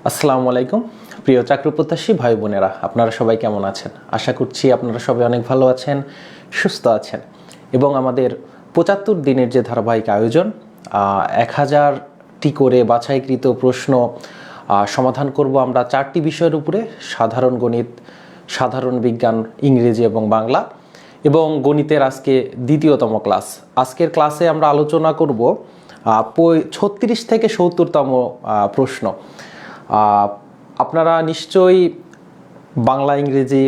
আসসালামু আলাইকুম প্রিয় চাকরিপ্রত্যাশী ভাই বোনেরা, আপনারা সবাই কেমন আছেন? আশা করছি আপনারা সবাই অনেক ভালো আছেন, সুস্থ আছেন এবং আমাদের ৭৫ দিনের যে ধারাবাহিক আয়োজন ১০০০টি করে বাছাইকৃত প্রশ্ন সমাধান করব আমরা ৪টি বিষয়ের উপরে: সাধারণ গণিত, সাধারণ বিজ্ঞান, ইংরেজি এবং বাংলা। এবং গণিতের আজকে দ্বিতীয়তম ক্লাস। আজকের ক্লাসে আমরা আলোচনা করব ৩৬ থেকে ৭০তম প্রশ্ন। আপনারা নিশ্চয়ই বাংলা, ইংরেজি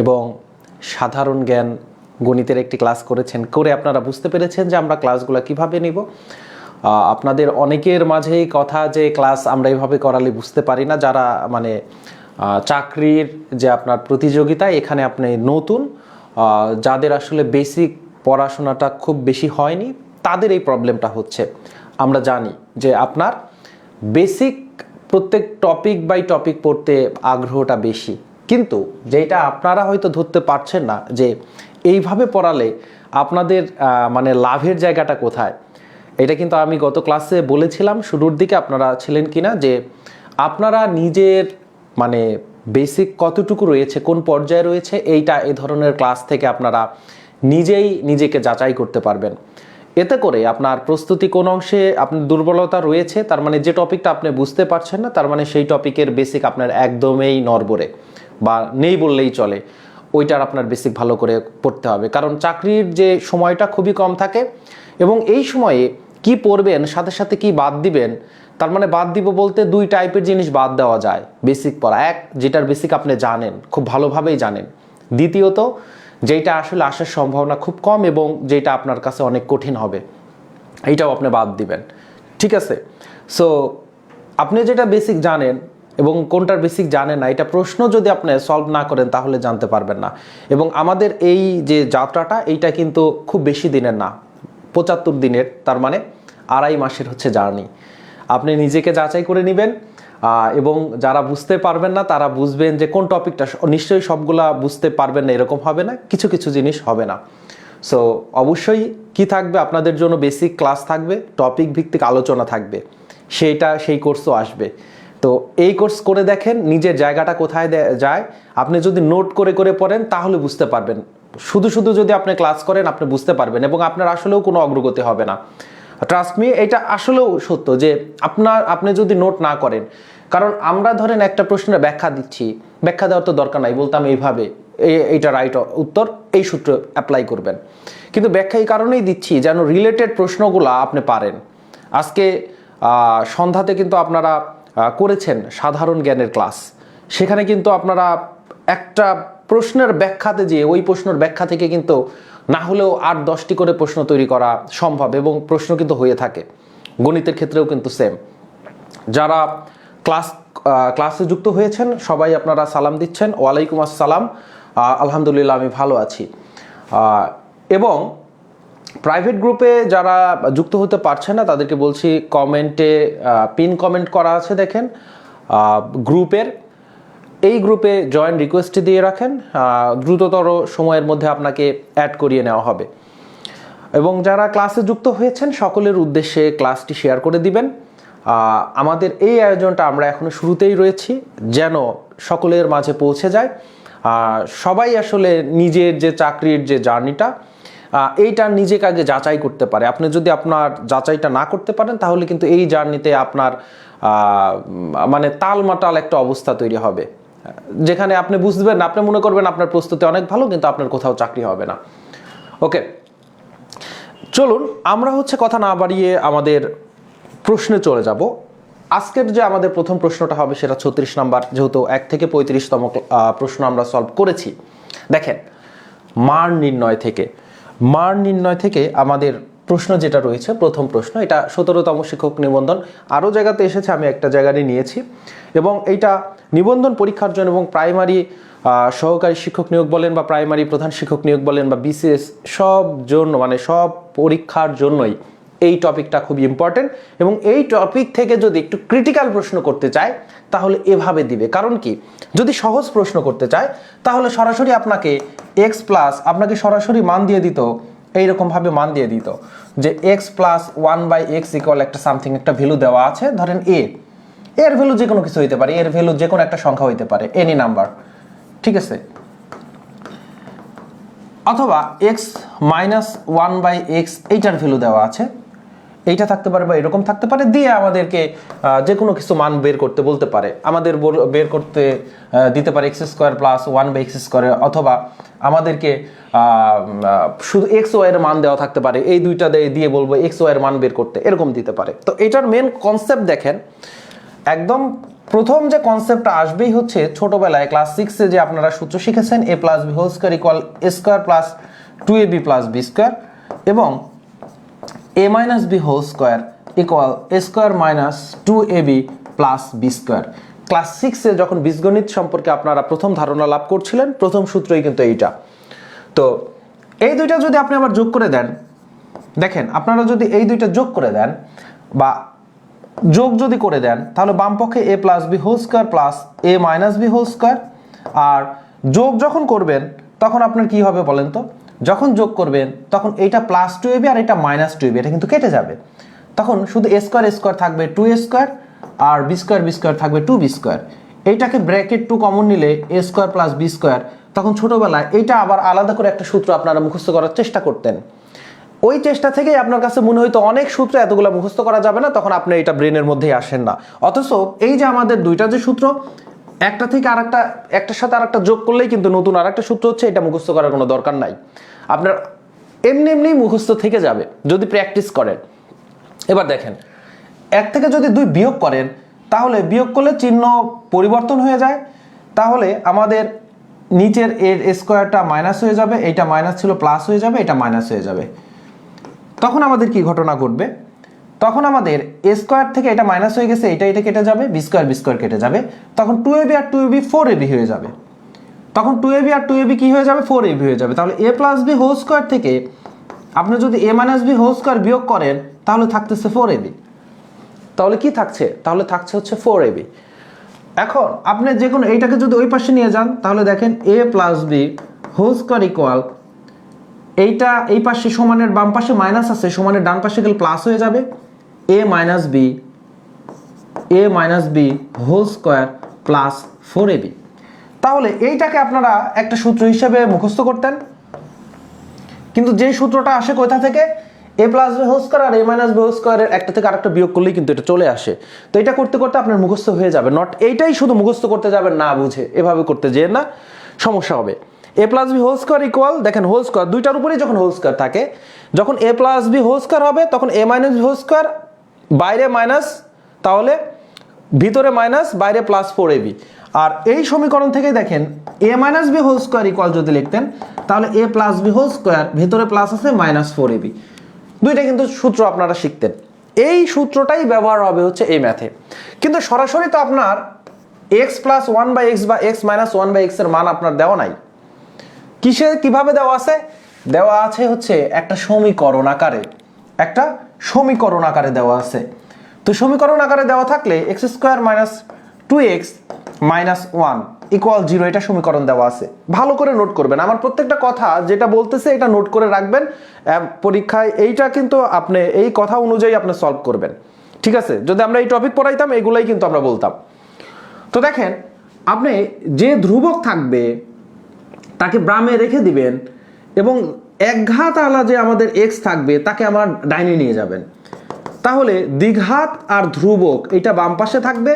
এবং সাধারণ জ্ঞান গণিতের একটি ক্লাস করেছেন, করে আপনারা বুঝতে পেরেছেন যে আমরা ক্লাসগুলো কিভাবে নিব। আপনাদের অনেকের মাঝেই কথা যে ক্লাস আমরা এইভাবে করালে বুঝতে পারি না। যারা চাকরির যে আপনার প্রতিযোগিতা, এখানে আপনি নতুন, যাদের আসলে বেসিক পড়াশোনাটা খুব বেশি হয়নি, তাদের এই প্রবলেমটা হচ্ছে। আমরা জানি যে আপনার বেসিক প্রত্যেক টপিক বাই টপিক পড়তে আগ্রহটা বেশি, কিন্তু যেটা আপনারা হয়তো ধরতে পারছেন না যে এইভাবে পড়ালে আপনাদের লাভের জায়গাটা কোথায়। এটা কিন্তু আমি গত ক্লাসে বলেছিলাম শুরুর দিকে, আপনারা ছিলেন কিনা, যে আপনারা নিজের বেসিক কতটুকু রয়েছে, কোন পর্যায়ে রয়েছে, এইটা এই ধরনের ক্লাস থেকে আপনারা নিজেই নিজেকে যাচাই করতে পারবেন। এতে করে আপনার প্রস্তুতি কোন অংশে আপনার দুর্বলতা রয়েছে, তার মানে যে টপিকটা আপনি বুঝতে পারছেন না, তার মানে সেই টপিকের বেসিক আপনার একদমই নড়বড়ে বা নেই বললেই চলে, ওইটার আপনার বেসিক ভালো করে পড়তে হবে। কারণ চাকরির যে সময়টা খুবই কম থাকে এবং এই সময়ে কি পড়বেন সাথে সাথে কি বাদ দিবেন, তার মানে বাদ দিব বলতে দুই টাইপের জিনিস বাদ দেওয়া যায় বেসিক পড়া। এক, যেটার বেসিক আপনি জানেন, খুব ভালোভাবেই জানেন। দ্বিতীয়ত, যেটা আসলে আসার সম্ভাবনা খুব কম এবং যেটা আপনার কাছে অনেক কঠিন হবে, এইটাও আপনি বাদ দিবেন। ঠিক আছে? সো আপনি যেটা বেসিক জানেন এবং কোনটার বেসিক জানেন না, এটা প্রশ্ন যদি আপনি সলভ না করেন তাহলে জানতে পারবেন না। এবং আমাদের এই যে যাত্রাটা, এইটা কিন্তু খুব বেশি দিনের না, ৭৫ দিনের, তার মানে ২.৫ মাসের হচ্ছে জার্নি। আপনি নিজেকে যাচাই করে নেবেন এবং যারা বুঝতে পারবেন না তারা বুঝবেন যে কোন টপিকটা, নিশ্চয়ই সবগুলা বুঝতে পারবেন না এরকম হবে না, কিছু কিছু জিনিস হবে না। সো অবশ্যই কি থাকবে আপনাদের জন্য, বেসিক ক্লাস থাকবে, টপিক ভিত্তিক আলোচনা থাকবে, সেই কোর্সও আসবে। তো এই কোর্স করে দেখেন নিজের জায়গাটা কোথায় যায়। আপনি যদি নোট করে করে পড়েন তাহলে বুঝতে পারবেন। শুধু শুধু যদি আপনি ক্লাস করেন আপনি বুঝতে পারবেন এবং আপনার আসলেও কোনো অগ্রগতি হবে না। ট্রাস্ট মি, এটা আসলেও সত্য যে আপনি যদি নোট না করেন, কারণ আমরা ধরেন একটা প্রশ্নের ব্যাখ্যা দিচ্ছি, ব্যাখ্যা দেওয়ার তো দরকার নাই, বলতাম এইভাবে, এইটা রাইট উত্তর, এই সূত্র অ্যাপ্লাই করবেন। কিন্তু ব্যাখ্যা এই কারণেই দিচ্ছি যেন রিলেটেড প্রশ্নগুলো আপনি পারেন। আজকে সন্ধ্যাতে কিন্তু আপনারা করেছেন সাধারণ জ্ঞানের ক্লাস, সেখানে কিন্তু আপনারা একটা প্রশ্নের ব্যাখ্যাতে যেয়ে ওই প্রশ্নের ব্যাখ্যা থেকে কিন্তু না হলেও ৮-১০টি করে প্রশ্ন তৈরি করা সম্ভব এবং প্রশ্ন কিন্তু হয়ে থাকে। গণিতের ক্ষেত্রেও কিন্তু সেম। যারা ক্লাসে যুক্ত হয়েছেন সবাই আপনারা সালাম দিচ্ছেন, ওয়ালাইকুম আসসালাম, আলহামদুলিল্লাহ আমি ভালো আছি। এবং প্রাইভেট গ্রুপে যারা যুক্ত হতে পারছেন না তাদেরকে বলছি, কমেন্টে পিন কমেন্ট করা আছে দেখেন গ্রুপের, এই গ্রুপে জয়েন রিকোয়েস্ট দিয়ে রাখেন, দ্রুততর সময়ের মধ্যে আপনাকে অ্যাড করিয়ে নেওয়া হবে। এবং যারা ক্লাসে যুক্ত হয়েছেন সকলের উদ্দেশ্যে ক্লাসটি শেয়ার করে দিবেন। আমাদের এই আয়োজনটা আমরা এখনো শুরুতেই রয়েছি, যেন সকলের মাঝে পৌঁছে যায়। সবাই আসলে নিজের যে চাকরির যে জার্নিটা, এইটা নিজেকে আগে যাচাই করতে পারে। আপনি যদি আপনার যাচাইটা না করতে পারেন তাহলে কিন্তু এই জার্নিতে আপনার তালমাটাল একটা অবস্থা তৈরি হবে, যেখানে আপনি বুঝবেন না, আপনি মনে করবেন আপনার প্রস্তুতি অনেক ভালো, কিন্তু আপনার কোথাও চাকরি হবে না। ওকে, চলুন আমরা কথা না বাড়িয়ে আমাদের প্রশ্নে চলে যাব। আজকের যে আমাদের প্রথম প্রশ্নটা হবে সেটা ৩৬ নাম্বার, যেহেতু ১ থেকে ৩৫তম প্রশ্ন আমরা সলভ করেছি। দেখেন, মান নির্ণয় থেকে আমাদের প্রশ্ন যেটা রয়েছে, প্রথম প্রশ্ন, এটা ১৭তম শিক্ষক নিবন্ধন, আরও জায়গাতে এসেছে, আমি একটা জায়গায় নিয়েছি। এবং এইটা নিবন্ধন পরীক্ষার জন্য এবং প্রাইমারি সহকারী শিক্ষক নিয়োগ বলেন বা প্রাইমারি প্রধান শিক্ষক নিয়োগ বলেন বা বিসিএস, সব জন্য সব পরীক্ষার জন্যই এই টপিকটা খুব ইম্পর্টেন্ট। এবং এই টপিক থেকে যদি একটু ক্রিটিক্যাল প্রশ্ন করতে চায় তাহলে এভাবে দিবে। কারণ কি, যদি সহজ প্রশ্ন করতে চায় তাহলে সরাসরি আপনাকে এক্স প্লাস, আপনাকে সরাসরি মান দিয়ে দিত, এইরকমভাবে মান দিয়ে দিত যে এক্স প্লাস 1/x ইকুয়াল একটা সামথিং, একটা ভ্যালু দেওয়া আছে, ধরেন এ, এর ভ্যালু যে কোনো কিছু হইতে পারে, এর ভ্যালু যে কোনো একটা সংখ্যা হইতে পারে, এনি নাম্বার, ঠিক আছে। অথবা x মাইনাস 1/x এইটার ভ্যালু দেওয়া আছে, এইটা থাকতে পারে বা এরকম থাকতে পারে, দিয়ে আমাদেরকে যে কোনো কিছু মান বের করতে বলতে পারে। আমাদের বের করতে দিতে পারে x² প্লাস 1/x², অথবা আমাদেরকে শুধু x y এর মান দেওয়া থাকতে পারে, এই দুইটা দিয়ে বলবো x y এর মান বের করতে, এরকম দিতে পারে। তো এটার মেন কনসেপ্ট দেখেন, একদম প্রথম যে কনসেপ্টটা আসবেই হচ্ছে ছোটবেলায় ক্লাস 6 এ যে আপনারা সূত্র শিখেছেন a plus b whole square equal a square plus 2ab plus b square, এবং a minus b whole square equal a square minus 2ab plus b square. Class 6 এ যখন বীজগণিত সম্পর্কে আপনারা প্রথম ধারণা লাভ করছিলেন, প্রথম সূত্রই কিন্তু এইটা। তো এই দুইটা যদি আপনি আবার যোগ করে দেন, দেখেন আপনারা যদি এই দুইটা যোগ করে দেন বা যোগ যদি করে দেন, তাহলে বাম পক্ষে a plus B whole square plus a minus B whole square. আর যোগ যখন করবেন তখন আপনার কি হবে বলেন তো, যখন যোগ করবেন তখন এইটা প্লাস 2ab আর এটা মাইনাস 2ab, এটা কিন্তু কেটে যাবে। তখন শুধু a স্কয়ার থাকবে 2a স্কয়ার, আর b স্কয়ার থাকবে 2b স্কয়ার। এইটাকে ব্র্যাকেট 2 কমন নিলে a square plus b square. তখন ছোটবেলায় এইটা আবার আলাদা করে একটা সূত্র আপনারা মুখস্থ করার চেষ্টা করতেন। ওই চেষ্টা থেকেই আপনার কাছে মনে হইতো অনেক সূত্র এতগুলো মুখস্থ করা যাবে না, তখন আপনি এটা ব্রেনের মধ্যেই আসেন না। অথচ এই যে আমাদের দুইটা যে সূত্র, একটা থেকে আরেকটা, একটার সাথে আরেকটা যোগ করলেই কিন্তু নতুন আরেকটা সূত্র হচ্ছে, এটা মুখস্থ করার কোনো দরকার নাই। আপনার এমনি এমনি মুখস্থ থেকে যাবে যদি প্র্যাকটিস করেন। এবার দেখেন, এক থেকে যদি 2 বিয়োগ করেন, তাহলে বিয়োগ করলে চিহ্ন পরিবর্তন হয়ে যায়, তাহলে আমাদের নিচের এর স্কয়ারটা মাইনাস হয়ে যাবে, এইটা মাইনাস ছিল প্লাস হয়ে যাবে, এটা মাইনাস হয়ে যাবে। তখন আমাদের কি ঘটনা ঘটবে, তখন আমাদের a স্কয়ার থেকে এটা মাইনাস হয়ে গেছে, এটা কেটে যাবে, b স্কয়ার কেটে যাবে, তখন 2ab আর 2ab 4ab হয়ে যাবে। তখন 2ab আর 2ab কি হয়ে যাবে, 4ab হয়ে যাবে। তাহলে a plus b whole square থেকে আপনি যদি a minus b whole square বিয়োগ করেন, তাহলে থাকতেছে 4ab। তাহলে কি থাকছে, তাহলে থাকছে হচ্ছে 4ab। এখন আপনি যে কোনো এইটাকে যদি ওই পাশে নিয়ে যান, তাহলে দেখেন a plus b whole square equal, এইটা এই পাশে সমানের বাম পাশে মাইনাস আছে, সমানের ডান পাশে গেলে প্লাস হয়ে যাবে, a minus b whole square plus 4ab। তাহলে এইটাকে আপনারা একটা সূত্র হিসেবে মুখস্থ করতেন, কিন্তু যেই সূত্রটা আসে কোথা থেকে, a plus b whole square আর a মাইনাস b হোল স্কয়ারের একটা থেকে আরেকটা বিয়োগ করলেই কিন্তু এটা চলে আসে। তো এটা করতে করতে আপনার মুখস্থ হয়ে যাবে, নট এইটাই শুধু মুখস্থ করতে যাবেন না বুঝে, এভাবে করতে যেয়ে না, সমস্যা হবে। a plus B whole square equal, দেখেন হোল স্কয়ার দুইটার উপরেই যখন হোল স্কয়ার থাকে, যখন a plus B whole square হবে তখন a minus B whole square, বাইরে মাইনাস, তাহলে ভিতরে মাইনাস, বাইরে প্লাস 4ab। আর এই সমীকরণ থেকে দেখেন a minus B whole square equal যদি লিখতেন, তাহলে a plus B whole square, ভিতরে প্লাস আছে, মাইনাস 4ab। দুইটা কিন্তু সূত্র আপনারা শিখতেন, এই সূত্রটাই ব্যবহার হবে হচ্ছে এই ম্যাথে। কিন্তু সরাসরি তো আপনার x প্লাস 1/x বা x মাইনাস 1/x এর মান আপনার দেওয়া নাই। কিভাবে দেওয়া আছে, দেওয়া আছে হচ্ছে একটা সমীকরণ আকারে, দেওয়া আছে। তো সমীকরণ আকারে দেওয়া থাকলে x square minus 2x minus 1 equal 0, এটা সমীকরণ দেওয়া আছে। ভালো করে নোট করবেন, আমার প্রত্যেকটা কথা যেটা বলতেছে এটা নোট করে রাখবেন, পরীক্ষায় এইটা কিন্তু আপনি এই কথা অনুযায়ী আপনি সলভ করবেন, ঠিক আছে। যদি আমরা এই টপিক পড়াইতাম, এগুলাই কিন্তু আমরা বলতাম। তো দেখেন, আপনি যে ধ্রুবক থাকবে তাকে বামে রেখে দিবেন, এবং একঘাত আলা যে আমাদের x থাকবে তাকে আমার ডাইনে নিয়ে যাবেন। তাহলে দ্বিঘাত আর ধ্রুবক এটা বাম পাশে থাকবে,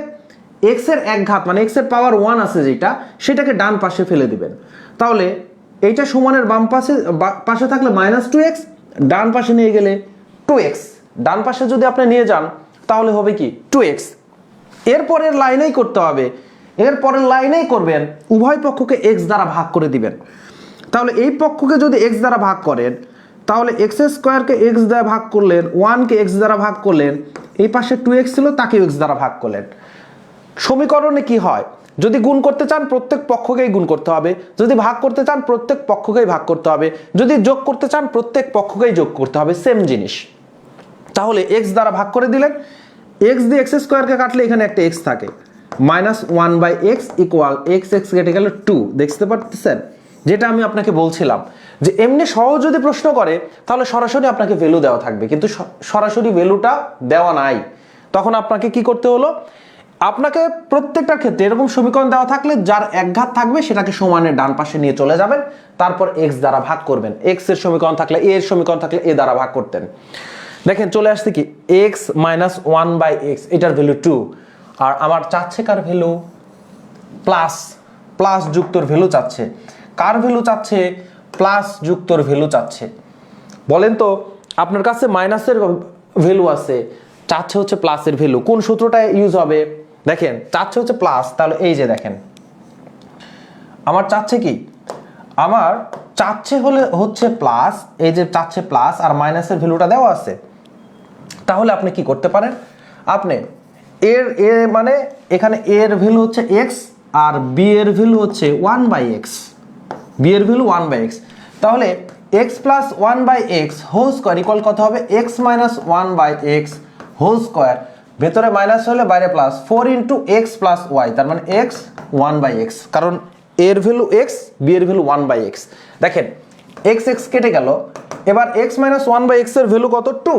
x এর একঘাত মানে x এর পাওয়ার 1 আছে যেটা, সেটাকে ডান পাশে ফেলে দিবেন। তাহলে এইটা সমানের বাম পাশে থাকলে মাইনাস 2x, ডান পাশে নিয়ে গেলে 2x, ডান পাশে যদি আপনি নিয়ে যান তাহলে হবে কি 2x। এরপরের লাইনেই করতে হবে, এরপরের লাইনেই করবেন, উভয় পক্ষকে x দ্বারা ভাগ করে দিবেন। তাহলে এই পক্ষকে যদি x দ্বারা ভাগ করেন, তাহলে x স্কয়ারকে x দ্বারা ভাগ করলেন, 1 কে x দ্বারা ভাগ করলেন, এই পাশে 2x ছিল তাকে x দ্বারা ভাগ করলেন। সমীকরণে কি হয়, যদি গুণ করতে চান প্রত্যেক পক্ষকেই গুণ করতে হবে, যদি ভাগ করতে চান প্রত্যেক পক্ষকেই ভাগ করতে হবে, যদি যোগ করতে চান প্রত্যেক পক্ষকেই যোগ করতে হবে, সেম জিনিস। তাহলে x দ্বারা ভাগ করে দিলেন, x দিয়ে x স্কয়ারকে কাটলে এখানে একটা x থাকে, মাইনাস 1/x ইকুয়াল x কেটে গেল 2। দেখতে পাচ্ছেন, যেটা আমি আপনাকে বলছিলাম যে এমনি সহজ যদি প্রশ্ন করে তাহলে সরাসরি আপনাকে ভ্যালু দেওয়া থাকবে, কিন্তু সরাসরি ভ্যালুটা দেওয়া নাই। তখন আপনাকে কি করতে হলো, আপনাকে প্রত্যেকটা ক্ষেত্রে এরকম সমীকরণ দেওয়া থাকলে যার একঘাত থাকবে সেটাকে সমানের ডান পাশে নিয়ে চলে যাবেন, তারপর x দ্বারা ভাগ করবেন। x এর সমীকরণ থাকলে a এর সমীকরণ থাকলে a দ্বারা ভাগ করতেন। দেখেন চলে আসছে কি x মাইনাস 1/x, এটার ভ্যালু 2, আর আমার চাচ্ছে কার ভ্যালু প্লাস, প্লাস যুক্তর ভ্যালু চাচ্ছে। কার ভ্যালু চাচ্ছে? প্লাস যুক্তর ভ্যালু চাচ্ছে। বলেন তো আপনার কাছে মাইনাসের ভ্যালু আছে, চাচ্ছে হচ্ছে প্লাসের ভ্যালু, কোন সূত্রটা ইউজ হবে? দেখেন চাচ্ছে হচ্ছে প্লাস, তাহলে এই যে দেখেন আমার চাচ্ছে কি, আমার চাচ্ছে হচ্ছে প্লাস, এই যে চাচ্ছে প্লাস আর মাইনাসের ভ্যালুটা দেওয়া আছে। তাহলে আপনি কি করতে পারেন, আপনি এর মানে এখানে এর ভ্যালু হচ্ছে x আর b এর ভ্যালু হচ্ছে 1/x, b এর ভ্যালু 1/x, তাহলে x plus 1/x whole square equal কত হবে? x minus 1/x whole square, ভেতরে মাইনাস হলে বাইরে plus, 4 into x plus y, তার মানে x 1/x, কারণ এর ভ্যালু x, b এর ভ্যালু 1/x। দেখেন x কেটে গেল, এবার x মাইনাস 1/x এর ভ্যালু কত? 2,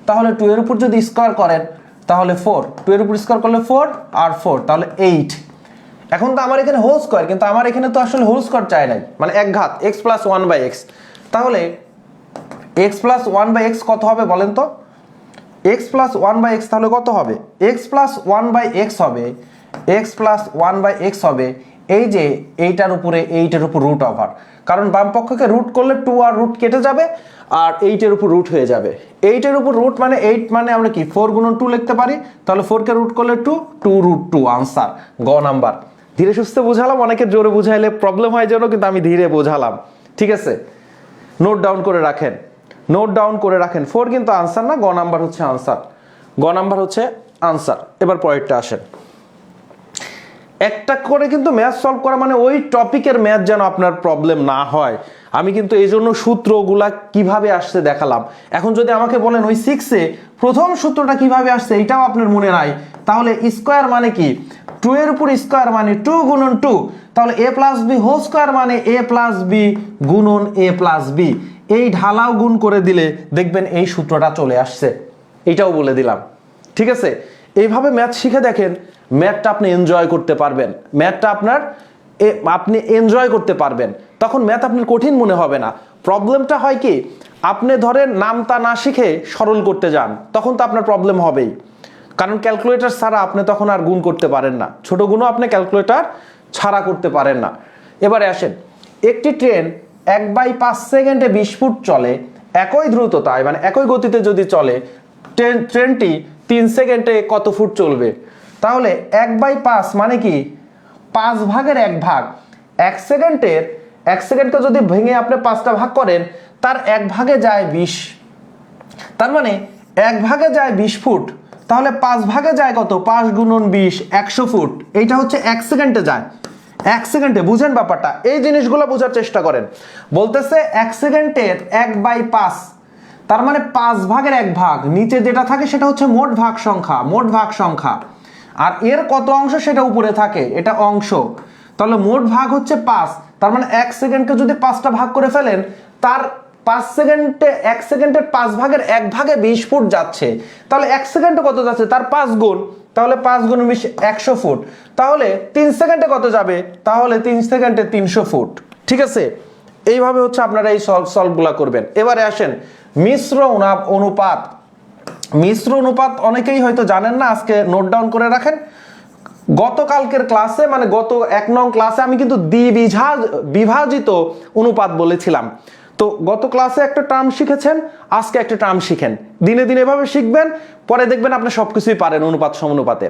তাহলে 2 এর উপর যদি স্কয়ার করেন তাহলে 4, 2 এর উপর স্কয়ার করলে 4 আর 4 তাহলে 8। এখন তো আমার এখানে হোল স্কয়ার, কিন্তু আমার এখানে তো আসলে হোল স্কয়ার চাই নাই, মানে একঘাত x প্লাস 1/x, তাহলে x প্লাস 1/x কত হবে বলেন তো? x প্লাস 1/x তাহলে কত হবে? x প্লাস 1/x হবে, x প্লাস 1/x হবে এই যে এইটার উপরে 8 এর উপর রুট ওভার, কারণ বাম পক্ষকে রুট করলে 2 আর রুট কেটে যাবে আর 8 এর উপর রুট হয়ে যাবে। 8 এর উপর রুট মানে 8 মানে আমরা কি 4 গুণন 2 লিখতে পারি, তাহলে 4 কে রুট করলে 2, 2 রুট 2, আনসার গ নাম্বার। ধীরে সুস্থে বুঝালাম, অনেকের জোরে বুঝাইলে প্রবলেম হয় যেন, কিন্তু আমি ধীরে বোঝালাম, ঠিক আছে? নোট ডাউন করে রাখেন, নোট ডাউন করে রাখেন। 4 কিন্তু আনসার না, গ নাম্বার হচ্ছে আনসার, গ নাম্বার হচ্ছে আনসার। এবার পরেরটা আসেন। একটা করে কিন্তু ম্যাথ সলভ করা মানে ওই টপিকের ম্যাথ যেন আপনার প্রবলেম না হয়, আমি কিন্তু এই জন্য সূত্রগুলা কিভাবে আসছে দেখালাম। এখন যদি আমাকে বলেন ওই 6-এ প্রথম সূত্রটা কিভাবে আসছে এটাও আপনার মনে নাই, তাহলে স্কয়ার মানে কি 2 এর উপর স্কয়ার মানে 2 গুণন 2, তাহলে a plus b whole square মানে a প্লাস b গুণন a প্লাস b, এই ঢালাও গুণ করে দিলে দেখবেন এই সূত্রটা চলে আসছে, এইটাও বলে দিলাম, ঠিক আছে? এইভাবে ম্যাথ শিখে দেখেন, ম্যাথটা আপনি এনজয় করতে পারবেন, ম্যাথটা আপনি এনজয় করতে পারবেন, তখন ম্যাথ আপনার কঠিন মনে হবে না। প্রবলেমটা হয় কি, আপনি ধরেন নামতা না শিখে সরল করতে যান, তখন তো আপনার প্রবলেম হবেই, কারণ ক্যালকুলেটর ছাড়া আপনি তখন আর গুণ করতে পারেন না, ছোট গুণও আপনি ক্যালকুলেটর ছাড়া করতে পারেন না। এবারে আসেন, একটি ট্রেন 1/5 সেকেন্ডে 20 ফুট চলে, একই দ্রুততায় মানে একই গতিতে যদি চলে, ট্রেনটি 3 সেকেন্ডে কত ফুট চলবে? তাহলে 1/5 মানে কি 5 ভাগের 1 ভাগ, 1 সেকেন্ডকে যদি ভেঙে আপনি 5টা ভাগ করেন তার 1 ভাগে যায় 20, তার মানে 1 ভাগে যায় 20 ফুট, তাহলে 5 ভাগে যায় কত? 5 গুণন 20, 100 ফুট, এইটা হচ্ছে 1 সেকেন্ডে যায়। 1 সেকেন্ডে, বুঝেন ব্যাপারটা, এই জিনিসগুলো বোঝার চেষ্টা করেন। বলতেছে 1 সেকেন্ডের 1/5, তার মানে 5 ভাগের 1 ভাগ, নিচে যেটা থাকে সেটা হচ্ছে মোট ভাগ সংখ্যা, মোট ভাগ সংখ্যা, আর এর কত অংশ সেটা উপরে থাকে, এটা অংশ, তাহলে মোট ভাগ হচ্ছে 5, তার মানে 1 সেকেন্ডকে যদি 5টা ভাগ করে ফেলেন তার 5 সেকেন্ডে 1 সেকেন্ডের 5 ভাগের 1 ভাগে 20 ফুট যাচ্ছে, তাহলে 1 সেকেন্ডে কত যাচ্ছে? তার 5 গুণ, তাহলে 5 গুণ 20 100 ফুট, তাহলে 3 সেকেন্ডে কত যাবে? তাহলে 3 সেকেন্ডে 300 ফুট, ঠিক আছে? এইভাবে হচ্ছে আপনারা এই সলভগুলা করবেন। এবারে আসেন মিশ্র অনুপাত। মিশ্র অনুপাত অনেকেই হয়তো জানেন না, আজকে নোট ডাউন করে রাখেন। গতকালকের ক্লাসে মানে গত 1 নং ক্লাসে আমি কিন্তু বিভাজিত অনুপাত বলেছিলাম। তো গত ক্লাসে একটা টার্ম শিখেছেন, আজকে একটা টার্ম শিখেন, দিনে দিনে এভাবে শিখবেন, পরে দেখবেন আপনি সবকিছুই পারেন অনুপাত সমানুপাতে।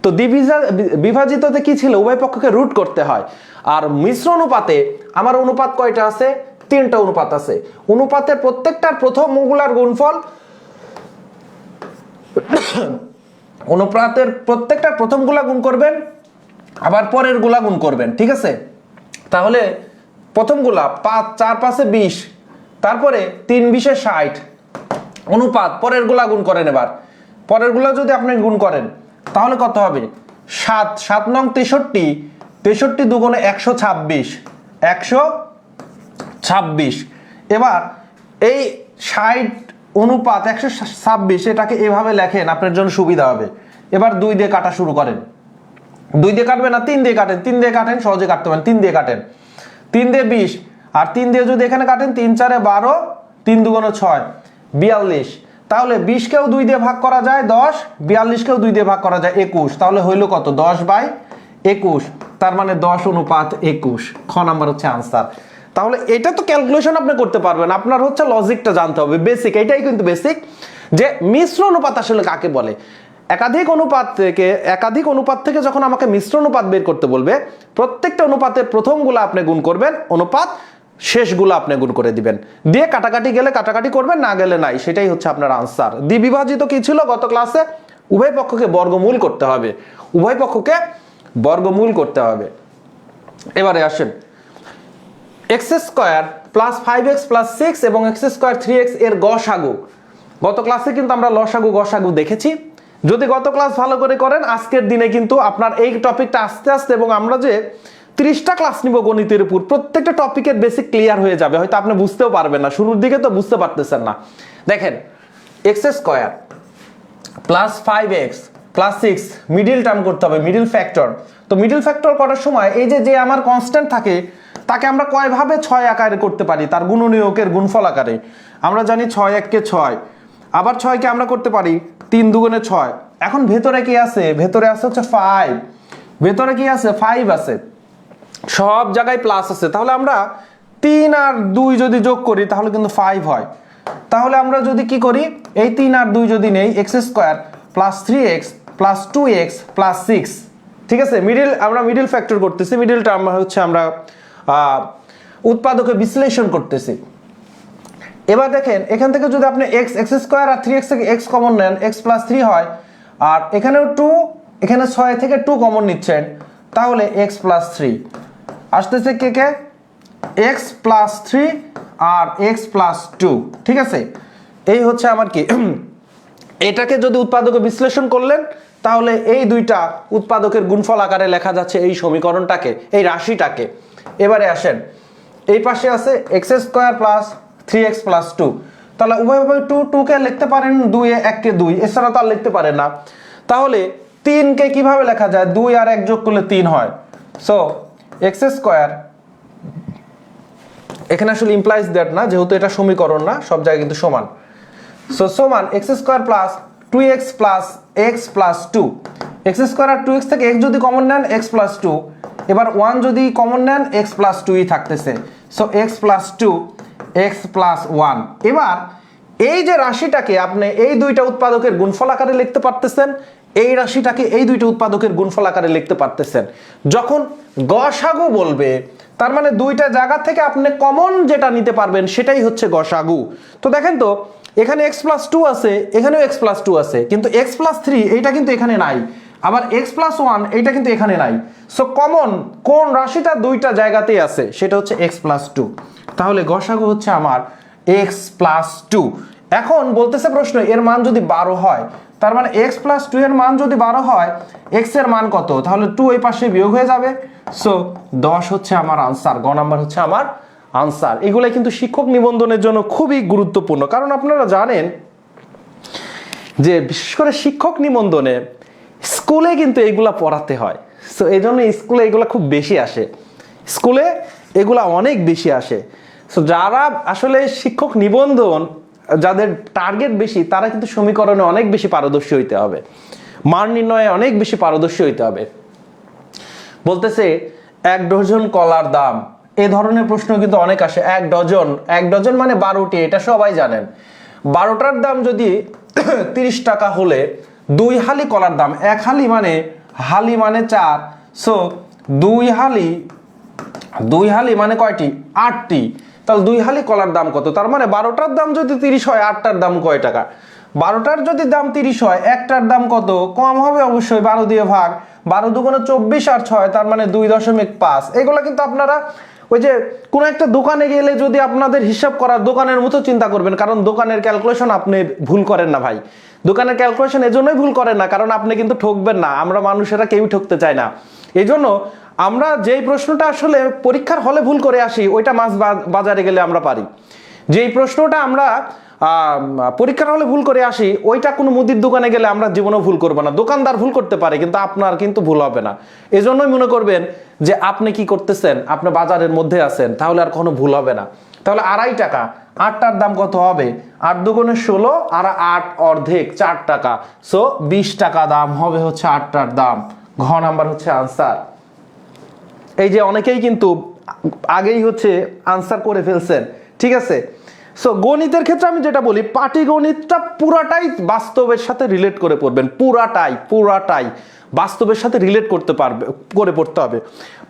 তো বিভাজিততে কি ছিল? উভয় পক্ষকে রুট করতে হয়। আর মিশ্র অনুপাতে আমার অনুপাত কয়টা আছে? 3টা অনুপাত আছে। অনুপাতের প্রত্যেকটার প্রথম গুলার গুণফল, অনুপাতের প্রত্যেকটার প্রথম গুলা গুণ করবেন, আবার পরের গুলা গুণ করবেন, ঠিক আছে? তাহলে প্রথম গুলা 5 4 5 20, তারপরে 3 20 60, অনুপাত পরের গুলা গুণ করেন। এবার পরের গুলা যদি আপনি গুণ করেন তাহলে কত হবে? 7 7 নং 63, 63 দুগুণে 126, 126। এবার এই 60 অনুপাত 126 এটাকে এভাবে লেখেন, আপনার জন্য সুবিধা হবে। এবার 2 দিয়ে কাটা শুরু করেন। 2 দিয়ে কাটবেন না, 3 দিয়ে কাটেন, 3 দিয়ে কাটেন, সহজে কাটতে পারেন। 3 দিয়ে কাটেন, 3 দিয়ে 20, আর 3 দিয়ে যদি এখানে কাটেন 3 4 12, 3 2 6, 42। তাহলে 20 কেও 2 দিয়ে ভাগ করা যায় 10, 42 কেও 2 দিয়ে ভাগ করা যায় 21। তাহলে হইল কত? 10/21, তার মানে 10:21। খ নাম্বার হচ্ছে আনসার। তাহলে এটা তো ক্যালকুলেশন আপনি করতে পারবেন, আপনার হচ্ছে লজিকটা জানতে হবে, বেসিক, এটাই কিন্তু বেসিক, যে মিশ্র অনুপাত আসলে কাকে বলে। একাধিক অনুপাত থেকে যখন আমাকে মিশ্র অনুপাত বের করতে বলবে, প্রত্যেকটা অনুপাতের প্রথমগুলো আপনি গুণ করবেন, অনুপাত শেষগুলো আপনি গুণ করে দিবেন, দিয়ে কাটাকাটি গেলে কাটাকাটি করবেন, না গেলে নাই। সেটাই হচ্ছে আপনার আনসার। দ্বিবিভাজিত কি ছিল গত ক্লাসে? উভয় পক্ষকে বর্গমূল করতে হবে, উভয় পক্ষকে বর্গমূল করতে হবে। এবারে আসেন, x² + 5x + 6 এবং x² 3x এর গসাগু। গত ক্লাসে কিন্তু আমরা লসাগু গসাগু দেখেছি। যদি গত ক্লাস ভালো করে করেন, আজকের দিনে কিন্তু আপনার এই টপিকটা আস্তে আস্তে, এবং আমরা যে 30টা ক্লাস নিব গণিতের উপর, প্রত্যেকটা টপিকের বেসিক ক্লিয়ার হয়ে যাবে। হয়তো আপনি বুঝতেও পারবেন না, শুরুর দিকে তো বুঝতে পারতেছেন না। দেখেন, x² + 5x + 6 মিডিল টার্ম করতে হবে, মিডিল ফ্যাক্টর। তো মিডিল ফ্যাক্টর করার সময় এই যে আমার কনস্ট্যান্ট থাকে, তাকে আমরা কয়ভাবে 6 আকারে করতে পারি, তার গুণনীয়কের গুণফল আকারে। আমরা জানি 6 × 1 = 6, আবার 6 কে আমরা করতে পারি 3 × 2 = 6। এখন ভেতরে কি আছে? ভেতরে আছে হচ্ছে 5, ভেতরে কি আছে? 5 আছে, সব জায়গায় প্লাস আছে। তাহলে আমরা 3 আর 2 যদি যোগ করি তাহলে কিন্তু 5 হয়। তাহলে আমরা যদি কি করি, এই 3 আর 2 যদি নেই, x² + 3x + 2x + 6, ঠিক আছে? আমরা মিডিল ফ্যাক্টর করতেছি, মিডিল টার্ম হচ্ছে আমরা উৎপাদকে বিশ্লেষণ করতেছি। এবার দেখেন, এখান থেকে যদি আপনি x² আর 3x থেকে x কমন নেন, x + 3 হয়, আর এখানেও 2, এখানে 6 থেকে 2 কমন নিচ্ছেন, তাহলে x + 3 আসতেছে কে? x + 3 আর x + 2, ঠিক আছে? এই হচ্ছে আমার কি, এটাকে যদি উৎপাদকে বিশ্লেষণ করলেন, তাহলে এই দুইটা উৎপাদকের গুণফল আকারে লেখা যাচ্ছে এই সমীকরণটাকে, এই রাশিটাকে। এবারে আসেন, এই পাশে আছে x² + 3x + 2। তাহলে উভয়ভাবে 2 কে লিখতে পারেন 2 এ 1 কে 2, এছাড়া তো আর লিখতে পারেন না। তাহলে 3 কে কিভাবে লেখা যায়? 2 আর 1 যোগ করলে 3 হয়। সো x², এখানে আসলে ইমপ্লাইজ দ্যাট না, যেহেতু এটা সমীকরণ না, সব জায়গায় কিন্তু সমান। সো সমান x² + 2x + x + 2। x² আর 2x থেকে x যদি কমন নেন, x + 2, এবার 1 যদি কমন নেন, x + 2ই থাকতেছে। So x + 2, x + 1। এবার এই যে রাশিটাকে আপনি এই দুইটা উৎপাদকের গুণফল আকারে লিখতে পারতেছেন, এই রাশিটাকে এই দুইটা উৎপাদকের গুণফল আকারে লিখতে পারতেছেন। যখন গসাগু বলবে, তার মানে দুইটা জায়গা থেকে আপনি কমন যেটা নিতে পারবেন সেটাই হচ্ছে গসাগু। তো দেখেন তো, এখানে x + 2 আছে, এখানেও x + 2 আছে, কিন্তু x + 3 এইটা কিন্তু এখানে নাই, আবার x + 1 এইটা কিন্তু এখানে নাই। সো কমন কোন রাশিটা দুইটা জায়গাতেই আছে, সেটা হচ্ছে x + 2। তাহলে গসাগু হচ্ছে আমার x + 2। এখন বলতেছে প্রশ্ন, এর মান যদি 12 হয়, তার মানে x + 2 এর মান যদি 12 হয়, x এর মান কত? তাহলে 2 এই পাশে বিয়োগ হয়ে যাবে। সো 10 হচ্ছে আমার আনসার, গ নাম্বার হচ্ছে আমার আনসার। এগুলো কিন্তু শিক্ষক নিবন্ধনের জন্য খুবই গুরুত্বপূর্ণ, কারণ আপনারা জানেন যে বিশেষ করে শিক্ষক নিবন্ধনে স্কুলে কিন্তু এগুলা পড়াতে হয়। সো এই জন্য স্কুলে এগুলা খুব বেশি আসে, স্কুলে এগুলা অনেক বেশি আসে। সো যারা আসলে শিক্ষক নিবন্ধন, যাদের টার্গেট বেশি, তারা কিন্তু সমীকরণে অনেক বেশি পারদর্শী হইতে হবে, মান নির্ণয়ে অনেক বেশি পারদর্শী হইতে হবে। বলতেছে 1 ডজন কলার দাম, এ ধরনের প্রশ্ন কিন্তু অনেক আসে। 1 ডজন মানে 12টি, এটা সবাই জানেন। 12টার দাম যদি 30 টাকা হলে 2 হালি কলার দাম, 1 হালি মানে 4, সো 2 হালি মানে কয়টি? 8টি। তাহলে 2 হালি কলার দাম কত? তার মানে 12টার দাম যদি 30 হয়, 8টার দাম কয় টাকা? 12টার যদি দাম 30 হয়, একটার দাম কত? কম হবে অবশ্যই, 12 দিয়ে ভাগ, 12 দুগুণে 24 আর 6, তার মানে 2.5। এগুলো কিন্তু আপনারা ওই যে কোনো একটা দোকানে গেলে যদি আপনাদের হিসাব করার দোকানের মতো চিন্তা করবেন, কারণ দোকানের ক্যালকুলেশন আপনি ভুল করেন না ভাই। দোকানের ক্যালকুলেশন এজন্যই ভুল করেন না, কারণ আপনি কিন্তু ঠকবেন না, আমরা মানুষেরা কেউ ঠকতে চায় না। এই জন্য আমরা যেই প্রশ্নটা আসলে পরীক্ষার হলে ভুল করে আসি, ওইটা মাছ বাজারে গেলে আমরা পারি। যেই প্রশ্নটা আমরা পরীক্ষার হলে ভুল করে আসি, ওইটা কোনো মুদির দোকানে গেলে আমরা জীবনেও ভুল করবো না। দোকানদার ভুল করতে পারে, কিন্তু আপনার কিন্তু ভুল হবে না। এই জন্যই মনে করবেন যে আপনি কি করতেছেন, আপনি বাজারের মধ্যে আছেন, তাহলে আর কোনো ভুল হবে না। তাহলে 2.5 টাকা, 8টার দাম কত হবে? 8 দুগুণে 16 আর 8 অর্ধেক 4 টাকা, সো 20 টাকা দাম হবে হচ্ছে 8টার দাম। ঘ নাম্বার হচ্ছে আনসার। এই যে অনেকেই কিন্তু আগেই হচ্ছে আনসার করে ফেলছেন, ঠিক আছে। সো গণিতের ক্ষেত্রে আমি যেটা বলি, পাটিগণিতটা পুরাটাই বাস্তবের সাথে রিলেট করে পড়বেন, পুরাটাই বাস্তবের সাথে রিলেট করে পড়তে হবে।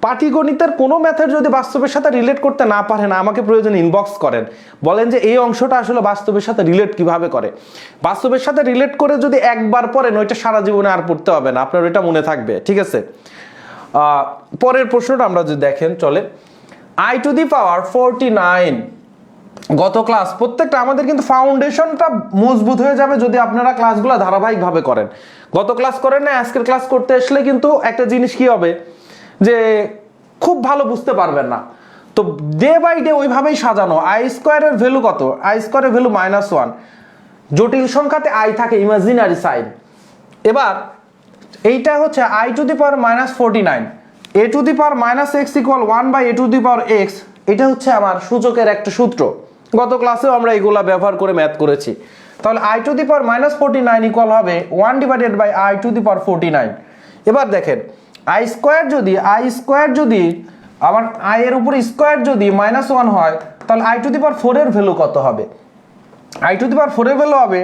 পাটিগণিতের কোনো মেথড যদি বাস্তবের সাথে রিলেট করতে না পারেন, আমাকে প্রয়োজন ইনবক্স করেন, বলেন যে এই অংশটা আসলে বাস্তবের সাথে রিলেট কিভাবে করে। বাস্তবের সাথে রিলেট করে যদি একবার পড়েন, ওইটা সারা জীবনে আর পড়তে হবে না, আপনার ওইটা মনে থাকবে, ঠিক আছে। পরের প্রশ্নটা আমরা যদি দেখেন, চলে i⁴ গত ক্লাস প্রত্যেকটা আমাদের কিন্তু ফাউন্ডেশনটা মজবুত হয়ে যাবে যদি আপনারা ক্লাসগুলো ধারাবাহিকভাবে করেন। গত ক্লাস করেন না, আজকের ক্লাস করতে আসলে কিন্তু একটা জিনিস কি হবে যে খুব ভালো বুঝতে পারবেন না। তো ডে বাই ডে ওইভাবেই সাজানো। i² এর ভ্যালু কত? i² এর ভ্যালু -1। জটিল সংখ্যাতে i থাকে, ইমাজিনারি সাইন। এবার এইটা হচ্ছে i⁻⁻49, a⁻−x = 1/a⁴x। এটা হচ্ছে আমার সূচকের একটা সূত্র। গত ক্লাসেও আমরা এগুলা ব্যবহার করে ম্যাথ করেছি। তাহলে i⁻49 ইকুয়াল হবে 1/i⁴49। এবার দেখেন i² যদি আমার i এর উপর স্কোয়ার যদি -1 হয়, তাহলে i⁴ এর ভ্যালু কত হবে? i⁴ এর ভ্যালু হবে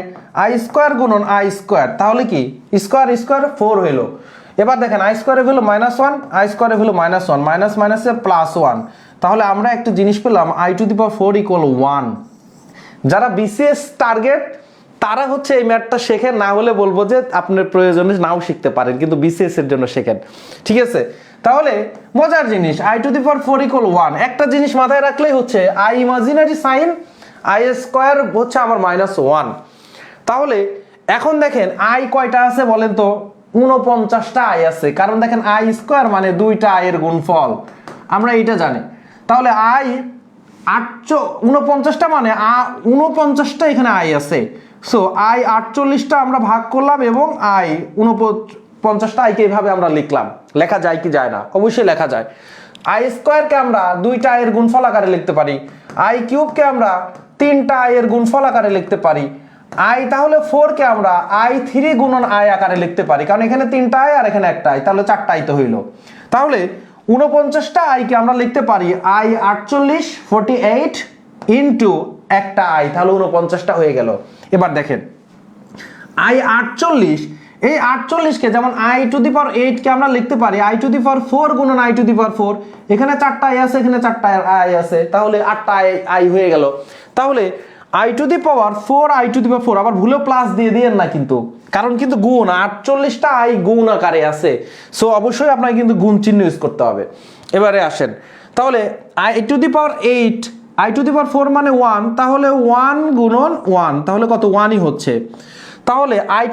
i² গুণন i²। তাহলে কি স্কোয়ার 4 হইল। এবার দেখেন i² এর ভ্যালু -1, i² এর ভ্যালু -1, মাইনাস মাইনাসে +1। তাহলে আমরা একটা জিনিস পেলাম i⁴ ইকুয়াল 1। যারা বিসিএস টার্গেট তারা হচ্ছে এই ম্যাথটা শেখেন, না হলে বলবো যে আপনার প্রয়োজনে নাও শিখতে পারেন, কিন্তু বিসিএস এর জন্য শেখেন, ঠিক আছে। তাহলে মজার জিনিস i⁴ ইকুয়াল 1, একটা জিনিস মাথায় রাখলেই হচ্ছে i ইমাজিনারি সাইন i² হচ্ছে আমার -1। তাহলে এখন দেখেন i কয়টা আছে বলেন তো? 49টা i আছে, কারণ দেখেন i² মানে 2টা i এর গুণফল, আমরা এইটা জানি। তাহলে i 49টা মানে 49টা এখানে i আছে। সো i 48টা আমরা ভাগ করলাম এবং i 49টা i কে এইভাবে আমরা লিখলাম। লেখা যায় কি যায় না? অবশ্যই লেখা যায়। i² কে আমরা 2টা i এর গুণফল আকারে লিখতে পারি, i³ কে আমরা 3টা i এর গুণফল আকারে লিখতে পারি, i তাহলে 4 কে আমরা i³ গুণন i আকারে লিখতে পারি, কারণ এখানে 3টা i আর এখানে একটা i, তাহলে 4টা i তো হইল। তাহলে 49টা i কে আমরা লিখতে পারি i48 ইন্টু একটা i, তাহলে 49টা হয়ে গেল। এবার দেখেন i48, এই 48 কে যেমন i⁸ কে আমরা লিখতে পারি i⁴ গুণন i⁴। এখানে 4টা i আছে, এখানে 4টা i আছে, তাহলে 8টা i হয়ে গেল। তাহলে i⁴ i⁴, আবার ভুলেও প্লাস দিয়ে দিয়েন না কিন্তু, কারণ কিন্তু গুণ 48টা i গুণ আকারে আছে। সো অবশ্যই আপনাকে কিন্তু গুণ চিহ্ন ইউজ করতে হবে। এবারে আসেন, তাহলে i⁴ মানে 1, তাহলে 1 গুণন 1, তাহলে কত? 1ই হচ্ছে। তাহলে i⁴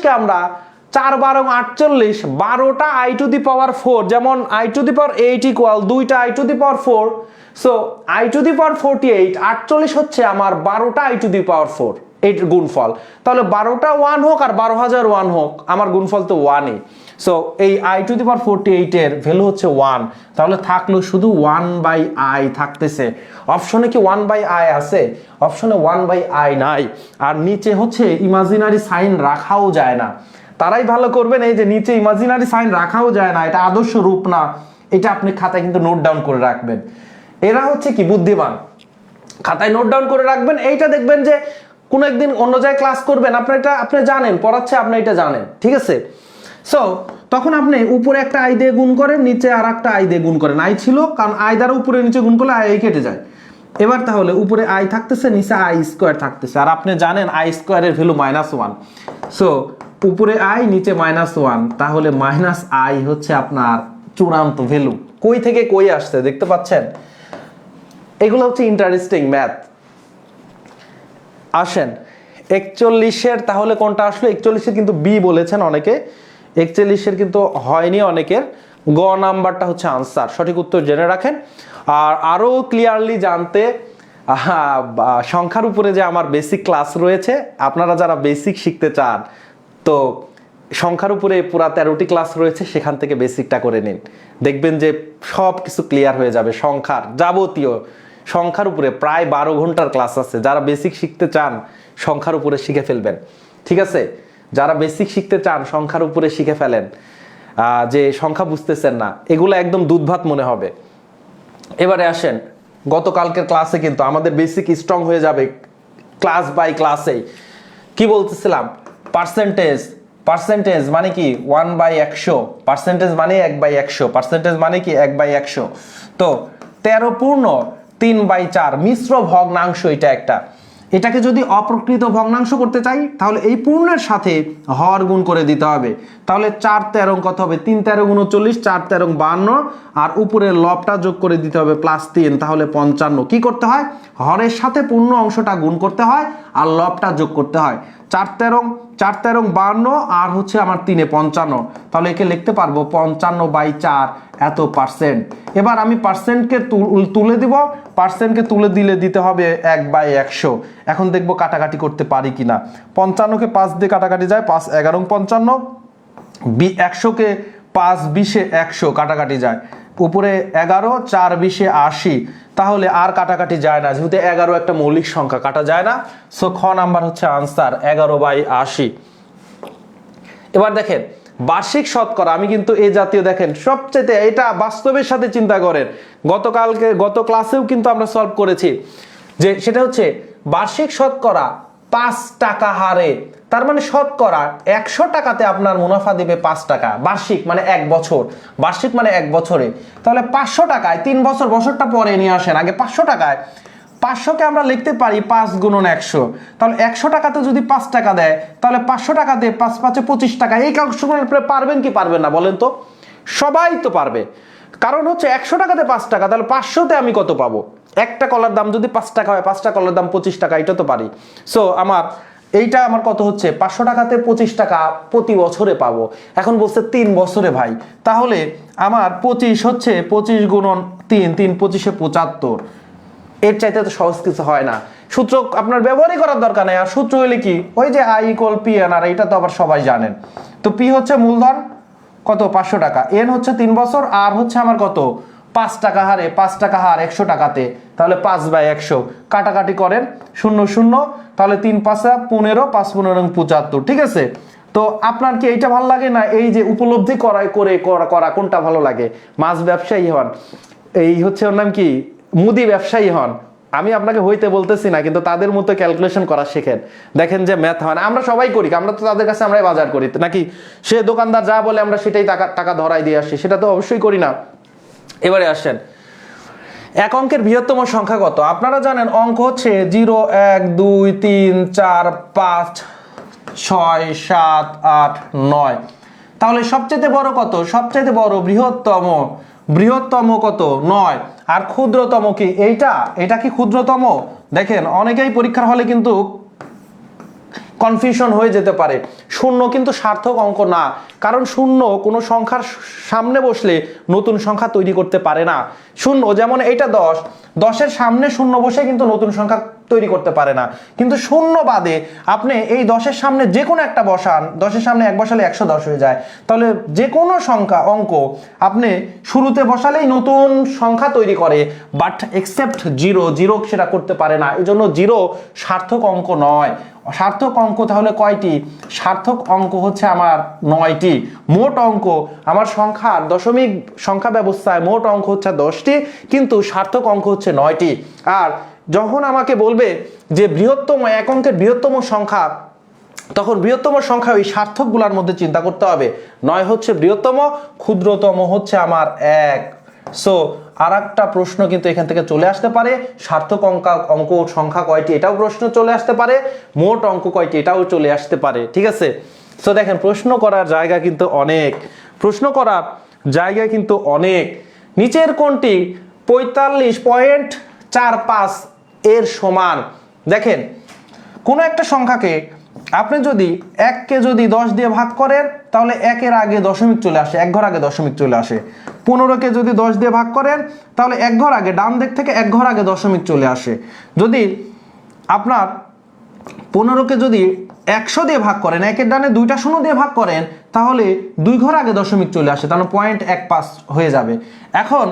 কে আমরা 4 × 48, 12টা i⁴, যেমন i⁴ ইকুয়াল 2টা i⁴। সো i⁴48, 48 হচ্ছে আমার 12টা i⁴, এই গুণফল। তাহলে 12টা 1 হোক আর 12,001 হোক, আমার গুণফল তো 1ই। সো এই i⁴48 এর ভ্যালু হচ্ছে 1। তাহলে থাকলো শুধু 1/i থাকতেছে। অপশনে কি 1/i আছে? অপশনে 1/i নাই। আর নিচে হচ্ছে ইমাজিনারি সাইন রাখাও যায় না। তারাই ভালো করবেন, এই যে নিচে ইমাজিনারি সাইন রাখাও যায় না, এটা আদর্শ রূপ না, এটা আপনি খাতায় কিন্তু নোট ডাউন করে রাখবেন। এরা হচ্ছে কি বুদ্ধিমান, খাতায় নোট ডাউন করে রাখবেন। এইটা দেখবেন যে কোনো একদিন অন্য জায়গায় ক্লাস করবেন, আপনি জানেন পড়াচ্ছে, আপনি এটা জানেন, ঠিক আছে। সো তখন আপনি উপরে একটা i দিয়ে গুণ করেন, নিচে আর একটা i দিয়ে গুণ করেন। i ছিল, কারণ i দ্বারা উপরে নিচে গুণ করলে i কেটে যায়। এবার তাহলে উপরে i থাকতেছে, নিচে i² থাকতেছে, আর আপনি জানেন i² এর ভ্যালু -1। সো উপরে i, নিচে -1, তাহলে -i হচ্ছে আপনার চূড়ান্ত ভ্যালু। কই থেকে কই আসছে দেখতে পাচ্ছেন? এগুলো হচ্ছে ইন্টারেস্টিং ম্যাথ। আসেন 41-এর তাহলে কোনটা আসলো? 41-এর কিন্তু বি বলেছেন অনেকে, 41-এর কিন্তু হয়নি অনেকের। গ নাম্বারটা হচ্ছে আনসার। সঠিক উত্তর জেনে রাখেন। আর আরো ক্লিয়ারলি জানতে সংখ্যার উপরে যে আমার বেসিক ক্লাস রয়েছে, আপনারা যারা বেসিক শিখতে চান তো সংখ্যার উপরে পুরা 13টি ক্লাস রয়েছে, সেখান থেকে বেসিকটা করে নিন, দেখবেন যে সব কিছু ক্লিয়ার হয়ে যাবে। সংখ্যার যাবতীয় সংখ্যার উপরে প্রায় 12 ঘন্টার ক্লাস আছে। যারা বেসিক শিখতে চান সংখ্যার উপরে শিখে ফেলবেন, ঠিক আছে? যারা বেসিক শিখতে চান সংখ্যার উপরে শিখে ফেলেন। যে সংখ্যা বুঝতেছেন না, এগুলো একদম দুধ ভাত মনে হবে। এবারে আসেন, গতকালকের ক্লাসে কিন্তু আমাদের বেসিক স্ট্রং হয়ে যাবে ক্লাস বাই ক্লাসেই। কি বলতেছিলাম? পার্সেন্টেজ, পার্সেন্টেজ মানে কি 1/100, পার্সেন্টেজ মানে 1/100, পার্সেন্টেজ মানে কি 1/100। তো 13 পূর্ণ 3/4 মিশ্র ভগ্নাংশ, এটা একটা। এটাকে যদি অপ্রকৃত ভগ্নাংশ করতে চাই তাহলে এই পূর্ণের সাথে হর গুণ করে দিতে হবে। তাহলে 4 13 কত হবে? 3 13 39, 4 13 52, আর উপরের লবটা যোগ করে দিতে হবে +3, তাহলে 55। কি করতে হয়? হরের সাথে পূর্ণ অংশটা গুণ করতে হয় আর লবটা যোগ করতে হয়। 4 13 52 আর হচ্ছে আমার 3 55, তাহলে একে লিখতে পারবো 55/4 এত পার্সেন্ট। এবার আমি পার্সেন্টকে তুলে দিব, পার্সেন্টকে তুলে দিলে দিতে হবে 1/100। এখন দেখবো কাটাকাটি করতে পারি কিনা। 55কে 5 দিয়ে কাটাকাটি যায়, 5 11 55, 100কে 5 20 100 কাটাকাটি যায়, উপরে 11, 4 20 80, তাহলে আর কাটাকাটি যায় না, যেহেতু 11 একটা মৌলিক সংখ্যা, কাটা যায় না। সো খ নাম্বার হচ্ছে আনসার 11/80। এবার দেখেন বার্ষিক শতকরা, আমি কিন্তু এই জাতীয় দেখেন সবচেয়ে এটা বাস্তবের সাথে চিন্তা করেন, গত ক্লাসেও কিন্তু আমরা সলভ করেছি, যে সেটা হচ্ছে বার্ষিক শতকরা 5 টাকা হারে। তার মানে শতকরা 100 টাকাতে আপনার মুনাফা দিবে 5 টাকা, বার্ষিক মানে 1 বছর, বার্ষিক মানে 1 বছরে। তাহলে 500 টাকায় 3 বছর, বছরটা পরে নিয়ে আসেন, আগে 500 টাকায় 500কে আমরা লিখতে পারি 5 গুণন 100। তাহলে 100 টাকাতে যদি 5 টাকা দেয় তাহলে 500 টাকা দিয়ে 5 5 25 টাকা। এই ক্যালকুলেশন পারবেন কি পারবেন না বলেন তো? সবাই তো পারবে, কারণ হচ্ছে 100 টাকাতে 5 টাকা, তাহলে 500তে আমি কত পাবো? একটা কলার দাম যদি 5 টাকা হয়, 5টা কলার দাম 25 টাকা, এটা তো পারি। সো এইটা আমার কত হচ্ছে? 500 টাকাতে 25 টাকা প্রতি বছরে পাবো। এখন বলছে 3 বছরে ভাই, তাহলে আমার 25 হচ্ছে 25 গুণন 3, 3 25 75। এর চাইতে তো সহজ কিছু হয় না। সূত্র আপনার ব্যবহারই করার দরকার নেই। আর সূত্র হলে কি, ওই যে I = P/N, আর এটা তো আবার সবাই জানেন। তো P হচ্ছে মূলধন কত? 500 টাকা, N হচ্ছে 3 বছর, আর হচ্ছে আমার কত? 5 টাকা হারে, 5 টাকা হার 100 টাকাতে, তাহলে 5/100। কাটাকাটি করেন 0 0, তাহলে 3 5 15, 5 15 75, ঠিক আছে? তো আপনার কি এইটা ভালো লাগে না এই যে উপলব্ধি করা কোনটা ভালো লাগে? মাছ ব্যবসায়ী হন, এই হচ্ছে ওর নাম কি, মুদি ব্যবসায়ী হন, আমি আপনাকে হইতে বলতেছি না, কিন্তু তাদের মতো ক্যালকুলেশন করা শেখেন। দেখেন যে ম্যাথ হয় না, আমরা সবাই করি, আমরা তো তাদের কাছে আমরাই বাজার করি নাকি? সে দোকানদার যা বলে আমরা সেটাই টাকা ধরাই দিয়ে আসি, সেটা তো অবশ্যই করি না। এবারে আসেন, এক অঙ্কের বৃহত্তম সংখ্যা কত? আপনারা জানেন অঙ্ক হচ্ছে 0 1 2 3 4 5 6 7 8 9। তাহলে সবচেয়ে বড় কত? সবচেয়ে বড় বৃহত্তম কত? 9। আর ক্ষুদ্রতম কি এইটা? এটা কি ক্ষুদ্রতম? দেখেন অনেকেই পরীক্ষার হলে কিন্তু কনফিউশন হয়ে যেতে পারে। 0 কিন্তু সার্থক অঙ্ক না, কারণ 0 কোনো সংখ্যার সামনে বসলে নতুন সংখ্যা তৈরি করতে পারে না। 0 যেমন এইটা 10, 10-এর সামনে 0 বসে কিন্তু নতুন সংখ্যা তৈরি করতে পারে না। কিন্তু 0 বাদে আপনি এই 10-এর সামনে যে কোনো একটা বসান, 10-এর সামনে 1 বসালে 110 হয়ে যায়। তাহলে যে কোনো সংখ্যা অঙ্ক আপনি শুরুতে বসালেই নতুন সংখ্যা তৈরি করে, বাট এক্সেপ্ট 0 সেটা করতে পারে না। এই জন্য 0 সার্থক অঙ্ক নয়। সার্থক অঙ্ক তাহলে কয়টি? সার্থক অঙ্ক হচ্ছে আমার 9টি। মোট অঙ্ক আমার সংখ্যার দশমিক সংখ্যা ব্যবস্থায় মোট অঙ্ক হচ্ছে 10টি, কিন্তু সার্থক অঙ্ক হচ্ছে 9টি। আর যখন আমাকে বলবে যে বৃহত্তম, এক অঙ্কের বৃহত্তম সংখ্যা, তখন বৃহত্তম সংখ্যা ওই সার্থকগুলোর মধ্যে চিন্তা করতে হবে। 9 হচ্ছে বৃহত্তম, ক্ষুদ্রতম হচ্ছে আমার 1। সো আর একটা প্রশ্ন কিন্তু এখান থেকে চলে আসতে পারে, সার্থক অঙ্ক সংখ্যা কয়টি, এটাও প্রশ্ন চলে আসতে পারে, মোট অঙ্ক কয়টি, এটাও চলে আসতে পারে, ঠিক আছে? সো দেখেন প্রশ্ন করার জায়গা কিন্তু অনেক, নিচের কোনটি 45.45 এর সমান? দেখেন কোন একটা সংখ্যাকে আপনি যদি 1কে যদি 10 দিয়ে ভাগ করেন তাহলে 1-এর আগে দশমিক চলে আসে, 1 ঘর আগে দশমিক চলে আসে। 15কে যদি 10 দিয়ে ভাগ করেন তাহলে 1 ঘর আগে, ডান দিক থেকে 1 ঘর আগে দশমিক চলে আসে। যদি আপনার 15কে যদি 100 দিয়ে ভাগ করেন, 1-এর ডানে 2টা শূন্য দিয়ে ভাগ করেন তাহলে 2 ঘর আগে দশমিক চলে আসে, তাহলে 0.15 হয়ে যাবে। এখন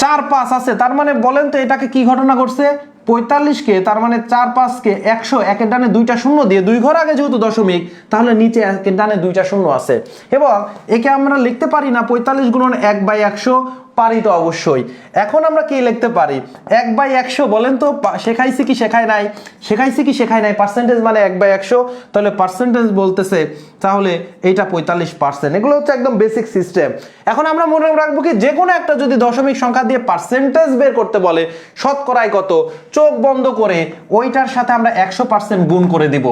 4 5 আছে, তার মানে বলেন তো এটাকে কি ঘটনা ঘটছে? 45কে, তার মানে 4 5কে 100, 1-এর ডানে 2টা শূন্য দিয়ে 2 ঘর আগে যেহেতু দশমিক, তাহলে নিচে 1-এর ডানে 2টা শূন্য আছে। এবং একে আমরা লিখতে পারি না 45 গুণন 1/100? পারি তো অবশ্যই। এখন আমরা কি লিখতে পারি? 1/100 বলেন তো শেখাইছি কি শেখাই নাই? শেখাইছি কি শেখাই নাই? পার্সেন্টেজ মানে 1/100, তাহলে পার্সেন্টেজ বলতেছে, তাহলে এইটা 45%। এগুলো হচ্ছে একদম বেসিক সিস্টেম। এখন আমরা মনে রাখবো কি, যে কোনো একটা যদি দশমিক সংখ্যা দিয়ে পার্সেন্টেজ বের করতে বলে শতকরায় কত, চোখ বন্ধ করে ওইটার সাথে আমরা 100% গুণ করে দিব।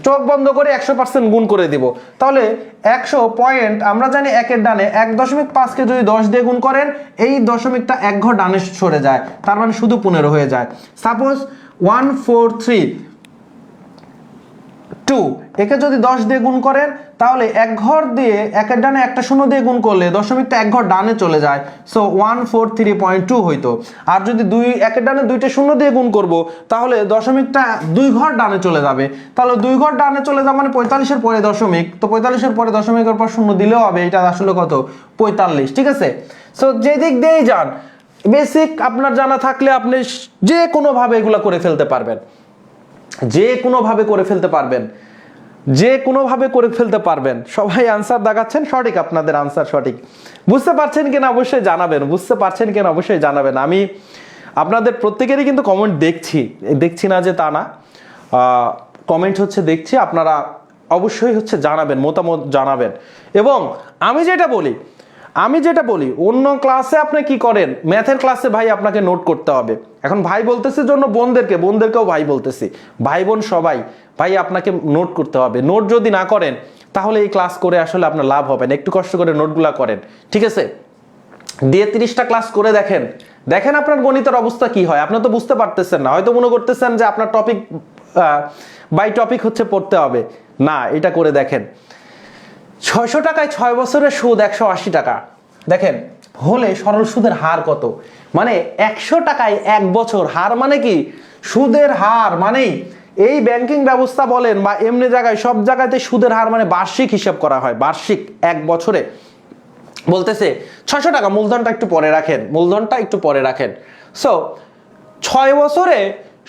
চোখ বন্ধ করে 100% গুণ করে দিব। তাহলে 100 পয়েন্ট, আমরা জানি 1-এর ডানে 1.5কে যদি 10 দিয়ে গুণ করেন এই দশমিকটা 1 ঘর ডানে সরে যায়, তার মানে শুধু 15 হয়ে যায়। সাপোজ 143.2, একে যদি 10 দিয়ে গুণ করেন তাহলে 1 ঘর দিয়ে 1-এর ডানে একটা শূন্য দিয়ে গুণ করলে দশমিকটা 1 ঘর ডানে চলে যায়, সো 143.2 হইতো। আর যদি 1-এর ডানে 2টা শূন্য দিয়ে গুণ করব তাহলে দশমিকটা 2 ঘর ডানে চলে যাবে, তাহলে 2 ঘর ডানে চলে যাবে মানে 45-এর পরে দশমিক, তো 45-এর পরে দশমিকের পর শূন্য দিলেও হবে, এটা আসলে কত? 45, ঠিক আছে। সো যে দিক দিয়েই যান, বেসিক আপনার জানা থাকলে আপনি যে কোনোভাবে এগুলো করে ফেলতে পারবেন, যে কোনোভাবে করে ফেলতে পারবেন, যে কোনোভাবে করে ফেলতে পারবেন। সবাই আনসার দেখাচ্ছেন, সঠিক, আপনাদের আনসার সঠিক। বুঝতে পারছেন কিনা অবশ্যই জানাবেন, বুঝতে পারছেন কিনা অবশ্যই জানাবেন। আমি আপনাদের প্রত্যেকেরই কিন্তু কমেন্ট দেখছি না যে তা না, কমেন্ট হচ্ছে দেখছি, আপনারা অবশ্যই হচ্ছে জানাবেন, মতামত জানাবেন। এবং আমি যেটা বলি অন্য ক্লাসে আপনি কি করেন, ম্যাথের ক্লাসে ভাই আপনাকে নোট করতে হবে। এখন ভাই বলতেছি জন্য বোনদেরকেও ভাই বলতেছি, ভাই বোন সবাই, ভাই আপনাকে নোট করতে হবে। নোট যদি না করেন তাহলে এই ক্লাস করে আসলে আপনার লাভ হবে না। একটু কষ্ট করে নোটগুলা করেন, ঠিক আছে? দিয়ে 30টা ক্লাস করে দেখেন আপনার গণিতের অবস্থা কি হয়। আপনি তো বুঝতে পারতেছেন না, হয়তো মনে করতেছেন যে আপনার টপিক বাই টপিক হচ্ছে পড়তে হবে না। এটা করে দেখেন, 600 টাকায় 6 বছরের সুদ 180 টাকা। দেখেন হলে সরল সুদের হার কত, মানে 100 টাকায় 1 বছর। হার মানে কি? সুদের হার মানেই এই ব্যাংকিং ব্যবস্থা বলেন বা এমনি জায়গায় সব জায়গাতে সুদের হার মানে বার্ষিক হিসাব করা হয়, বার্ষিক 1 বছরে। বলতেছে 600 টাকা, মূলধনটা একটু পরে রাখেন। সো 6 বছরে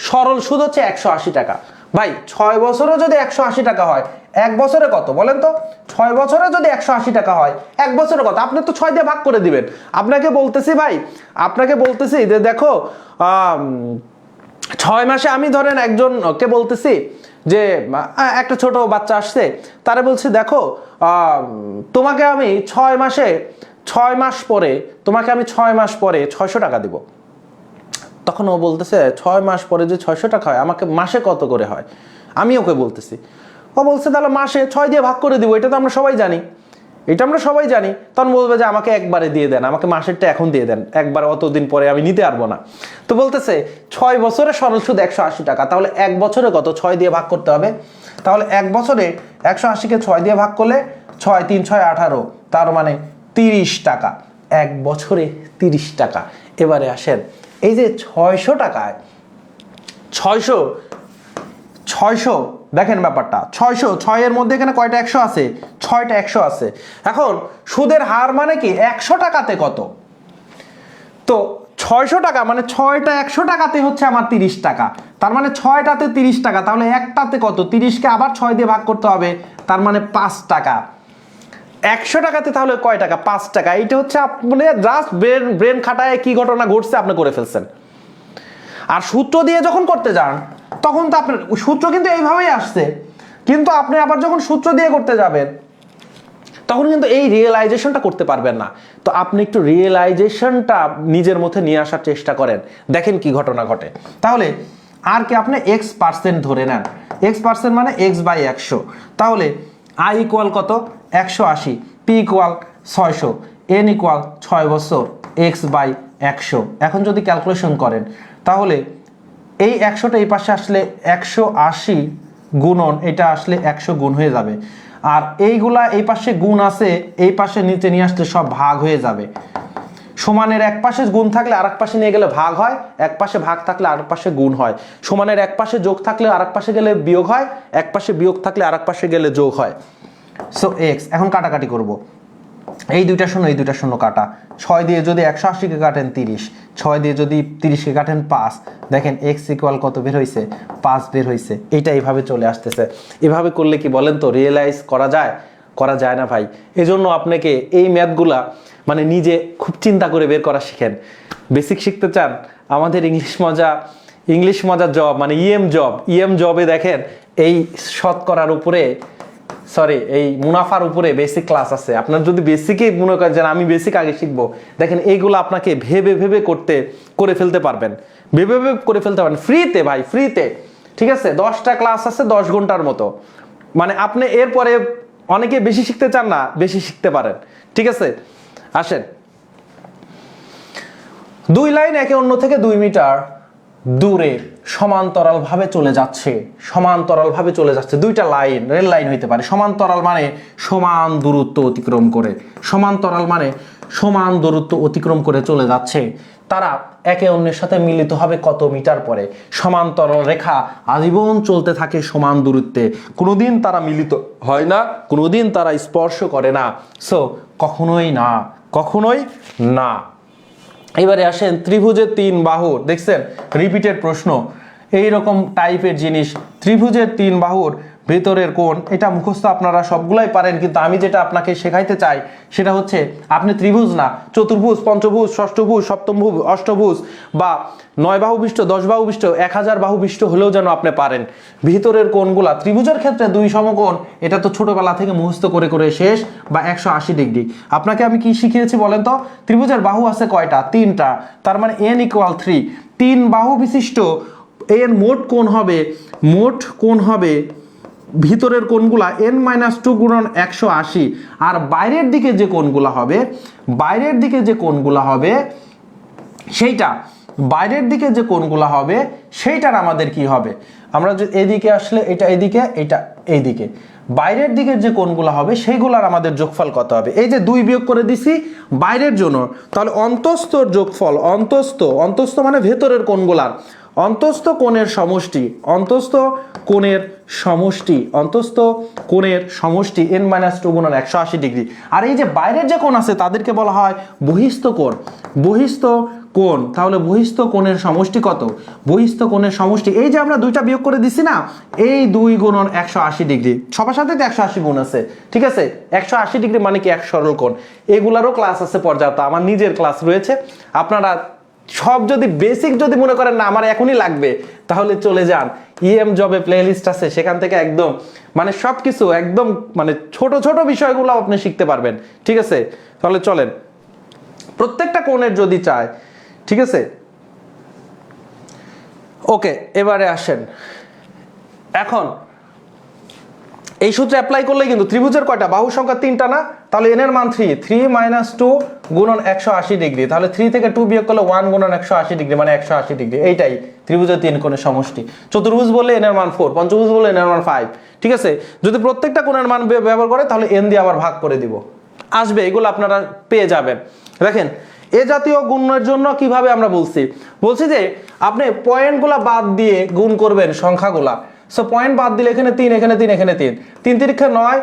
সরল সুদ হচ্ছে 180 টাকা। ভাই 6 বছরে যদি 180 টাকা হয়, 1 বছরে কত বলেন তো? 6 বছরে যদি 180 টাকা হয়, 1 বছরে কত? আপনি তো 6 দিয়ে ভাগ করে দিবেন। আপনাকে বলতেছি যে দেখো 6 মাসে, আমি ধরেন একজনকে বলতেছি যে একটা ছোট বাচ্চা আসছে, তারে বলছি দেখো তোমাকে আমি 6 মাস পরে তোমাকে আমি 6 মাস পরে 600 টাকা দিব। তখন ও বলতেছে 6 মাস পরে যে 600 টাকা হয়, আমাকে মাসে কত করে হয়? আমি ওকে বলতেছি, ও বলছে তাহলে মাসে 6 দিয়ে ভাগ করে দিব। এটা তো আমরা সবাই জানি। তখন বলবে যে আমাকে একবারে দিয়ে দেন, আমাকে মাসেরটা এখন দিয়ে দেন, একবার অতদিন পরে আমি নিতে পারবো না। তো বলতেছে 6 বছরে সরল সুদ 180 টাকা, তাহলে 1 বছরে কত? 6 দিয়ে ভাগ করতে হবে। তাহলে 1 বছরে 180-কে 6 দিয়ে ভাগ করলে 6 3 6 18, তার মানে 30 টাকা। 1 বছরে 30 টাকা। এবারে আসেন, এই যে 600 টাকায় 600 দেখেন ব্যাপারটা, 600 এর মধ্যে এখানে কয়টা 100 আছে? 6টা 100 আছে। এখন সুদের হার মানে কি? 100 টাকাতে কত? তো 600 টাকা মানে 6টা 100 টাকাতে হচ্ছে আমার 30 টাকা, তার মানে 6টাতে 30 টাকা। তাহলে একটাতে কত? 30কে আবার 6 দিয়ে ভাগ করতে হবে, তার মানে 5 টাকা। 100 টাকাতে তাহলে কয় টাকা? 5 টাকা। এইটা হচ্ছে আপনি জাস্ট ব্রেন খাটায় কি ঘটনা ঘটছে আপনি করে ফেলছেন। আর সূত্র দিয়ে যখন করতে যান তখন তো আপনার সূত্র কিন্তু এইভাবেই আসছে, কিন্তু আপনি আবার যখন সূত্র দিয়ে করতে যাবেন তখন কিন্তু এই রিয়েলাইজেশনটা করতে পারবেন না। তো আপনি একটু রিয়েলাইজেশনটা নিজের মধ্যে নিয়ে আসার চেষ্টা করেন, দেখেন কি ঘটনা ঘটে। তাহলে আর কি আপনি x% ধরে নেন, x% মানে x/100। তাহলে i ইকুয়াল কত? 180, p ইকুয়াল 600, n ইকুয়াল 6 বছর, x/100। এখন যদি ক্যালকুলেশন করেন তাহলে এই 100টা এই পাশে আসলে 180 গুণন এটা আসলে 100 গুণ হয়ে যাবে। আর এইগুলা এই পাশে গুণ আছে, এই পাশে নিচে নিয়ে আসলে সব ভাগ হয়ে যাবে। সমানের এক পাশে গুণ থাকলে আরেক পাশে নিয়ে গেলে ভাগ হয়, এক পাশে ভাগ থাকলে আরেক পাশে গুণ হয়। সমানের এক পাশে যোগ থাকলে আরেক পাশে গেলে বিয়োগ হয়, এক পাশে বিয়োগ থাকলে আরেক পাশে গেলে যোগ হয়। সো এক্স, এখন কাটাকাটি করব। এই দুইটা শূন্য এই দুইটা শূন্য কাটা, 6 দিয়ে যদি 180কে কাটেন 30, 6 দিয়ে যদি 30কে কাটেন 5, দেখেন এক্স ইকুয়াল কত বের হয়েছে, 5 বের হয়েছে। এইটা এইভাবে চলে আসতেছে। এভাবে করলে কি বলেন তো রিয়েলাইজ করা যায়? করা যায় না ভাই। এজন্য আপনাকে এই ম্যাথগুলা মানে নিজে খুব চিন্তা করে বের করা শিখেন। বেসিক শিখতে চান? আমাদের ইংলিশ মজা জব মানে ইএম জবে দেখেন এই শতকরার উপরে এই মুনাফার উপরে বেসিক ক্লাস আছে। আপনার যদি বেসিকে মনে করেন যে আমি বেসিক আগে শিখবো, দেখেন এইগুলো আপনাকে ভেবে ভেবে করে ফেলতে পারবেন, ভেবে করে ফেলতে পারবেন ফ্রিতে ভাই, ফ্রিতে। ঠিক আছে, 10টা ক্লাস আছে 10 ঘন্টার মতো। মানে আপনি এরপরে অনেকে বেশি শিখতে চান না, বেশি শিখতে পারেন। ঠিক আছে, আসেন। 2 লাইন একে অন্য থেকে 2 মিটার দূরে সমান্তরালভাবে চলে যাচ্ছে। 2টা লাইন, রেল লাইন হইতে পারে। সমান্তরাল মানে সমান দূরত্ব অতিক্রম করে, সমান দূরত্ব অতিক্রম করে চলে যাচ্ছে। তারা একে অন্যের সাথে মিলিত হবে কত মিটার পরে? সমান্তরাল রেখা আজীবন চলতে থাকে সমান দূরত্বে, কোনোদিন তারা মিলিত হয় না, কোনোদিন তারা স্পর্শ করে না। সো কখনোই না। এবারে আসেন ত্রিভুজের 3 বাহুর, দেখছেন রিপিটেড প্রশ্ন এইরকম টাইপের জিনিস। ত্রিভুজের 3 বাহুর ভেতরের কোণ, এটা মুখস্থ আপনারা সবগুলাই পারেন, কিন্তু আমি যেটা আপনাকে শেখাইতে চাই সেটা হচ্ছে আপনি ত্রিভুজ না, চতুর্ভুজ, পঞ্চভুজ, ষষ্ঠভুজ, সপ্তমভুজ, অষ্টভুজ বা 9 বাহু বিশিষ্ট, 10 বাহু বিশিষ্ট, 1000 বাহু বিশিষ্ট হলেও যেন আপনি পারেন। ভিতরের কোণগুলা ত্রিভুজের ক্ষেত্রে 2 সমকোণ, এটা তো ছোটবেলা থেকে মুখস্থ করে শেষ, বা 180 ডিগ্রি। আপনাকে আমি কি শিখিয়েছি বলেন তো? ত্রিভুজের বাহু আছে কয়টা? 3টা, তার মানে n = 3। 3 বাহু বিশিষ্ট এর মোট কোণ হবে ভিতরের কোণগুলা n-2 গুণন 180, আর বাইরের দিকে যে কোণগুলা হবে সেইটার আমাদের কি হবে? আমরা যদি এদিকে আসলে এটা এদিকে, এটা এইদিকে, বাইরের দিকে যে কোণগুলো হবে সেইগুলোর আমাদের যোগফল কত হবে? এই যে 2 বিয়োগ করে দিছি বাইরের জন্য, তাহলে অন্তস্থর যোগফল, অন্তস্থ মানে ভেতরের কোণগুলার, অন্তস্থ কোণের সমষ্টি n-2 গুণন 180 ডিগ্রি। আর এই যে বাইরের যে কোণ আছে তাদেরকে বলা হয় বহিস্থ কোণ। তাহলে বহিস্থ কোণের সমষ্টি কত? বহিস্থ কোণের সমষ্টি, এই যে আমরা 2টা বিয়োগ করে দিছি না, এই 2 গুণন 180 ডিগ্রি, সবার সাথে তো 180 গুণ আছে। ঠিক আছে, 180 ডিগ্রি মানে কি? এক সরল কোণ। এগুলারও ক্লাস আছে পর্যাপ্ত, আমার নিজের ক্লাস রয়েছে। আপনারা সব যদি বেসিক যদি মনে করেন না আমার এখনই লাগবে, তাহলে চলে যান ইএম জবে প্লেলিস্ট আছে, সেখান থেকে একদম মানে সবকিছু একদম মানে ছোট ছোট বিষয়গুলো আপনি শিখতে পারবেন। ঠিক আছে, তাহলে চলেন প্রত্যেকটা কোণের যদি চায়। ঠিক আছে, ওকে, এবারে আসেন। এখন এই সূত্র অ্যাপ্লাই করলে কিন্তু ত্রিভুজের কয়টা বাহু সংখ্যা? 3টা না? তাহলে n এর মান 3 - 2 গুণন 180 ডিগ্রি। তাহলে 3 থেকে 2 বিয়োগ করলে 1 গুণন 180 ডিগ্রি মানে 180 ডিগ্রি। এইটাই ত্রিভুজের 3 কোণের সমষ্টি। চতুর্ভুজ বললে n এর মান 4, পঞ্চভুজ বললে n এর মান 5। ঠিক আছে, যদি প্রত্যেকটা কোণের মান ব্যবহার করে তাহলে n দিয়ে আবার ভাগ করে দিব, আসবে। এগুলো আপনারা পেয়ে যাবেন। দেখেন এ জাতীয় গুণের জন্য কিভাবে আমরা বলছি যে আপনি পয়েন্টগুলা বাদ দিয়ে গুণ করবেন সংখ্যাগুলা। সো পয়েন্ট বাদ দিলে এখানে 3, এখানে 3, এখানে 3, 3 তিরিক্ষে 9,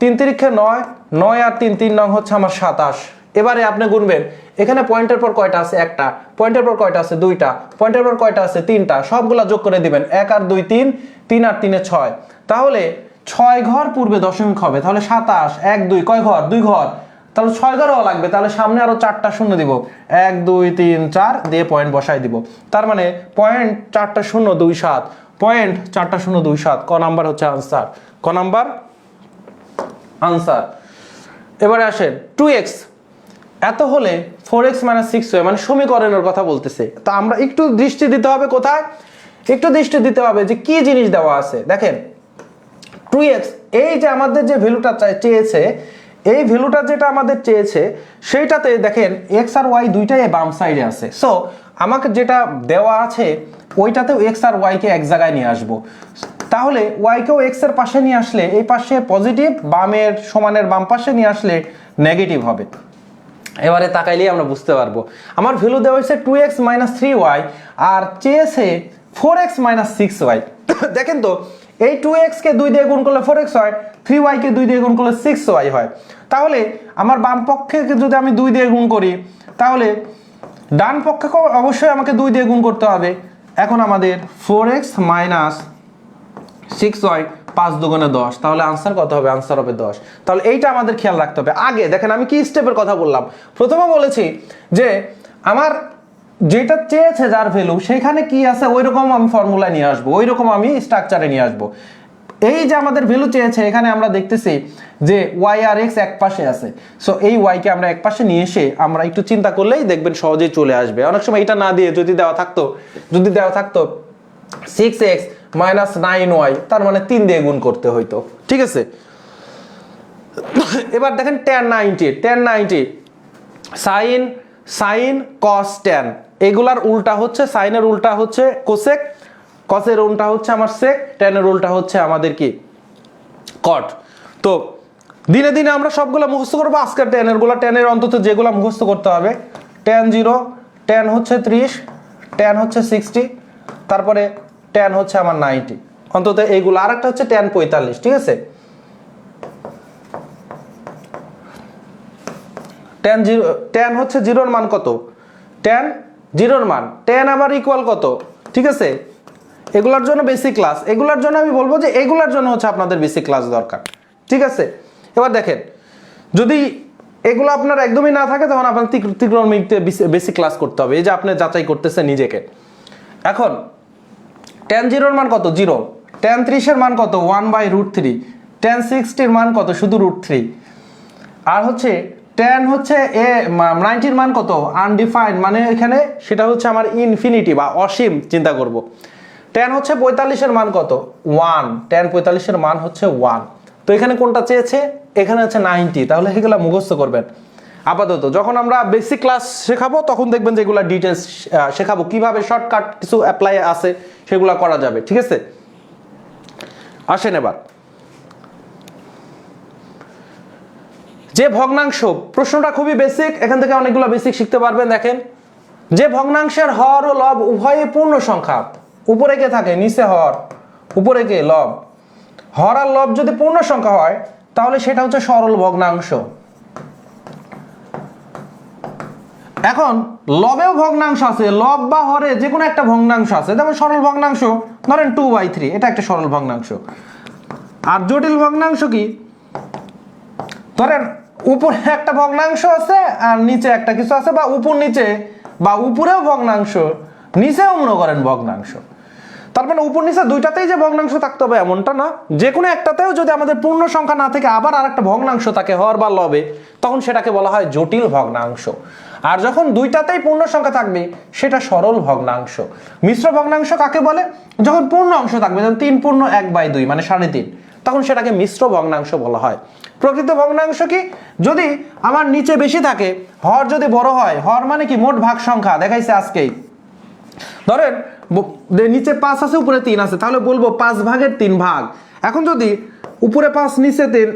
3 তিরিক্ষে 9, 9 আর 3, 3 নং হচ্ছে আমার 27। এবারে আপনি গুনবেন এখানে পয়েন্টের পর কয়টা আছে? একটা। পয়েন্টের পর কয়টা আছে? 2টা। পয়েন্টের পর কয়টা আছে? 3টা। সবগুলা যোগ করে দিবেন, 1 আর 2 3, 3 আর 3 6। তাহলে 6 ঘর পূর্বে দশমিক হবে, তাহলে 27, 1 2 কয় ঘর? 2 ঘর, তাহলে 6 ঘরও লাগবে। তাহলে সামনে আরো 4টা শূন্য দিব, 1 2 3 4 দিয়ে পয়েন্ট বসাই দিব। তার মানে পয়েন্ট 4টা শূন্য 2 7, পয়েন্ট 4টা শূন্য 2 7 ক নাম্বার হচ্ছে আনসার। ক নাম্বার আনসার। এবারে আসেন 2x এত হলে 4x - 6y মানে সমীকরণের কথা বলতেছে। তো আমরা একটু দৃষ্টি দিতে হবে কোথায়? একটু দৃষ্টি দিতে হবে যে কি জিনিস দেওয়া আছে। দেখেন 2x এই যে আমাদের যে ভ্যালুটা চেয়েছে, এই ভ্যালুটা যেটা আমাদের চেয়েছে সেইটাতে দেখেন x আর y দুইটাই বাম সাইডে আছে। সো আমাকে যেটা দেওয়া আছে ওইটাতেও x আর y কে এক জায়গায় নিয়ে আসবো। তাহলে ওয়াইকেও এক্স এর পাশে নিয়ে আসলে এই পাশে পজিটিভ, বামের সমানের বাম পাশে নিয়ে আসলে নেগেটিভ হবে। এবারে তাকাইলেই আমরা বুঝতে পারবো আমার ভ্যালু দেওয়া হয়েছে 2x - 3y আর চেয়েছে 4x - 6y। দেখেন তো এই 2x কে 2 দিয়ে গুণ করলে 4x হয়, 3y কে 2 দিয়ে গুণ করলে 6y হয়। তাহলে আমার বাম পক্ষে যদি আমি 2 দিয়ে গুণ করি তাহলে ডান পক্ষকে অবশ্যই আমাকে 2 দিয়ে গুণ করতে হবে। এখন আমাদের 4x - 6y 5 দুগুণে 10, তাহলে আনসার কত হবে? আনসার হবে 10। তাহলে এইটা আমাদের খেয়াল রাখতে হবে। আগে দেখেন আমি কি স্টেপের কথা বললাম, প্রথমে বলেছি যে আমার যেটা চেয়েছে যার ভ্যালু সেখানে কি আছে ওইরকম আমি ফর্মুলা নিয়ে আসবো, ওইরকম আমি স্ট্রাকচারে নিয়ে আসবো। এই যে আমাদের ভ্যালু চেয়েছে এখানে আমরা দেখতেছি যে y আর x এক পাশে আছে, সো এই y কে আমরা এক পাশে নিয়ে এসে আমরা একটু চিন্তা করলেই দেখবেন সহজেই চলে আসবে। অনেক সময় এটা না দিয়ে যদি দেওয়া থাকতো 6x - 9y, তার মানে 3 দিয়ে গুণ করতে হইতো, ঠিক আছে। এবার দেখেন tan 90 sin cos tan, এগুলার উল্টা হচ্ছে, সাইনের উল্টা হচ্ছে কোসেক, কসের উল্টা হচ্ছে আমার সেক, ট্যানের উল্টা হচ্ছে আমাদের কি কট। তো দিনে দিনে আমরা সবগুলো মুখস্থ করবো। আজকে ট্যানের অন্তত যেগুলো মুখস্থ করতে হবে, tan 0, tan হচ্ছে 30, tan হচ্ছে 60, তারপরে tan হচ্ছে আমার 90, অন্তত এইগুলো। আর একটা হচ্ছে tan 45, ঠিক আছে। tan হচ্ছে 0 মান কত? tan 0 মান tan আবার ইকুয়াল কত, ঠিক আছে। এগুলার জন্য বেসিক ক্লাস, এগুলার জন্য আমি বলবো যে এগুলার জন্য হচ্ছে আপনাদের বেসিক ক্লাস দরকার, ঠিক আছে। এবার দেখেন যদি এগুলো আপনার একদমই না থাকে তখন আপনার ত্রিকোণমিতিতে বেসিক ক্লাস করতে হবে। এই যে আপনি যাচাই করতেছেন নিজেকে। এখন tan 0 এর মান কত? 0। tan 30 এর মান কত? 1/√3। tan 60 এর মান কত? শুধু √3। আর হচ্ছে tan হচ্ছে 90 এর মান কত? আনডিফাইন্ড, মানে এখানে সেটা হচ্ছে আমার ইনফিনিটি বা অসীম চিন্তা করব। tan হচ্ছে 45 এর মান কত? 1। tan 45 এর মান হচ্ছে 1। তো এখানে কোনটা চেয়েছে? এখানে হচ্ছে 90, তাহলে এগুলা মুখস্থ করবেন। আপাতত যখন আমরা বেসিক ক্লাস শেখাবো তখন দেখবেন যে এগুলা ডিটেইলস শেখাবো, কিভাবে শর্টকাট কিছু অ্যাপ্লাই আছে সেগুলা করা যাবে, ঠিক আছে। আসেন এবার যে ভগ্নাংশ, প্রশ্নটা খুবই বেসিক, এখান থেকে অনেকগুলো বেসিক শিখতে পারবেন। দেখেন যে ভগ্নাংশের হর ও লব উভয়ই পূর্ণ সংখ্যা, উপরে কে থাকে? নিচে হর, উপরে কে? লব। হর আর লব যদি পূর্ণ সংখ্যা হয় তাহলে সেটা হচ্ছে সরল ভগ্নাংশ। এখন লবেও ভগ্নাংশ আছে, লব বা হরে যে কোনো একটা ভগ্নাংশ আছে, যেমন সরল ভগ্নাংশ ধরেন 2/3, এটা একটা সরল ভগ্নাংশ। আর জটিল ভগ্নাংশ কি? ধরেন উপরে একটা ভগ্নাংশ আছে আর নিচে একটা কিছু আছে, বা উপর নিচে, বা উপরেও ভগ্নাংশ নিচেও মনে করেন ভগ্নাংশ। তার মানে উপর নিচে দুইটাতেই যে ভগ্নাংশ থাকতে হবে এমনটা না, যে কোনো একটাতেও যদি আমাদের পূর্ণ সংখ্যা না থেকে আবার আরেকটা ভগ্নাংশ থাকে হর বা লবে, তখন সেটাকে বলা হয় জটিল ভগ্নাংশ। আর যখন দুইটাতেই পূর্ণ সংখ্যা থাকবে সেটা সরল ভগ্নাংশ। মিশ্র ভগ্নাংশ কাকে বলে? যখন পূর্ণ অংশ থাকবে, যেমন 3 পূর্ণ 1/2 মানে 3.5, তখন সেটাকে মিশ্র ভগ্নাংশ বলা হয়। প্রকৃত ভগ্নাংশ কি? যদি আমার নিচে বেশি থাকে, হর যদি বড় হয়, হর মানে কি? মোট ভাগ সংখ্যা দেখাইছে আজকেই। ধরেন নিচে 5 আছে উপরে 3 আছে, তাহলে বলবো 5/3 ভাগ। এখন যদি উপরে 5 নিচে 3,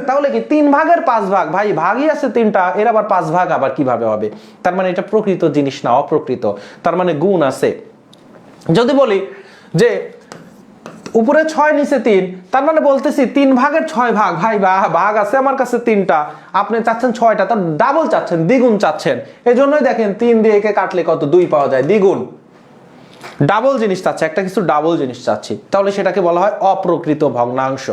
তাহলে কি 3/5 ভাগ। ভাই ভাগই আছে 3টা, এর আবার 5 ভাগ আবার কিভাবে হবে? তার মানে এটা প্রকৃত জিনিস না, অপ্রকৃত, তার মানে গুণ আছে। যদি বলি যে উপরে 6 নিচে 3, তার মানে বলতেছি 3/6 ভাগ। ভাই ভাগ আছে আমার কাছে 3টা, আপনি চাচ্ছেন 6টা, তার ডাবল চাচ্ছেন, দ্বিগুণ চাচ্ছেন। এই জন্যই দেখেন 3 দিয়ে একে কাটলে কত? 2 পাওয়া যায়, দ্বিগুণ। ডাবল জিনিস চাচ্ছে, একটা কিছু ডাবল জিনিস চাচ্ছি, তাহলে সেটাকে বলা হয় অপ্রকৃত ভগ্নাংশ।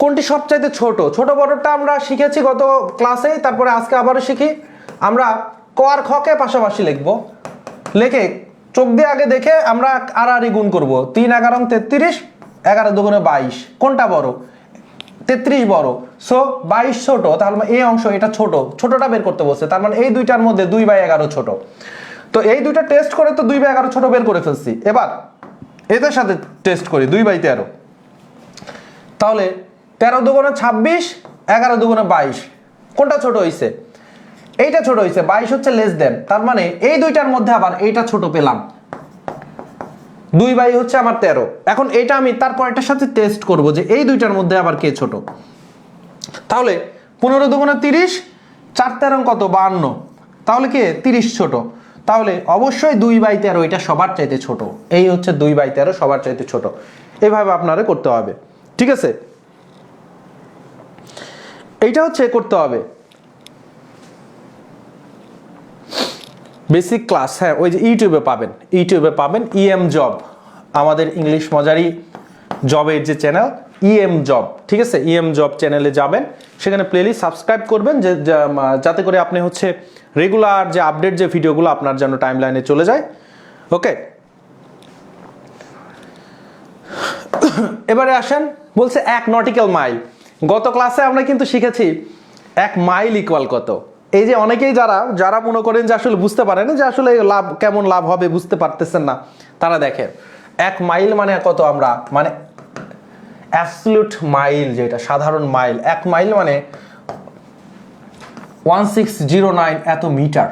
কোনটি সবচাইতে ছোট? ছোট বড়টা আমরা শিখেছি গত ক্লাসে, তারপরে আজকে আবারও শিখি। আমরা ক আর খ কে পাশাপাশি লিখবো, লিখে চোখ দিয়ে আগে দেখে আমরা আড়াআড়ি গুণ করব। 3 11 33, 11 দুগুণে 22, কোনটা বড়? 33 বড়, সো 22 ছোট। তাহলে এই অংশ এটা ছোট, ছোটটা বের করতে বলছে, তার মানে এই দুইটার মধ্যে 2/11 ছোট। তো এই দুইটা টেস্ট করে তো 2/11 ছোট বের করে ফেলছি। এবার এদের সাথে টেস্ট করি 2/13, তাহলে 13 দুগুণে 26, 11 দুগুণে 22, কোনটা ছোট হইছে? এইটা ছোট হইছে, 22 হচ্ছে লেস দেন। তার মানে এই দুইটার মধ্যে আবার এইটা ছোট পেলাম, 2 বাই হচ্ছে আমার 13। এখন এটা আমি তারপর এটার সাথে টেস্ট করব যে এই দুইটার মধ্যে আবার কে ছোট। তাহলে 15 দুগুণে 30, 4 13 কত 52, তাহলে কে 30 ছোট। তাহলে অবশ্যই 2 বাই 13 এটা সবার চাইতে ছোট। এই হচ্ছে 2 বাই 13 সবার চাইতে ছোট। এইভাবে আপনারা করতে হবে, ঠিক আছে। এইটা হচ্ছে করতে হবে বেসিক ক্লাস। হ্যাঁ, ওই যে ইউটিউবে পাবেন ইএম জব, আমাদের ইংলিশ মজারি জবের যে চ্যানেল ইএম জব, ঠিক আছে। ইএম জব চ্যানেলে যাবেন, সেখানে প্লেলিস্ট সাবস্ক্রাইব করবেন যে যাতে করে আপনি হচ্ছে রেগুলার যে আপডেট যে ভিডিওগুলো আপনার যেন টাইমলাইনে চলে যায়। ওকে, এবারে আসেন, বলছে 1 নটিক্যাল মাইল। গত ক্লাসে আমরা কিন্তু শিখেছি 1 মাইল ইকুয়াল কত। এই যে অনেকেই যারা মনে করেন যে আসলে বুঝতে পারেন যে আসলে কেমন লাভ হবে বুঝতে পারতেছেন না, তারা দেখেন 1 মাইল মানে কত, আমরা মানে অ্যাবসলিউট মাইল, যেটা সাধারণ মাইল। 1 মাইল মানে 1609 এত মিটার,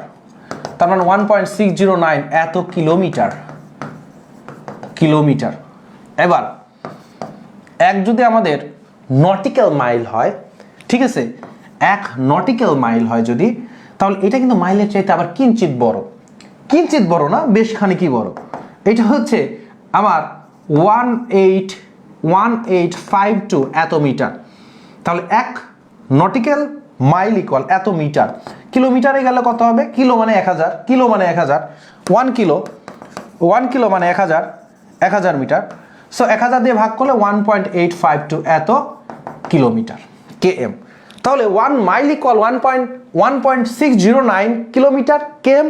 তার মানে 1.609 এত কিলোমিটার। এবার 1 যদি আমাদের নটিক্যাল মাইল হয়, ঠিক আছে, 1 নটিক্যাল মাইল হয় যদি, তাহলে এটা কিন্তু মাইলের চাইতে আবার কিঞ্চিত বড় না, বেশ খানিকই বড়। এটা হচ্ছে আমার 1852 এত মিটার। তাহলে 1 নটিক্যাল মাইল ইকুয়াল এত মিটার। কিলোমিটারে গেলে কত হবে? কিলো মানে 1000, 1 কিলো মানে 1000 মিটার। সো 1000 দিয়ে ভাগ করলে 1.852 এত কিলোমিটার, কেএম। তাহলে 1 মাইল ইকুয়াল 1.609 কিলোমিটার, কেএম।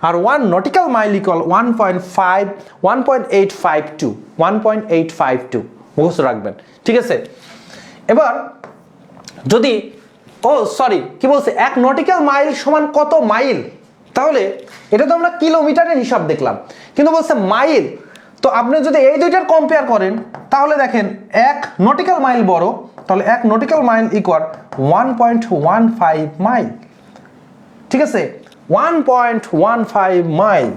আর 1 নটিক্যাল মাইল ইকুয়াল 1.852 মুখস্থ রাখবেন, ঠিক আছে। এবার যদি কি বলছে, 1 নটিক্যাল মাইল সমান কত মাইল, তাহলে এটা তো আমরা কিলোমিটারের হিসাব দেখলাম, কিন্তু বলছে মাইল। তো আপনি যদি এই দুইটার কম্পেয়ার করেন, তাহলে দেখেন 1 নটিক্যাল মাইল বড়, তাহলে 1 নটিক্যাল মাইল ইকুয়াল 1.15 মাইল, ঠিক আছে, 1.15 মাইল।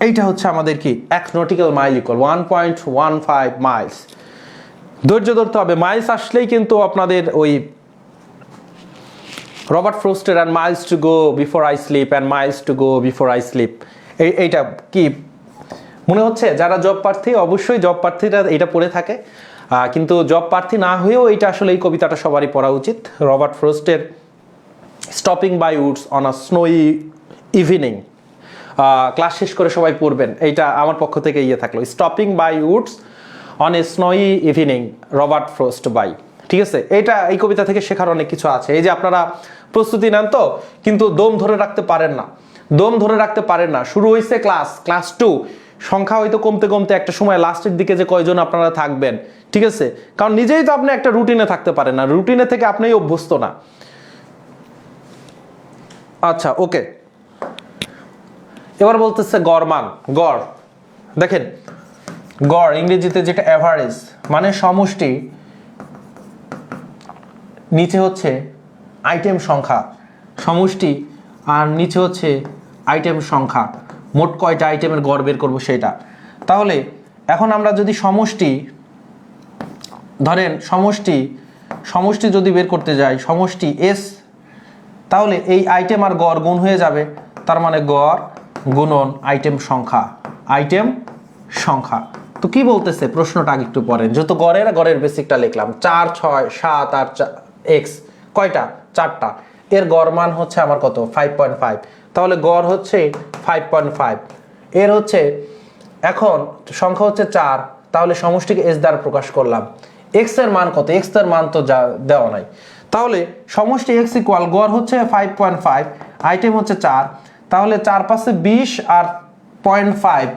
এইটা হচ্ছে আমাদের কি 1 নটিক্যাল মাইল ইকুয়াল 1.15 মাইলস। ধৈর্য ধরতে হবে, মাইলস আসলেই কিন্তু আপনাদের ওই রবার্ট ফ্রস্টের and miles to go before I sleep and miles to go before I sleep, এইটা কি মনে হচ্ছে? যারা জব প্রার্থী, অবশ্যই জব প্রার্থীরা এটা পড়ে থাকে, কিন্তু জব প্রার্থী না হয়েও এইটা আসলে এই কবিতাটা সবারই পড়া উচিত। রবার্ট ফ্রস্টের stopping by woods on a snowy evening, class শেষ করে সবাই পড়বেন, এইটা আমার পক্ষ থেকে থাকলো, stopping by woods on a snowy evening, Robert Frost bye, ঠিক আছে। এই কবিতা থেকে শেখার অনেক কিছু আছে। এই যে আপনারা প্রস্তুতি নেন তো, কিন্তু দম ধরে রাখতে পারেন না। শুরু হয়েছে ক্লাস 2, সংখ্যা হয়তো কমতে একটা সময় লাস্টের দিকে যে কয়জন আপনারা থাকবেন, ঠিক আছে, কারণ নিজেই তো আপনি একটা রুটিনে থাকতে পারেন না, রুটিনে থেকে আপনি অভ্যস্ত না। আচ্ছা, ওকে, এবার বলতেছে গড় মান। গড় দেখেন, গড় ইংরেজিতে যেটা অ্যাভারেজ মানে সমষ্টি, নিচে হচ্ছে আইটেম সংখ্যা, সমষ্টি, আর নিচে হচ্ছে আইটেম সংখ্যা, মোট কয়টা আইটেমের গড় বের করবো সেটা। তাহলে এখন আমরা যদি সমষ্টি ধরেন, সমষ্টি যদি বের করতে যাই, সমষ্টি এস, তাহলে এই আইটেম আর গড় গুণ হয়ে যাবে, তার মানে গড় গুণন আইটেম সংখ্যা। তো কি বলতেছে প্রশ্নটা আগে একটু পড়েন, যেহেতু গড়ের বেসিকটা লিখলাম, 4 6 7 আর এক্স কয়টা? 4টা। এর গড় মান হচ্ছে আমার কত? 5.5। তাহলে গড় হচ্ছে 5.5। এর হচ্ছে এখন সংখ্যা হচ্ছে 4, তাহলে সমষ্টিকে এস দ্বারা প্রকাশ করলাম। এক্স এর মান কত? এক্স এর মান তো দেওয়া নাই, তাহলে সমষ্টি এক্স ইকুয়াল গড় হচ্ছে 5.5, আইটেম হচ্ছে 4, তাহলে 4 5 20 আর 0.5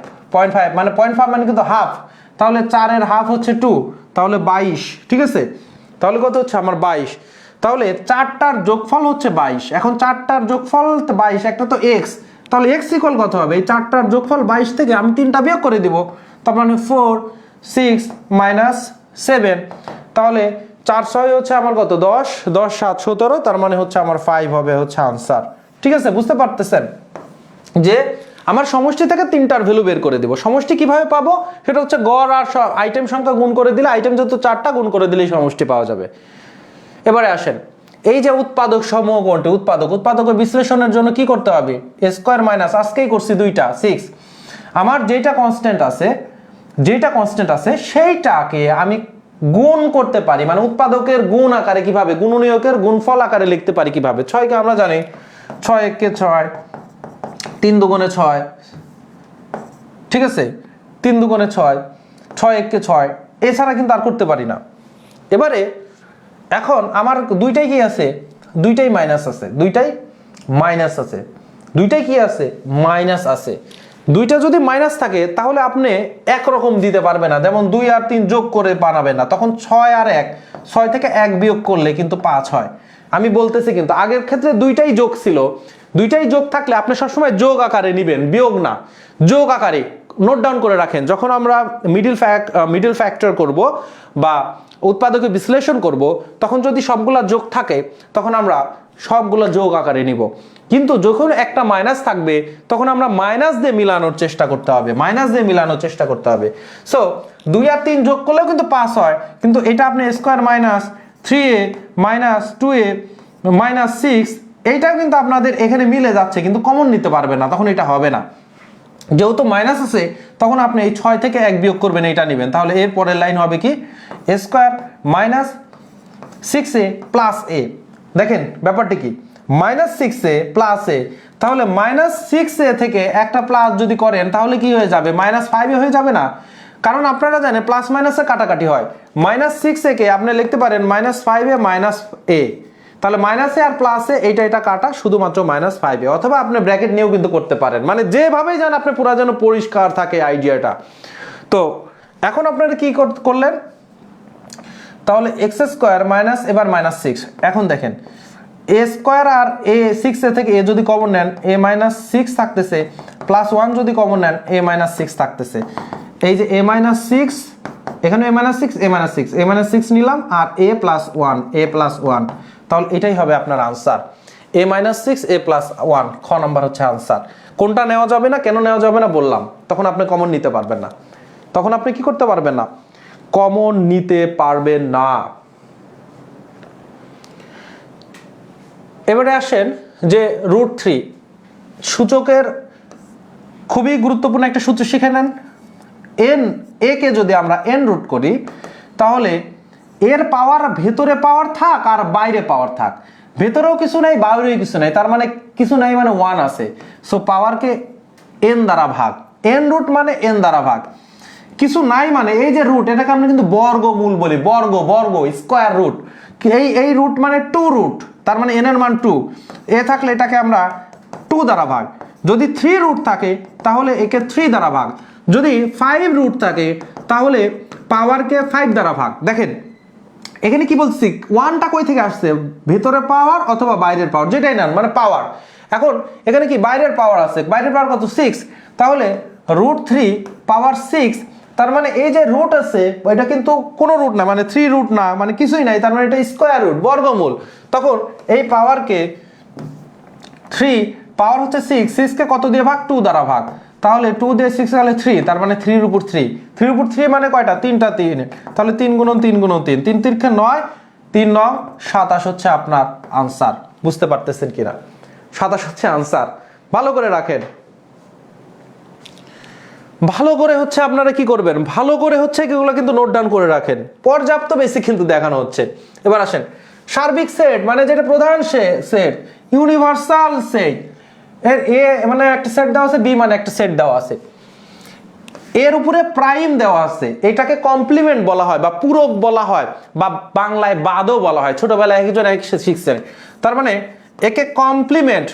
মানে 0.5 মানে কিন্তু হাফ, তাহলে 4 এর হাফ হচ্ছে 2, তাহলে 22, ঠিক আছে। তাহলে কত হচ্ছে আমার? 22। তাহলে 4টার যোগফল হচ্ছে 22। এখন 4টার যোগফল 22, একটা তো এক্স, তাহলে এক্স ইকুয়াল কত হবে? এই 4টার যোগফল 22 থেকে আমি 3টা বিয়োগ করে দিব, তার মানে 4 6 7, তাহলে 4 6 হচ্ছে আমার কত? 10 10 7 17, তার মানে হচ্ছে আমার 5 হবে হচ্ছে আনসার, ঠিক আছে। বুঝতে পারতেছেন যে আমার সমষ্টি থেকে তিনটার ভ্যালু বের করে দেব। সমষ্টি কিভাবে পাবো সেটা হচ্ছে গড় আর আইটেম সংখ্যা গুণ করে দিলে, আইটেম যেহেতু 4টা গুণ করে দিলেই সমষ্টি পাওয়া যাবে। এবারে আসেন, এই যে উৎপাদক সমূহ কোনটি, উৎপাদকের বিশ্লেষণের জন্য কি করতে হবে, a স্কয়ার মাইনাস, আজকেই করছি 2টা 6, আমার যেটা কনস্ট্যান্ট আছে সেইটাকে আমি গুণ করতে পারি, মানে উৎপাদকের গুণ আকারে কিভাবে, গুণনীয়কের গুণফল আকারে লিখতে পারি কিভাবে। 6কে আমরা জানি 6 একে 6, 3 দুগুণে 6, ঠিক আছে, 3 দুগুণে 6, 6 একে 6, এছাড়া কিন্তু আর করতে পারি না। এবারে এখন আমার দুইটাই কি আছে, দুইটাই মাইনাস আছে, দুইটাই কি আছে, মাইনাস আছে। দুইটা যদি মাইনাস থাকে তাহলে আপনি একরকম দিতে পারবে না, যেমন 2 আর 3 যোগ করে বানাবেন না, তখন 6 আর 1, 6 থেকে 1 বিয়োগ করলে কিন্তু 5 হয়। আমি বলতেছি কিন্তু আগের ক্ষেত্রে দুইটাই যোগ ছিল, দুইটাই যোগ থাকলে আপনি সবসময় যোগ আকারে নেবেন, বিয়োগ না, যোগ আকারে নোট ডাউন করে রাখেন। যখন আমরা মিডল ফ্যাক্টর করব বা উৎপাদকে বিশ্লেষণ করব, তখন যদি সবগুলা যোগ থাকে তখন আমরা সবগুলো যোগ আকারে নিব, কিন্তু যখন একটা মাইনাস থাকবে তখন আমরা মাইনাস দিয়ে মিলানোর চেষ্টা করতে হবে, সো 2 আর 3 যোগ করলেও কিন্তু 5 হয়, কিন্তু এটা আপনি square minus 3a minus 2a minus 6, এইটাও কিন্তু আপনাদের এখানে মিলে যাচ্ছে, কিন্তু কমন নিতে পারবে না, তখন এটা হবে না। যেহেতু মাইনাস আছে তখন আপনি এই 6 থেকে 1 বিয়োগ করবেন, এটা নেবেন, তাহলে এর পরের লাইন হবে কি, a square minus 6a plus a। দেখেন ব্যাপারটা কি, মাইনাস 6a প্লাস a, তাহলে মাইনাস 6a থেকে একটা প্লাস যদি করেন তাহলে কি হয়ে যাবে, মাইনাস 5a হয়ে যাবে না? কারণ আপনারা জানেন প্লাস মাইনাসে কাটাকাটি হয়, মাইনাস 6a কে আপনি লিখতে পারেন মাইনাস 5a মাইনাস a, তাহলে মাইনাসে আর প্লাসে এটা কাটা শুধুমাত্র মাইনাস 5a, অথবা আপনি ব্র্যাকেট নিয়েও কিন্তু করতে পারেন, মানে যেভাবেই যান আপনি পুরো যেন পরিষ্কার থাকে আইডিয়াটা। তো এখন আপনারা কি করলেন, তাহলে এক্স স্কয়ার মাইনাস এবার মাইনাস 6, এখন দেখেন a স্কয়ার আর a 6a থেকে a যদি কমন নেন a মাইনাস 6 থাকতেছে, প্লাস 1 যদি কমন নেন a মাইনাস 6 থাকতেছে, এই যে a মাইনাস 6, এখানে a মাইনাস 6 a মাইনাস 6 নিলাম, আর a প্লাস 1, তাহলে এটাই হবে আপনার answer, a minus 6 a plus 1, খ নাম্বার হচ্ছে আনসার। কোনটা নেওয়া যাবে না, কেন নেওয়া যাবে না বললাম, তখন আপনি কমন নিতে পারবেন না, তখন আপনি কি করতে পারবেন না, কমন নিতে পারবেন না। এবারে আসেন যে √3 সূচকের খুবই গুরুত্বপূর্ণ একটা সূত্র শিখে নেন। a কে যদি আমরা n রুট করি তাহলে এর পাওয়ার ভেতরে পাওয়ার থাক আর বাইরে পাওয়ার থাক, ভেতরেও কিছু নাই বাইরেও কিছু নাই, তার মানে কিছু নাই মানে 1 আছে, সো পাওয়ারকে n দ্বারা ভাগ, n রুট মানে n দ্বারা ভাগ, কিছু নাই মানে এই যে রুট, এটাকে আমরা কিন্তু বর্গমূল বলি, বর্গ স্কয়ার রুট, এই রুট মানে 2 রুট, তার মানে n এর মান 2, এ থাকলে এটাকে আমরা 2 দ্বারা ভাগ, যদি 3 রুট থাকে তাহলে একে 3 দ্বারা ভাগ, যদি 5 রুট থাকে তাহলে পাওয়ারকে 5 দ্বারা ভাগ। দেখেন এখানে কি বলছি, 1টা কই থেকে আসছে, ভেতরে পাওয়ার অথবা বাইরের পাওয়ার, যেটাই নেন মানে পাওয়ার। এখন এখানে কি বাইরের পাওয়ার আছে, বাইরের পাওয়ার কত 6, তাহলে √3 পাওয়ার 6, তার মানে এই যে রুট আছে এটা কিন্তু কোনো রুট না, মানে 3 রুট না, মানে কিছুই নাই, তার মানে এটা স্কয়ার রুট, বর্গমূল, তখন এই পাওয়ারকে 3 পাওয়ার হচ্ছে 6 কে কত দিয়ে ভাগ, 2 দ্বারা ভাগ, তাহলে 2 দিয়ে 6 তাহলে 3, তার মানে 3 উপর 3 মানে কয়টা, 3টা 3, তাহলে 3 গুণন 3 গুণন 3, 3 3 9, 3 9 27 হচ্ছে আপনার আনসার। বুঝতে পারতেছেন কিনা, 27 হচ্ছে আনসার। ভালো করে রাখেন, ভালো করে হচ্ছে আপনারা কি করবেন, ভালো করে হচ্ছে এগুলো কিন্তু নোট ডাউন করে রাখেন, পর্যাপ্ত বেশি কিন্তু দেখানো হচ্ছে। এবার আসেন সার্বিক সেট, মানে যেটা প্রধান সেট, ইউনিভার্সাল সেট, এর এ মানে একটা সেট দেওয়া আছে, বি মানে একটা সেট দেওয়া আছে, এর উপরে প্রাইম দেওয়া আছে, এটাকে কমপ্লিমেন্ট বলা হয় বা পূরক বলা হয় বা বাংলায় বাদও বলা হয়, ছোটবেলায় একজন শিখছেন, তার মানে একে কমপ্লিমেন্ট,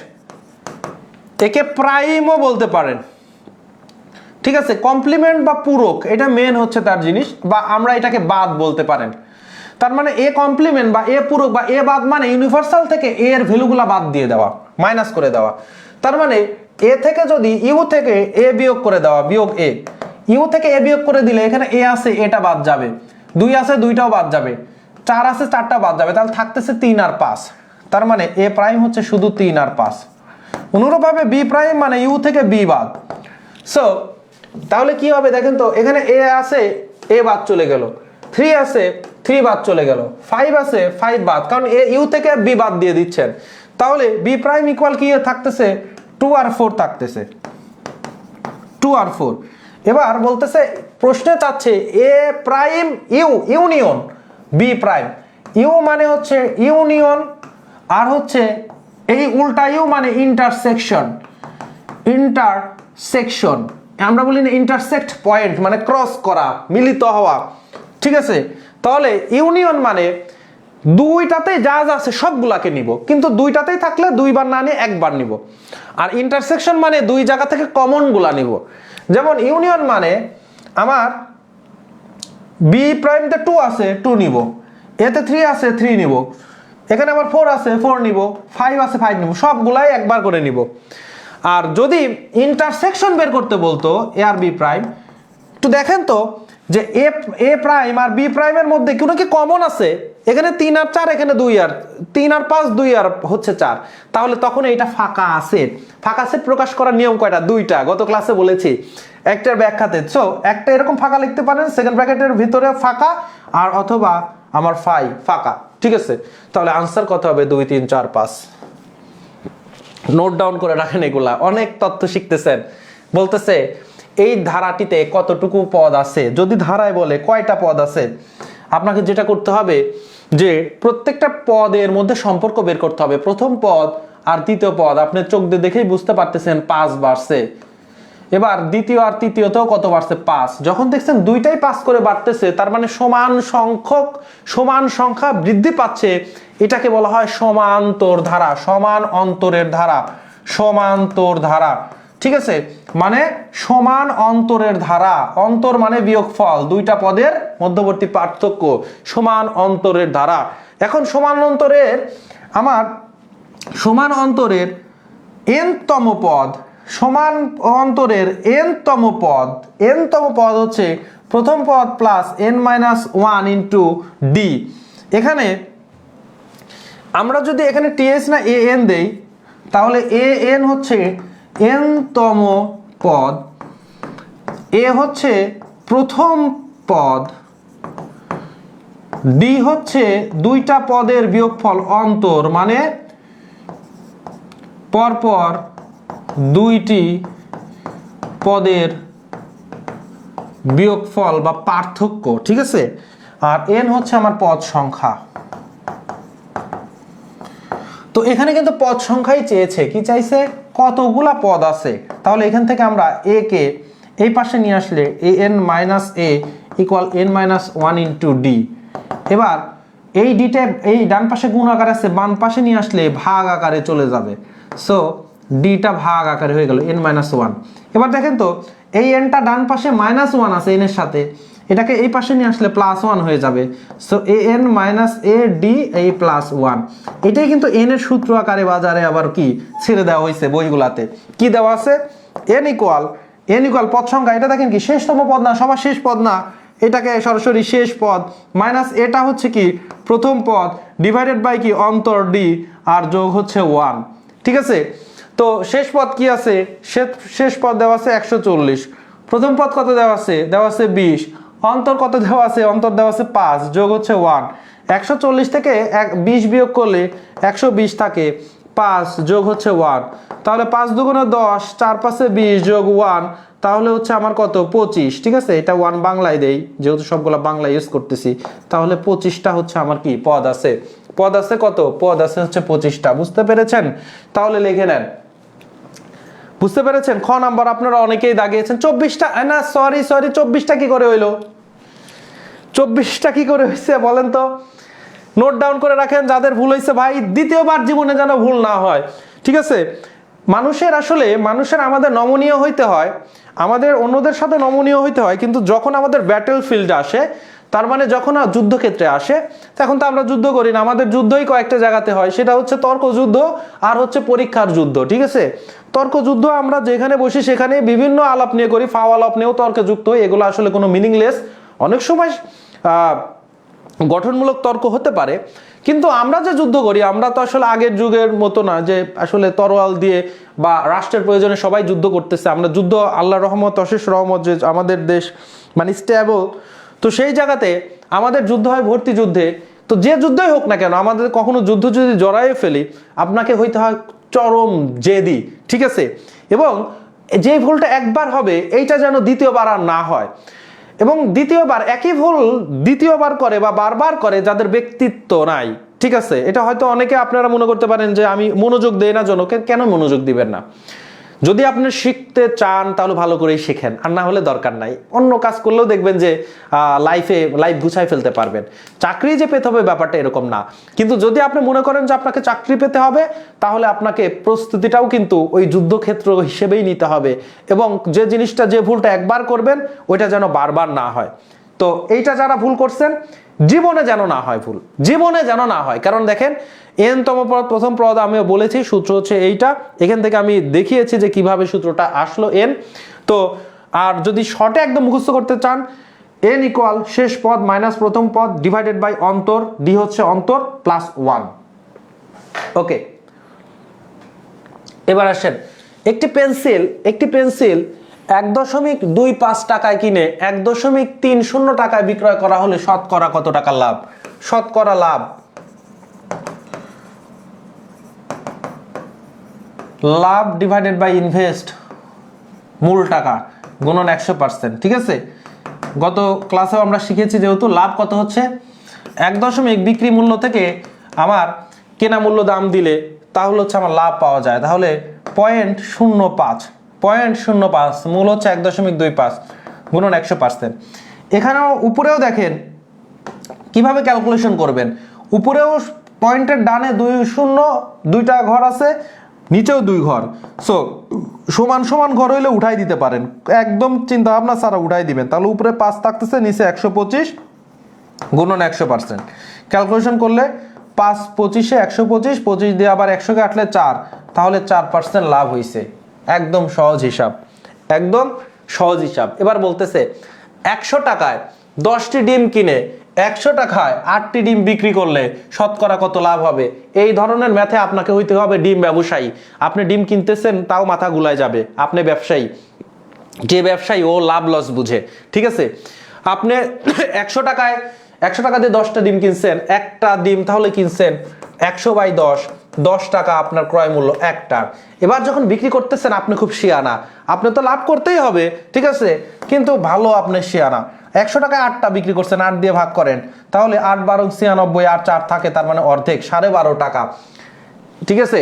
একে প্রাইমও বলতে পারেন, ঠিক আছে, কমপ্লিমেন্ট বা পূরক এটা মেন হচ্ছে তার জিনিস, বা আমরা এটাকে বাদ বলতে পারেন। তার মানে এ কমপ্লিমেন্ট বা এ পূরক বা এ বাদ মানে ইউনিভার্সাল থেকে এ এর ভ্যালুগুলা বাদ দিয়ে দেওয়া, মাইনাস করে দেওয়া, তার মানে এ থেকে যদি ইউ থেকে এ বিয়োগ করে দেওয়া, বিয়োগ এ, ইউ থেকে এ বিয়োগ করে দিলে এখানে এ আছে এটা বাদ যাবে, 2 আছে 2টাও বাদ যাবে, 4 আছে 4টা বাদ যাবে, তাহলে থাকতেছে 3 আর 5, তার মানে এ প্রাইম হচ্ছে শুধু 3 আর 5। অনুরূপভাবে বি প্রাইম মানে ইউ থেকে বি বাদ। সো তাহলে কি হবে দেখেন তো, এখানে এ আছে, এ বাদ চলে গেল, 3 আছে, 3 বাদ চলে গেল, 5 আছে, 5 বাদ, কারণ এ ইউ থেকে বি বাদ দিয়ে দিচ্ছেন। তাহলে বি প্রাইম ইকুয়াল কি থাকতেছে, 2 আর 4 থাকতেছে, 2 আর 4। এবার বলতেছে প্রশ্নে চাচ্ছে A prime U union B prime. U মানে হচ্ছে ইউনিয়ন, আর হচ্ছে এই উল্টা ইউ মানে ইন্টারসেকশন। ইন্টারসেকশন আমরা বলি না ইন্টারসেক্ট পয়েন্ট মানে ক্রস করা, মিলিত হওয়া, ঠিক আছে। তাহলে ইউনিয়ন মানে দুইটাতেই যা যা আছে সবগুলাকে নিব, কিন্তু দুইটাতেই থাকলে দুইবার না নিয়ে একবার নিব। আর ইন্টারসেকশন মানে দুই জায়গা থেকে কমন গুলা নিব। যেমন ইউনিয়ন মানে আমার বি প্রাইমতে 2 আছে, 2 নিব, এতে 3 আছে, 3 নিব, এখানে আবার 4 আছে, 4 নিব, 5 আছে, 5 নিব, সবগুলাই একবার করে নিব। আর যদি ইন্টারসেকশন বের করতে বলতো এ আর বি প্রাইম, একটু দেখেন তো যে এ প্রাইম আর বি প্রাইমের মধ্যে কোনো কি কমন আছে? এখানে 3 আর 4, এখানে 2 আর 3 আর 5, 2 আর হচ্ছে 4, তাহলে তখন এইটা ফাঁকা সেট। ফাঁকা সেট প্রকাশ করার নিয়ম কয়টা? 2টা, গত ক্লাসে বলেছি একটার ব্যাখ্যাতে। সো একটা এরকম ফাঁকা লিখতে পারেন, সেকেন্ড ব্র্যাকেটের ভিতরে ফাঁকা, আর অথবা আমার ফাঁকা, ঠিক আছে। তাহলে আনসার কত হবে? 2, 3, 4, 5। নোট ডাউন করে রাখেন, এগুলা অনেক তথ্য শিখতেছেন। বলতেছে এই ধারাটিতে কতটুকু পদ আছে, যদি ধারায় বলে কয়টা পদ আছে, আপনাকে যেটা করতে হবে যে প্রত্যেকটা পদের মধ্যে সম্পর্ক বের করতে হবে। প্রথম পদ আর দ্বিতীয় পদ আপনি চোখ দিয়ে দেখেই বুঝতে পারতেছেন 5 বাড়ছে। এবার দ্বিতীয় আর তৃতীয়তেও কত বাড়ছে? 5। যখন দেখছেন দুইটাই 5 করে বাড়তেছে, তার মানে সমান সংখ্যা বৃদ্ধি পাচ্ছে, এটাকে বলা হয় সমান্তর ধারা, সমান অন্তরের ধারা, সমান্তর ধারা, ঠিক আছে। মানে সমান অন্তরের ধারা, অন্তর মানে বিয়োগফল, দুইটা পদের মধ্যবর্তী পার্থক্য, সমান অন্তরের ধারা। এখন সমান অন্তরের n-তম পদ, সমান অন্তরের n-তম পদ হচ্ছে প্রথম পদ প্লাস n-1 ইন্টু ডি। এখানে আমরা যদি এখানে ts না an দেই, তাহলে an হচ্ছে n-তম পদ, এ হচ্ছে প্রথম পদ, ডি হচ্ছে দুইটা পদের বিয়োগফল অন্তর, মানে পরপর দুইটি পদের বিয়োগফল বা পার্থক্য, ঠিক আছে। আর n হচ্ছে আমার পদ সংখ্যা। তো এখানে কিন্তু পদ সংখ্যাই চেয়েছে, কি চাইছে? কতগুলা পদ আছে। তাহলে এখান থেকে আমরা a কে এই পাশে নিয়ে আসলে an-a equal n-1 into D. এবার এই ডিটা এই ডান পাশে গুণ আকারে আছে, বাম পাশে নিয়ে আসলে ভাগ আকারে চলে যাবে। সো ডিটা ভাগ আকারে হয়ে গেল n-1। এবার দেখেন তো এই nটা ডান পাশে -1 আছে n এর সাথে, এটাকে এই পাশে নিয়ে আসলে +1 হয়ে যাবে। সো an-a d এই +1, এটাই কিন্তু n এর সূত্র আকারে বাজারে আবার কি ছেড়ে দেওয়া হয়েছে বইগুলাতে। কি দেওয়া আছে? n ইকুয়াল পদ সংখ্যা, এটা দেখেন কি শেষতম পদ না, সবার শেষ পদ না, এটাকে সরাসরি শেষ পদ, মাইনাস এটা হচ্ছে কি প্রথম পদ, ডিভাইডেড বাই কি অন্তর ডি, আর যোগ হচ্ছে 1, ঠিক আছে। তো শেষ পদ কি আছে? শেষ পদ দেওয়া আছে 140, প্রথম পদ কত দেওয়া আছে? 20, অন্তর কত দেওয়া আছে? অন্তর দেওয়া আছে 5, যোগ হচ্ছে 1। 140 থেকে 20 বিয়োগ করলে 120 থাকে, 5 যোগ হচ্ছে 1, তাহলে 5 দুগুণে 10, 4 5 20 যোগ 1, তাহলে হচ্ছে আমার কত? 25, ঠিক আছে। এটা 1 বাংলায় দেই, যেহেতু সবগুলা বাংলা ইউজ করতেছি, তাহলে 25টা হচ্ছে আমার কি পদ আছে। পদ আছে কত? পদ আছে হচ্ছে 25টা। বুঝতে পেরেছেন? তাহলে লিখে নেন। বুঝতে পেরেছেন? খ নাম্বার আপনারা অনেকেই দাগিয়েছেন 24টা, না সরি 24টা কি করে হইলো? 24টা কি করে হয়েছে বলেন তো? নোট ডাউন করে রাখেন যাদের ভুল হয়েছে, ভাই দ্বিতীয়বার জীবনে যেন ভুল না হয়, ঠিক আছে। মানুষের আমাদের নমনীয় হইতে হয়, আমাদের অন্যদের সাথে নমনীয় হইতে হয়, কিন্তু যখন আমাদের ব্যাটেল ফিল্ডে আসে, তার মানে যখন যুদ্ধক্ষেত্রে আসে, তখন তো আমরা যুদ্ধ করি না, আমাদের যুদ্ধই কয়েকটা জায়গাতে হয়, সেটা হচ্ছে তর্ক যুদ্ধ আর হচ্ছে পরীক্ষার যুদ্ধ, ঠিক আছে। তর্ক যুদ্ধ আমরা যেখানে বসি সেখানে বিভিন্ন আলাপ নিয়ে করি, ফাও আলাপ নিয়েও তর্কে যুক্ত হই, এগুলো আসলে কোনো মিনিংলেস। অনেক সময় গঠনমূলক তর্ক হতে পারে, কিন্তু আমরা যে যুদ্ধ করি আমরা তো আসলে আগের যুগের মতো না যে আসলে তরোয়াল দিয়ে বা রাষ্ট্রের প্রয়োজনে সবাই যুদ্ধ করতেছে। আমরা যুদ্ধ, আল্লাহ রহমত, অশেষ রহমত যে আমাদের দেশ মানে স্টেবল, তো সেই জায়গাতে আমাদের যুদ্ধ হয় ভর্তি যুদ্ধে। তো যে যুদ্ধই হোক না কেন, আমাদের কখনো যুদ্ধ যদি জড়াইয়ে ফেলি, আপনাকে হইতে হয় চরম জেদি, ঠিক আছে? এবং যে ভুলটা একবার হবে এইটা যেন দ্বিতীয়বার আর না হয়। এবং দ্বিতীয়বার একই ভুল দ্বিতীয়বার করে বা বারবার করে যাদের ব্যক্তিত্ব নাই, ঠিক আছে? এটা হয়তো অনেকে আপনারা মনে করতে পারেন যে আমি মনোযোগ দেই না জন্য। কেন মনোযোগ দিবেন না? যদি আপনি শিখতে চান তাহলে ভালো করেই শেখেন, আর না হলে দরকার নাই। অন্য কাজ করলেও দেখবেন যে লাইফ গুছাই ফেলতে পারবেন। চাকরি যে পেতে হবে ব্যাপারটা এরকম না। কিন্তু যদি আপনি মনে করেন যে আপনাকে চাকরি পেতে হবে, তাহলে আপনাকে প্রস্তুতিটাও কিন্তু ওই যুদ্ধক্ষেত্র হিসেবেই নিতে হবে। এবং যে জিনিসটা, যে ভুলটা একবার করবেন ওইটা যেন বারবার না হয়। তো এইটা যারা ভুল করছেন, জীবনে যেন না হয়, ভুল জীবনে যেন না হয়। কারণ দেখেন, এন তম পদ, প্রথম পদ আমিও বলেছি সূত্র হচ্ছে এইটা। এখান থেকে আমি দেখিয়েছি যে কিভাবে সূত্রটা আসলো এন। তো আর যদি শর্টে একদম মুখস্থ করতে চান, এন ইকুয়াল শেষ পদ মাইনাস প্রথম পদ ডিভাইডেড বাই অন্তর, ডি হচ্ছে অন্তর প্লাস 1। ওকে, এবার আসেন, একটি পেন্সিল 1.25 টাকায় কিনে 1.30 টাকায় বিক্রয় করা হলে শতকরা কত টাকা লাভ? শতকরা লাভ ডিভাইডেড বাই ইনভেস্ট, মূল টাকা গুণন 100%, ঠিক আছে? গত ক্লাসেও আমরা শিখেছি যেহেতু লাভ কত হচ্ছে 1 বিক্রি মূল্য থেকে আমার কেনা মূল্য দাম দিলে তাহলে হচ্ছে আমার লাভ পাওয়া যায়। তাহলে 0.05 মূল হচ্ছে 1.25 গুণন 100%। এখানেও উপরেও দেখেন কিভাবে ক্যালকুলেশন করবেন। উপরেও পয়েন্টের ডানে 2 শূন্য, 2টা ঘর আছে, নিচেও 2 ঘর। সো সমান সমান ঘর হইলে উঠাই দিতে পারেন, একদম চিন্তা ভাবনা ছাড়া উঠাই দিবেন। তাহলে উপরে 5 থাকতেছে, নিচে 125 গুণন 100%। ক্যালকুলেশন করলে 5 25-এ 125, 25 দিয়ে আবার 100 কে কাটলে 4, তাহলে 4% লাভ হয়েছে। একদম সহজ হিসাব, একদম সহজ হিসাব। এবার বলতেছে 100 টাকায় 10টি ডিম কিনে 100 টাকায় 8টি ডিম বিক্রি করলে শতকরা কত লাভ হবে? এই ধরনের ম্যাথে আপনাকে হইতে হবে ডিম ব্যবসায়ী। আপনি ডিম কিনতেছেন তাও মাথা গুলায় যাবে, আপনি ব্যবসায়ী। যে ব্যবসায়ী ও লাভ লস বুঝে, ঠিক আছে? আপনি 100 টাকা দিয়ে 10টা ডিম কিনছেন, একটা ডিম তাহলে কিনছেন 100/10, 10 টাকা আপনার ক্রয় মূল্য একটার। এবার যখন বিক্রি করতেছেন আপনি খুব শিয়ানা, আপনি তো লাভ করতেই হবে, ঠিক আছে? কিন্তু ভালো আপনি শিয়ানা, 100 টাকায় 8টা বিক্রি করছেন, 8 দিয়ে ভাগ করেন, তাহলে 8 12 96, আর 4 থাকে, তার মানে অর্ধেক, 12.5 টাকা, ঠিক আছে?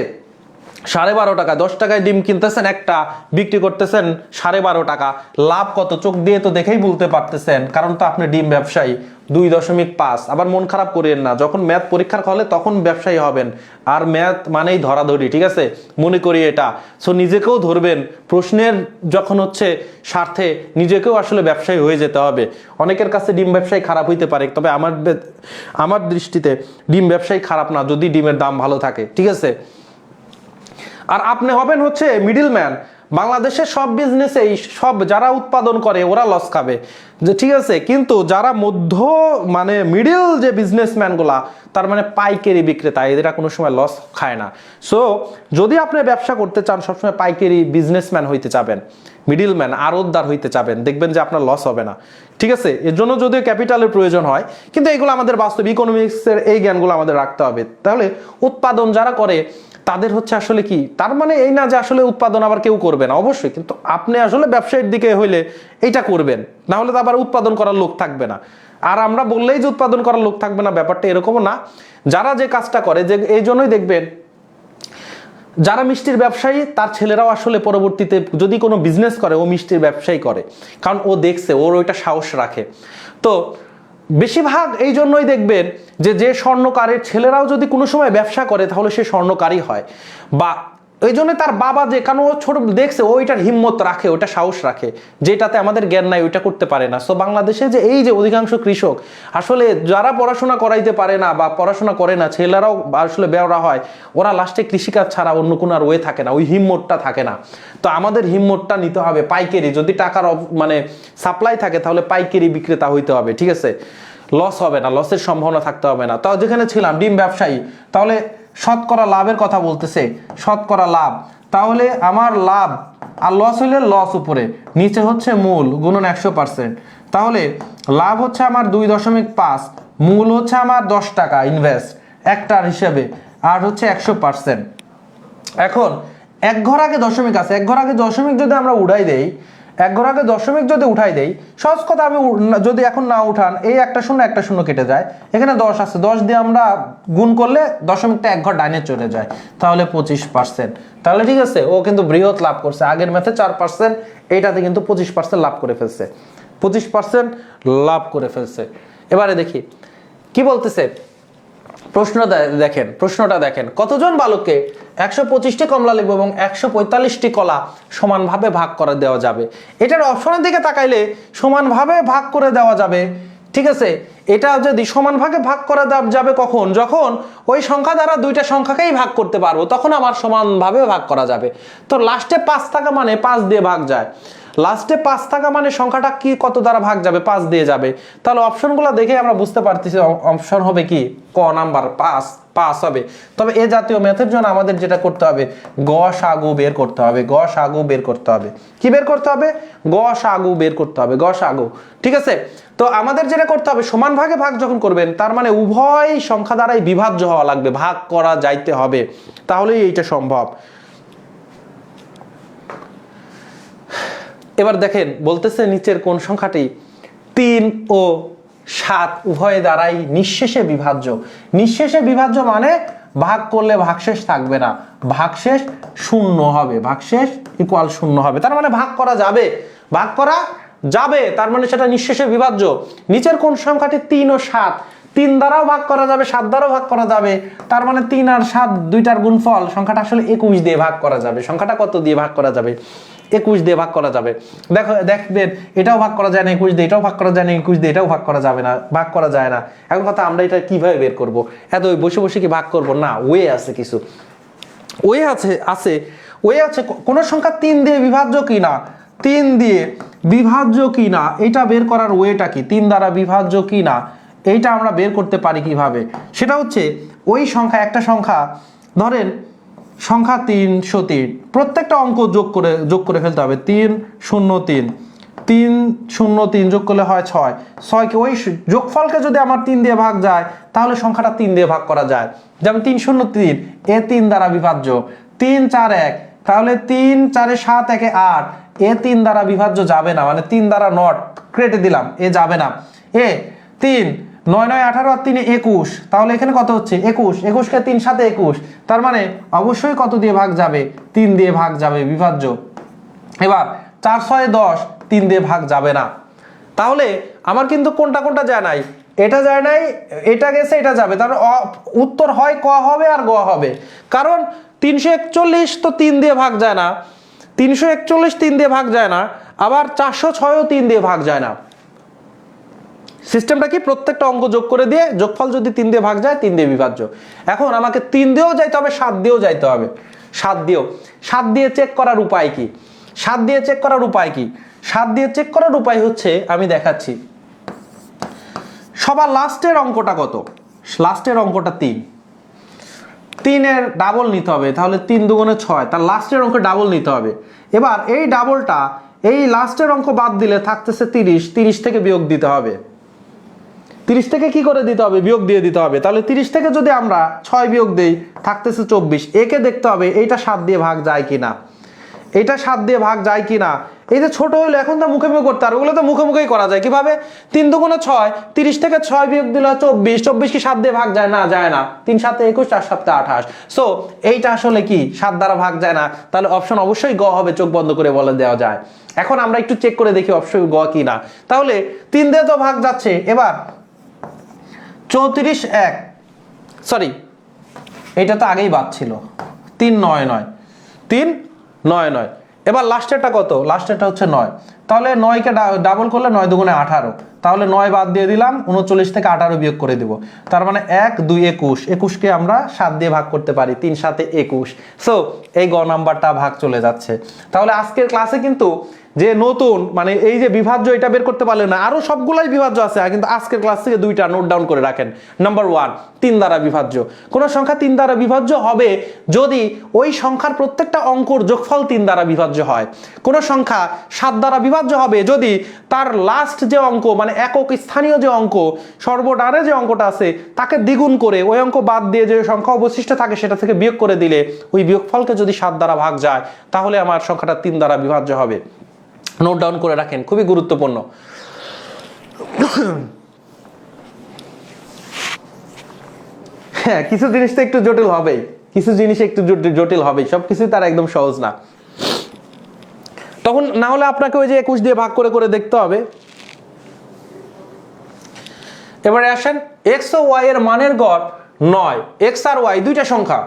12.5 টাকা, 10 টাকায় ডিম কিনতেছেন একটা, বিক্রি করতেছেন 12.5 টাকা। লাভ কত? চোখ দিয়ে তো দেখেই বলতে পারতেছেন, কারণ তো আপনি ডিম ব্যবসায়ী। 2.5। আবার মন খারাপ করেন না, যখন ম্যাথ পরীক্ষার হলে তখন ব্যবসায়ী হবেন, আর ম্যাথ মানেই ধরাধরি, ঠিক আছে? মনে করি এটা। সো নিজেকেও ধরবেন, প্রশ্নের যখন হচ্ছে স্বার্থে নিজেকেও আসলে ব্যবসায়ী হয়ে যেতে হবে। অনেকের কাছে ডিম ব্যবসায়ী খারাপ হইতে পারে, তবে আমার দৃষ্টিতে ডিম ব্যবসায়ী খারাপ না যদি ডিমের দাম ভালো থাকে, ঠিক আছে? আর আপনি হবেন হচ্ছে মিডল ম্যান। বাংলাদেশের সব বিজনেসেই সব যারা উৎপাদন করে ওরা লস খাবে, যে ঠিক আছে? কিন্তু যারা মধ্য মানে মিডল যে বিজনেসম্যানগুলা, তার মানে পাইকারি বিক্রেতা, এরা কোনো সময় লস খায় না। সো যদি আপনি ব্যবসা করতে চান, সবসময় পাইকারি বিজনেসম্যান হইতে চাবেন, মিডল ম্যান, আড়তদার হইতে চাবেন, দেখবেন যে আপনার লস হবে না, ঠিক আছে? এর জন্য যদিও ক্যাপিটালের প্রয়োজন হয়, কিন্তু এগুলো আমাদের বাস্তব ইকোনমিক্সের এই জ্ঞানগুলো আমাদের রাখতে হবে। তাহলে উৎপাদন যারা করে তাদের হচ্ছে আসলে কি, তার মানে এই না যে আসলে উৎপাদন আবার কেউ করবে না, অবশ্যই, কিন্তু আপনি আসলে ব্যবসায়ীর দিকে হইলে এইটা করবেন, না হলে তো আবার উৎপাদন করার লোক থাকবে না। আর আমরা বললেই যে উৎপাদন করার লোক থাকবে না, ব্যাপারটা এরকমও না। যারা যে কাজটা করে, যে এই জন্যই দেখবেন যারা মিষ্টির ব্যবসায়ী তার ছেলেরাও আসলে পরবর্তীতে যদি কোনো বিজনেস করে, ও মিষ্টির ব্যবসায়ী করে, কারণ ও দেখছে, ওর ওইটা সাহস রাখে। তো বেশিরভাগ এই জন্যই দেখবেন যে স্বর্ণকারের ছেলেরাও যদি কোনো সময় ব্যবসা করে তাহলে সে স্বর্ণকারই হয়। বা এই জন্য তার বাবা যে, কারণ ও ছোট দেখছে, ওইটার হিম্মত রাখে, ওইটা সাহস রাখে, যেটাতে আমাদের জ্ঞান নাই ওইটা করতে পারে না। সো বাংলাদেশে যে এই যে অধিকাংশ কৃষক আসলে যারা পড়াশোনা করাইতে পারে না বা পড়াশোনা করে না, ছেলেরাও আসলে বেওরা হয়, ওরা লাস্টে কৃষিকাজ ছাড়া অন্য কোনো আর ওয়ে থাকে না, ওই হিম্মতটা থাকে না। তো আমাদের হিম্মতটা নিতে হবে পাইকারি, যদি টাকার মানে সাপ্লাই থাকে তাহলে পাইকারি বিক্রেতা হইতে হবে, ঠিক আছে? লস হবে না, লসের সম্ভাবনা থাকতে হবে না। তাও যেখানে ছিলাম ডিম ব্যবসায়ী, তাহলে শতকরা লাভের কথা বলতেছে, শতকরা লাভ, তাহলে আমার লাভ আর লস হইলে লস উপরে, নিচে হচ্ছে মূল গুণন 100%। তাহলে লাভ হচ্ছে আমার 2.5, মূল হচ্ছে আমার 10 টাকা ইনভেস্ট একটার হিসেবে, আর হচ্ছে 100%। এখন এক ঘর আগে দশমিক আছে, এক ঘর আগে দশমিক যদি আমরা উঠাই দেই, এক ঘর আগে দশমিক যদি উঠাই দেই, সহজ কথা আমি যদি এখন না উঠান, এই একটা শূন্য কেটে যায়, এখানে 10 আছে, 10 দিয়ে আমরা গুণ করলে দশমিকটা এক ঘর ডাইনে চলে যায়, তাহলে 25%। তাহলে ঠিক আছে, ও কিন্তু বৃহৎ লাভ করছে, আগের ম্যাথে 4%, এইটাতে কিন্তু 25% লাভ করে ফেলছে, 25% লাভ করে ফেলছে। এবারে দেখি কি বলতেছে, প্রশ্নটা দেখেন, কতজন বালককে 125টি কমলা লেবু এবং 145টি কলা সমানভাবে ভাগ করে দেওয়া যাবে? এটার অপশনের দিকে তাকাইলে সমানভাবে ভাগ করে দেওয়া যাবে, ঠিক আছে। এটা যদি সমান ভাগে ভাগ করা যাবে কখন, যখন ওই সংখ্যা দ্বারা দুইটা সংখ্যাকেই ভাগ করতে পারবো, তখন আমার সমানভাবে ভাগ করা যাবে। তো লাস্টে 5 থাকা মানে 5 দিয়ে ভাগ যায়, লাস্টে 5 থাকা মানে সংখ্যাটা কি কত দ্বারা ভাগ যাবে, 5 দিয়ে যাবে। তাহলে অপশনগুলো দেখে আমরা বুঝতে পারতেছি অপশন হবে কি, ক নাম্বার 5 হবে। তবে এ জাতীয় ম্যাথের জন্য আমাদের যেটা করতে হবে, গসাগু বের করতে হবে, গসাগু বের করতে হবে। কি বের করতে হবে? গসাগু বের করতে হবে, গসাগু, ঠিক আছে। তো আমাদের যেটা করতে হবে, সমান ভাগে ভাগ যখন করবেন, তার মানে উভয় সংখ্যা দ্বারাই বিভাজ্য হওয়া লাগবে, ভাগ করা যাইতে হবে, তাহলেই এইটা সম্ভব। এবার দেখেন বলতেছে নিচের কোন সংখ্যাটি 3 ও 7 উভয় দ্বারাই নিঃশেষে বিভাজ্য। নিঃশেষে বিভাজ্য মানে ভাগ করলে ভাগশেষ থাকবে না, ভাগশেষ শূন্য হবে, ভাগশেষ ইকুয়াল শূন্য হবে, তার মানে ভাগ করা যাবে, ভাগ করা যাবে, তার মানে সেটা নিঃশেষে বিভাজ্য। নিচের কোন সংখ্যাটি 3 ও 7 3 দ্বারাও ভাগ করা যাবে, 7 দ্বারাও ভাগ করা যাবে, তার মানে 3 আর 7 দুইটার গুণফল, সংখ্যাটা আসলে 21 দিয়ে ভাগ করা যাবে। সংখ্যাটা কত দিয়ে ভাগ করা যাবে? 21 দিয়ে ভাগ করা যাবে। দেখবেন এটাও ভাগ করা যায় না 21 দিয়ে, এটাও ভাগ করা যায় না 21 দিয়ে, এটাও ভাগ করা যাবে না, ভাগ করা যায় না। এখন কথা, আমরা এটা কিভাবে বের করব? এত বসে বসে কি ভাগ করব না? ওয়ে আছে কিছু, ওয়ে আছে। কোন সংখ্যা 3 দিয়ে বিভাজ্য কিনা, 3 দিয়ে বিভাজ্য কিনা এটা বের করার ওয়েটা কি, 3 দ্বারা বিভাজ্য কিনা এইটা আমরা বের করতে পারি কিভাবে? সেটা হচ্ছে ওই সংখ্যা, একটা সংখ্যা ধরেন সংখ্যা 303, প্রত্যেকটা অঙ্ক যোগ করে ফেলতে হবে। 303 যোগ করলে হয় 6, 6কে ওই যোগফলকে যদি আমার 3 দিয়ে ভাগ যায়, তাহলে সংখ্যাটা 3 দিয়ে ভাগ করা যায়। যেমন 303 এ 3 দ্বারা বিভাজ্য, 341, তাহলে 3 4 7 1 8, এ 3 দ্বারা বিভাজ্য যাবে না, মানে 3 দ্বারা নট কেটে দিলাম, এ যাবে না। এ 3 9 9 18 আর 3 21, তাহলে এখানে কত হচ্ছে 21, 21কে 3 7 21, তার মানে অবশ্যই কত দিয়ে ভাগ যাবে? 3 দিয়ে ভাগ যাবে, বিভাজ্য। এবার 4 6 10, 3 দিয়ে ভাগ যাবে না। তাহলে আমার কিন্তু কোনটা যায় নাই, এটা যায় নাই, এটা গেছে, এটা যাবে, তার উত্তর হয় ক হবে আর গ হবে। কারণ 341 তো 3 দিয়ে ভাগ যায় না, 341 3 দিয়ে ভাগ যায় না, আবার 406ও 3 দিয়ে ভাগ যায় না। সিস্টেমটা কি, প্রত্যেকটা অঙ্ক যোগ করে দিয়ে যোগফল যদি 3 দিয়ে ভাগ যায় 3 দিয়ে বিভাজ্য। এখন আমাকে 3 দিয়েও যাইতে হবে, 7 দিয়েও যাইতে হবে, 7 দিয়ে চেক করার উপায় কি? 7 দিয়ে চেক করার উপায় কি? 7 দিয়ে চেক করার উপায় হচ্ছে, আমি দেখাচ্ছি। সবার লাস্টের অঙ্কটা কত? লাস্টের অঙ্কটা 3 এর ডাবল নিতে হবে, তাহলে 3 দুগুণে 6, তার লাস্টের অঙ্ক ডাবল নিতে হবে। এবার এই ডাবলটা, এই লাস্টের অঙ্ক বাদ দিলে থাকতেছে 30 থেকে বিয়োগ দিতে হবে। 30 থেকে কি করে দিতে হবে? বিয়োগ দিয়ে দিতে হবে। তাহলে 30 থেকে যদি আমরা 6 বিয়োগ দেই, থাকতেছে 24। একে দেখতে হবে এইটা 7 দিয়ে ভাগ যায় কিনা, এইটা 7 দিয়ে ভাগ যায় কিনা। এই যে ছোট হইলো, এখন তো মুখে মুখে করতে, আর ওগুলো তো মুখে মুখেই করা যায়। কিভাবে? 3 দুগুণে 6, 30 থেকে 6 বিয়োগ দিলে 24, 24 কি 7 দিয়ে ভাগ যায় না? যায় না। 3 7 21, 4 7 28। সো এইটা আসলে কি 7 দ্বারা ভাগ যায় না, তাহলে অপশন অবশ্যই গ হবে, চোখ বন্ধ করে বলে দেওয়া যায়। এখন আমরা একটু চেক করে দেখি অবশ্যই গ কি না। তাহলে 3 দিয়ে তো ভাগ যাচ্ছে, এবার 34 1, সরি এটা তো আগেই বাদ ছিল, 3 9 9, 3 9 9। এবার লাস্টেরটা কত? লাস্টেরটা হচ্ছে 9, তাহলে 9কে ডাবল করলে 9 দুগুণে 18, তাহলে 9 বাদ দিয়ে দিলাম, 39 থেকে 18 বিয়োগ করে দিব, তার মানে 1 2 21, 21কে আমরা 7 দিয়ে ভাগ করতে পারি, 3 7 21। সো এই গ নাম্বারটা ভাগ চলে যাচ্ছে। তাহলে আজকের ক্লাসে কিন্তু যে নতুন মানে এই যে বিভাজ্য এটা বের করতে পারলেন না, আরো সবগুলাই বিভাজ্য আছে, কিন্তু আজকের ক্লাস থেকে দুইটা নোট ডাউন করে রাখেন। নাম্বার 1, 3 দ্বারা বিভাজ্য। কোন সংখ্যা 3 দ্বারা বিভাজ্য হবে যদি ওই সংখ্যার প্রত্যেকটা অঙ্কর যোগফল 3 দ্বারা বিভাজ্য হয়। কোন সংখ্যা 7 দ্বারা বিভাজ্য হবে যদি তার লাস্ট যে অঙ্ক মানে একক স্থানীয় যে অঙ্ক, সর্বডানে যে অঙ্কটা আছে তাকে দ্বিগুণ করে ওই অঙ্ক বাদ দিয়ে যে সংখ্যা অবশিষ্ট থাকে সেটা থেকে বিয়োগ করে দিলে ওই বিয়োগফলকে যদি 7 দ্বারা ভাগ যায় তাহলে আমার সংখ্যাটা 3 দ্বারা বিভাজ্য হবে। নোট ডাউন করে রাখেন, খুবই গুরুত্বপূর্ণ। হ্যাঁ, কিছু জিনিস তো একটু জটিল হবেই, কিছু জিনিস একটু জটিল হবেই, সবকিছু তার একদম সহজ না। তখন না হলে আপনাকে ওই যে 21 দিয়ে ভাগ করে করে দেখতে হবে। এবারে আসেন x ও y এর মানের গড় 9, x আর y দুইটা সংখ্যা।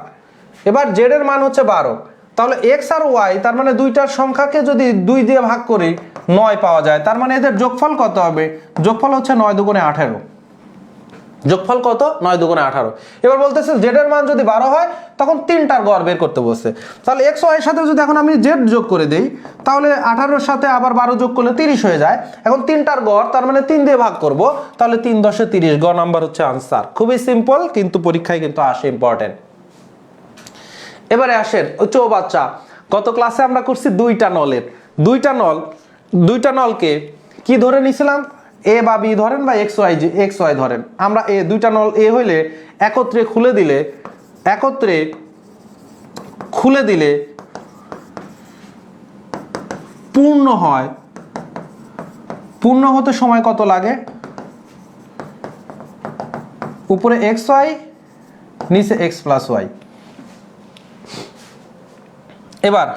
এবার z এর মান হচ্ছে 12, তাহলে x আর y তার মানে দুইটার সংখ্যাকে যদি 2 দিয়ে ভাগ করি 9 পাওয়া যায়, তার মানে এদের যোগফল কত হবে? যোগফল হচ্ছে 9 দুগুণে 18। যোগফল কত? 9 দুগুণে 18। এবার বলতেছে z এর মান যদি 12 হয় তখন তিনটার গড় বের করতে বলছে। তাহলে x ও y এর সাথে যদি এখন আমি z যোগ করে দেই তাহলে 18 এর সাথে আবার 12 যোগ করলে 30 হয়ে যায়। এখন তিনটার গড় তার মানে 3 দিয়ে ভাগ করব, তাহলে 3 × 10 = 30, গ নাম্বার হচ্ছে আনসার। খুবই সিম্পল, কিন্তু পরীক্ষায় কিন্তু আসে, ইম্পর্টেন্ট। এবারে আসেন ওই চৌবাচ্চা। গত ক্লাসে আমরা করছি দুইটা নলের, দুইটা নলকে কি ধরে নিছিলাম? এ বা বি ধরেন বা এক্স ওয়াই ধরেন। আমরা এ দুইটা নল এ হইলে একত্রে খুলে দিলে পূর্ণ হয়। পূর্ণ হতে সময় কত লাগে? উপরে এক্স ওয়াই, নিচে এক্স প্লাস ওয়াই। এবার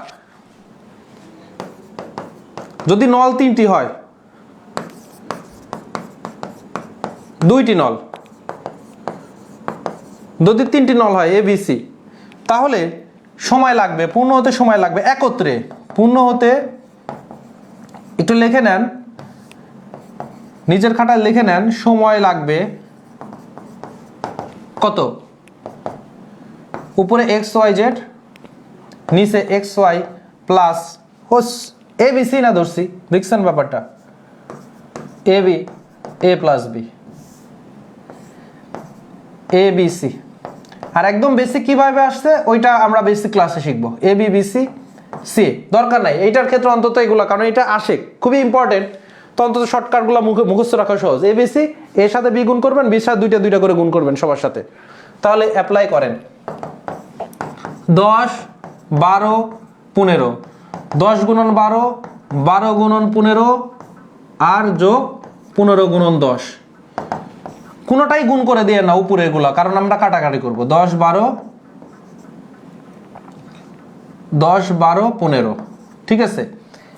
যদি নল 3টি হয়, দুইটি নল, যদি 3টি নল হয় এ বি সি, তাহলে সময় লাগবে, পূর্ণ হতে সময় লাগবে একত্রে। পূর্ণ হতে একটু লিখে নেন, নিচের খাতায় লিখে নেন, সময় লাগবে কত? উপরে এক্স ওয়াই জেড, নিচে এক্স ওয়াই প্লাস হোস এ বি সি না ধরছি, দেখছেন ব্যাপারটা? A B A plus B, A B C. আর একদম বেসিক কিভাবে আসছে ওইটা আমরা বেসিক ক্লাসে শিখবো। A B B C C দরকার নাই এইটার ক্ষেত্রে অন্তত এগুলো, কারণ এটা আসে, খুবই ইম্পর্টেন্ট। তো অন্তত শর্টকাটগুলো মুখস্থ রাখা সহজ। এ বি সি, এর সাথে বি গুণ করবেন, বির সাথে দুইটা করে গুণ করবেন সবার সাথে। তাহলে অ্যাপ্লাই করেন। 10, 12, 15, 10 গুণন 12, 12 গুণন 15 আর যোগ 15 গুণন 10। কোনোটাই গুণ করে দিয়ে না উপরের গুলা, কারণ আমরা কাটাকাটি করব। 10, 12, 15, ঠিক আছে।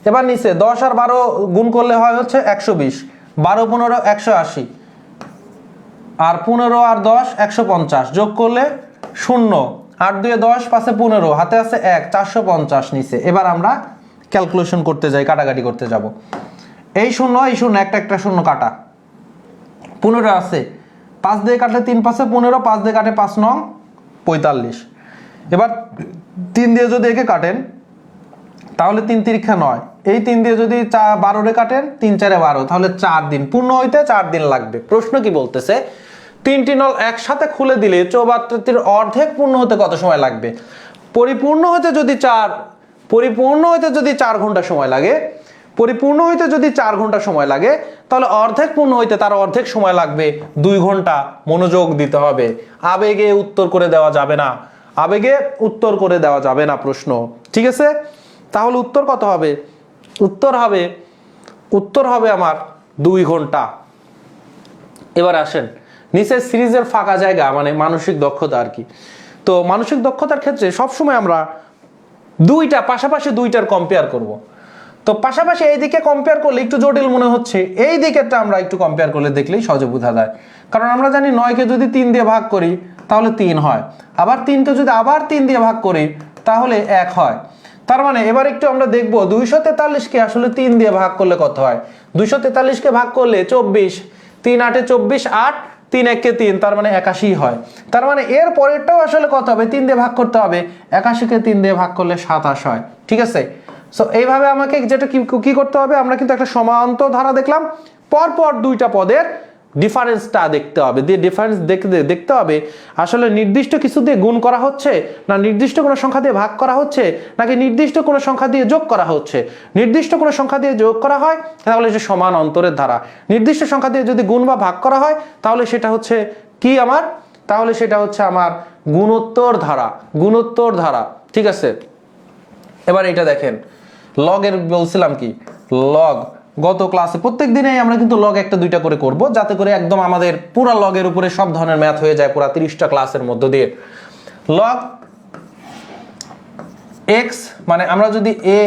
এবার নিচে 10 আর 12 গুণ করলে হয় হচ্ছে 120, 12, 15, 180, আর 15 আর 10 150, যোগ করলে 0, 8 2 10, 5 15, হাতে আছে 1, 450 নিচে। এবার আমরা ক্যালকুলেশন করতে যাই, কাটাকাটি করতে যাব। এই 0 একটা শূন্য কাটা, 15 আছে, 5 দিয়ে কাটলে 3 5 15, 5 দিয়ে কাটে 5 9 45। এবার 3 দিয়ে যদি একে কাটেন তাহলে 3 তিরিক্ষা 9, এই 3 দিয়ে যদি 12 রে কাটেন 3 4 12, তাহলে 4 দিন, পূর্ণ হইতে 4 দিন লাগবে। প্রশ্ন কি বলতেছে? 3টি নল একসাথে খুলে দিলে 74টির অর্ধেক পূর্ণ হতে কত সময় লাগবে? পরিপূর্ণ হতে যদি 4 ঘন্টা সময় লাগে, পরিপূর্ণ হইতে যদি 4 ঘন্টা সময় লাগে, তাহলে অর্ধেক পূর্ণ হইতে তার অর্ধেক সময় লাগবে 2 ঘন্টা। মনোযোগ দিতে হবে, আবেগে উত্তর করে দেওয়া যাবে না প্রশ্ন, ঠিক আছে? তাহলে উত্তর কত হবে? উত্তর হবে আমার 2 ঘন্টা। এবার আসেন নিচে সিরিজের ফাঁকা জায়গা মানে মানসিক দক্ষতা আর কি। তো মানসিক দক্ষতার ক্ষেত্রে সবসময় আমরা পাশাপাশি দুইটার কম্পেয়ার করব। তো পাশাপাশি এই দিকে কম্পেয়ার করলে একটু জটিল মনে হচ্ছে, এই দিকেরটা আমরা একটু কম্পেয়ার করলে দেখলেই সহজে বোঝা যায়। কারণ আমরা জানি 9কে যদি 3 দিয়ে ভাগ করি তাহলে 3 হয়, আবার 3কে যদি আবার 3 দিয়ে ভাগ করি তাহলে 1 হয়। তার মানে এবার একটু আমরা দেখব 243কে আসলে 3 দিয়ে ভাগ করলে কত হয়। 243কে ভাগ করলে 24, 3 8 24, 8 3 1 3, তার মানে 81 হয়। তার মানে এর পরেরটাও আসলে কত হবে? 3 দিয়ে ভাগ করতে হবে। 81কে 3 দিয়ে ভাগ করলে 27 হয়, ঠিক আছে? সো এইভাবে আমাকে যেটা কি করতে হবে, আমরা কিন্তু একটা সমান্তর ধারা দেখলাম, পরপর দুইটা পদের ডিফারেন্সটা দেখতে হবে, দিয়ে ডিফারেন্স দেখতে হবে আসলে নির্দিষ্ট কিছু দিয়ে গুণ করা হচ্ছে, না নির্দিষ্ট কোনো সংখ্যা দিয়ে ভাগ করা হচ্ছে, নাকি নির্দিষ্ট কোনো সংখ্যা দিয়ে যোগ করা হচ্ছে। নির্দিষ্ট কোনো সংখ্যা দিয়ে যোগ করা হয় তাহলে যে সমান অন্তরের ধারা, নির্দিষ্ট সংখ্যা দিয়ে যদি গুণ বা ভাগ করা হয় তাহলে সেটা হচ্ছে কি আমার, তাহলে সেটা হচ্ছে আমার গুণোত্তর ধারা, গুণোত্তর ধারা। ঠিক আছে, এবার এটা দেখেন লগের বলছিলাম কি, লগ গত ক্লাসে প্রত্যেক দিনেই আমরা কিন্তু লগ একটা দুইটা করে করব, যাতে করে একদম আমাদের পুরো লগের উপরে সব ধরনের ম্যাথ হয়ে যায় পুরো 30টা ক্লাসের মধ্য দিয়ে। লগ এক্স মানে আমরা যদি এ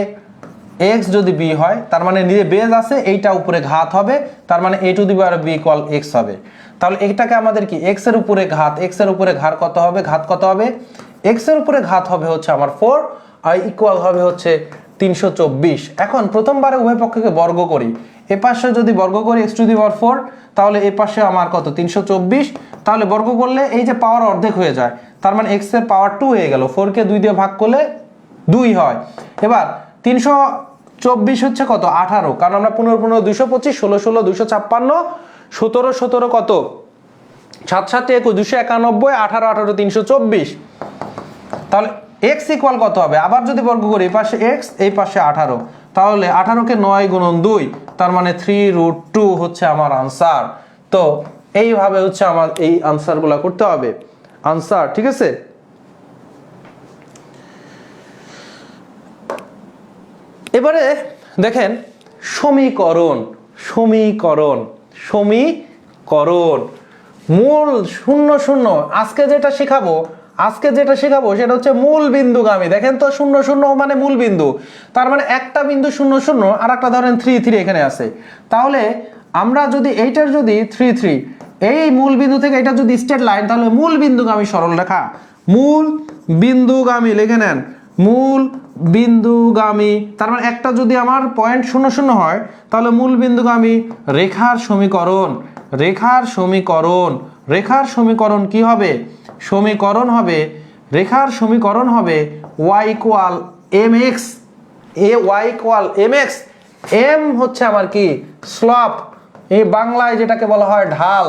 এক্স যদি বি হয় তার মানে নিচে বেজ আছে, এইটা উপরে ঘাত হবে, তার মানে a to the power b equal x হবে। তাহলে এটাকে আমাদের কি x এর উপরে ঘাত, x এর উপরে ঘাত কত হবে, ঘাত কত হবে, x এর উপরে ঘাত হবে হচ্ছে আমার 4 আর ইকুয়াল হবে হচ্ছে 324। এখন প্রথমবারে উভয় পক্ষকে বর্গ করি, এ পাশে যদি বর্গ করি x টু দি পাওয়ার 4, তাহলে এই পাশে আমার কত 324, তাহলে বর্গ করলে এই যে পাওয়ার অর্ধেক হয়ে যায়, তার মানে x এর পাওয়ার 2 হয়ে গেল, 4 কে 2 দিয়ে ভাগ করলে 2 হয়। এবার 324 হচ্ছে কত 18, কারণ আমরা 15 15 225, 16 16 256, 17 17 কত 7 7 21 291, 18 18 324। তাহলে x ইকুয়াল কত হবে, আবার যদি বর্গ করি এই পাশে x এই পাশে 18, তাহলে 18 কে 9 গুণন 2, তার মানে 3√2 হচ্ছে আমার আনসার। তো এইভাবে হচ্ছে আমার এই আনসারগুলো করতে হবে, আনসার। ঠিক আছে, এবারে দেখেন সমীকরণ, সমীকরণ সমীকরণ মূল শূন্য শূন্য। আজকে যেটা শেখাবো সেটা হচ্ছে মূল বিন্দুগামী। দেখেন তো 0 0 মানে মূল বিন্দু, তার মানে একটা বিন্দু 0 0 আর একটা ধরেন 3 3 এখানে আছে। তাহলে আমরা যদি এইটার যদি 3 3 এই মূল বিন্দু থেকে এটা যদি স্ট্রেট লাইন, তাহলে মূল বিন্দুগামী সরলরেখা, মূল বিন্দুগামী লিখে নেন, মূল বিন্দুগামী, তার মানে একটা যদি আমার পয়েন্ট 0 0 হয় তাহলে মূল বিন্দুগামী রেখার সমীকরণ, রেখার সমীকরণ, রেখার সমীকরণ কি হবে, সমীকরণ হবে, রেখার সমীকরণ হবে y equal mx, y equal mx, m হচ্ছে আমার কি স্লপ, এই বাংলায় যেটাকে বলা হয় ঢাল,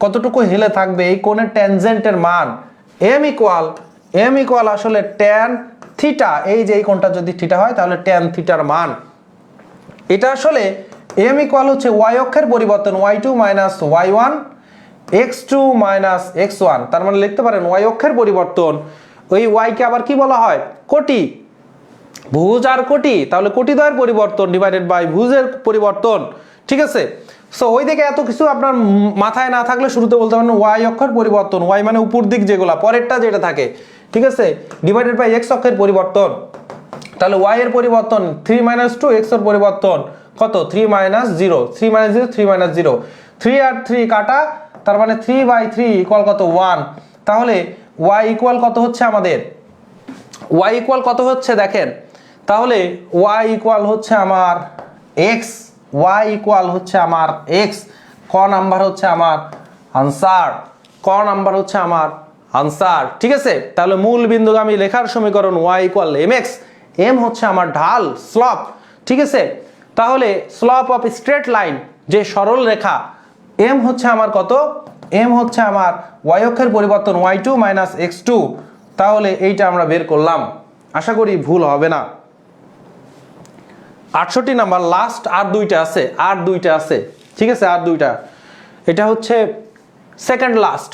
কতটুকু হেলে থাকবে এই কোণের ট্যানজেন্টের মান, m ইকুয়াল আসলে ট্যান থিটা, এই যে এই কোণটা যদি থিটা হয় তাহলে ট্যান থিটার মান। এটা আসলে m ইকুয়াল হচ্ছে y অক্ষের পরিবর্তন y2 minus y1 x2 minus x1, তার মানে লিখতে পারেন y অক্ষের পরিবর্তন। ওই y কে আবার কি বলা হয়, কোটি, ভুজ আর কোটি, তাহলে কোটিদ্বয়ের পরিবর্তন ডিভাইডেড বাই ভুজের পরিবর্তন। ঠিক আছে, সো ওই দিকে এত কিছু আপনার মাথায় না থাকলে শুরুতে বলতে পারেন y অক্ষের পরিবর্তন, y মানে উপর দিক যেগুলা পরেরটা যেটা থাকে, ঠিক আছে, ডিভাইডেড বাই x অক্ষের পরিবর্তন। তাহলে y এর পরিবর্তন 3 - 2, x এর পরিবর্তন কত 3 - 0, 3 - 0 3 - 0, 3 আর 3 কাটা, তার মানে 3/3 ইকুয়াল কত 1। তাহলে y ইকুয়াল কত হচ্ছে আমাদের, y ইকুয়াল কত হচ্ছে দেখেন, তাহলে y ইকুয়াল হচ্ছে আমার x, y ইকুয়াল হচ্ছে আমার x, ক নাম্বার হচ্ছে আমার আনসার, ক নাম্বার হচ্ছে আমার আনসার। ঠিক আছে, তাহলে মূল বিন্দুগামী লেখার সমীকরণ y ইকুয়াল mx, m হচ্ছে আমার ঢাল স্লপ। ঠিক আছে, তাহলে স্লপ অফ স্ট্রেট লাইন যে সরল রেখা, m হচ্ছে আমার কত, m হচ্ছে আমার y অক্ষের পরিবর্তন y2 মাইনাস x2, তাহলে এইটা আমরা বের করলাম, আশা করি ভুল হবে না। 68 নাম্বার লাস্ট, আর দুইটা আছে, আর দুইটা আছে। ঠিক আছে, আর দুইটা, এটা হচ্ছে সেকেন্ড লাস্ট।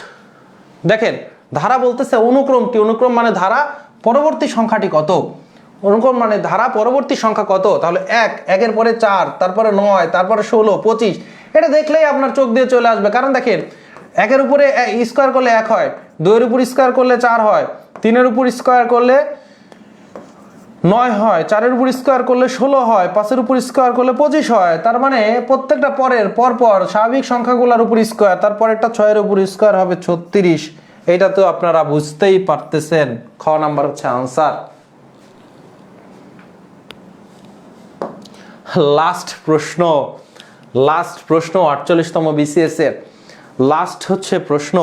দেখেন ধারা বলতেছে অনুক্রমটি, অনুক্রম মানে ধারা পরবর্তী সংখ্যাটি কত, অনুক্রম মানে ধারা পরবর্তী সংখ্যা কত, তাহলে 1, 1 এর পরে 4, তারপরে 9, তারপরে 16, 25, এটা দেখলেই আপনার চোখ দিয়ে চলে আসবে। কারণ দেখেন 1 এর উপরে স্কোয়ার করলে 1 হয়, 2 এর উপর স্কোয়ার করলে 4 হয়, 3 এর উপর স্কোয়ার করলে 9 হয়, 4 এর উপর স্কোয়ার করলে 16 হয়, 5 এর উপর স্কোয়ার করলে 25 হয়। তার মানে প্রত্যেকটা পরপর স্বাভাবিক সংখ্যাগুলোর উপর স্কোয়ার, তারপরেরটা 6 এর উপর স্কোয়ার হবে 36। এটা তো আপনারা বুঝতেই পারতেছেন, খ নাম্বার হচ্ছে আনসার। লাস্ট প্রশ্ন, লাস্ট প্রশ্ন 48তম বিসিএস এর লাস্ট হচ্ছে প্রশ্ন,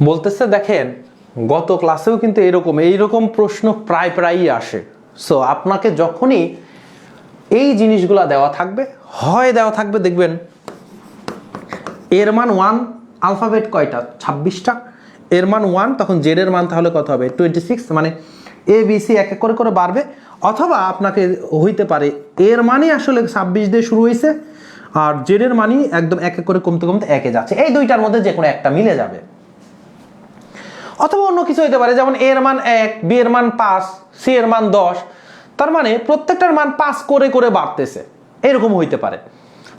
বলতেছে দেখেন গত ক্লাসেও কিন্তু এইরকম প্রশ্ন প্রায়ই আসে। সো আপনাকে যখনই এই জিনিসগুলো দেওয়া থাকবে, হয় দেওয়া থাকবে দেখবেন এর মান 1, আলফাবেট কয়টা 26টা, এর মান 1, তখন জেড এর মান তাহলে কত হবে 26, মানে এ বি সি এক এক করে করে বাড়বে। অথবা আপনাকে হইতে পারে এর মানই আসলে 26 দিয়ে শুরু হয়েছে আর জেড এর মানই একদম এক এক করে কমতে কমতে একে যাচ্ছে, এই দুইটার মধ্যে যে কোনো একটা মিলে যাবে। অথবা অন্য কিছু হইতে পারে, যেমন এর মান 1, বি এর মান 5, সি এর মান 10, তার মানে প্রত্যেকটার মান 5 করে করে বাড়তেছে, এরকম হইতে পারে।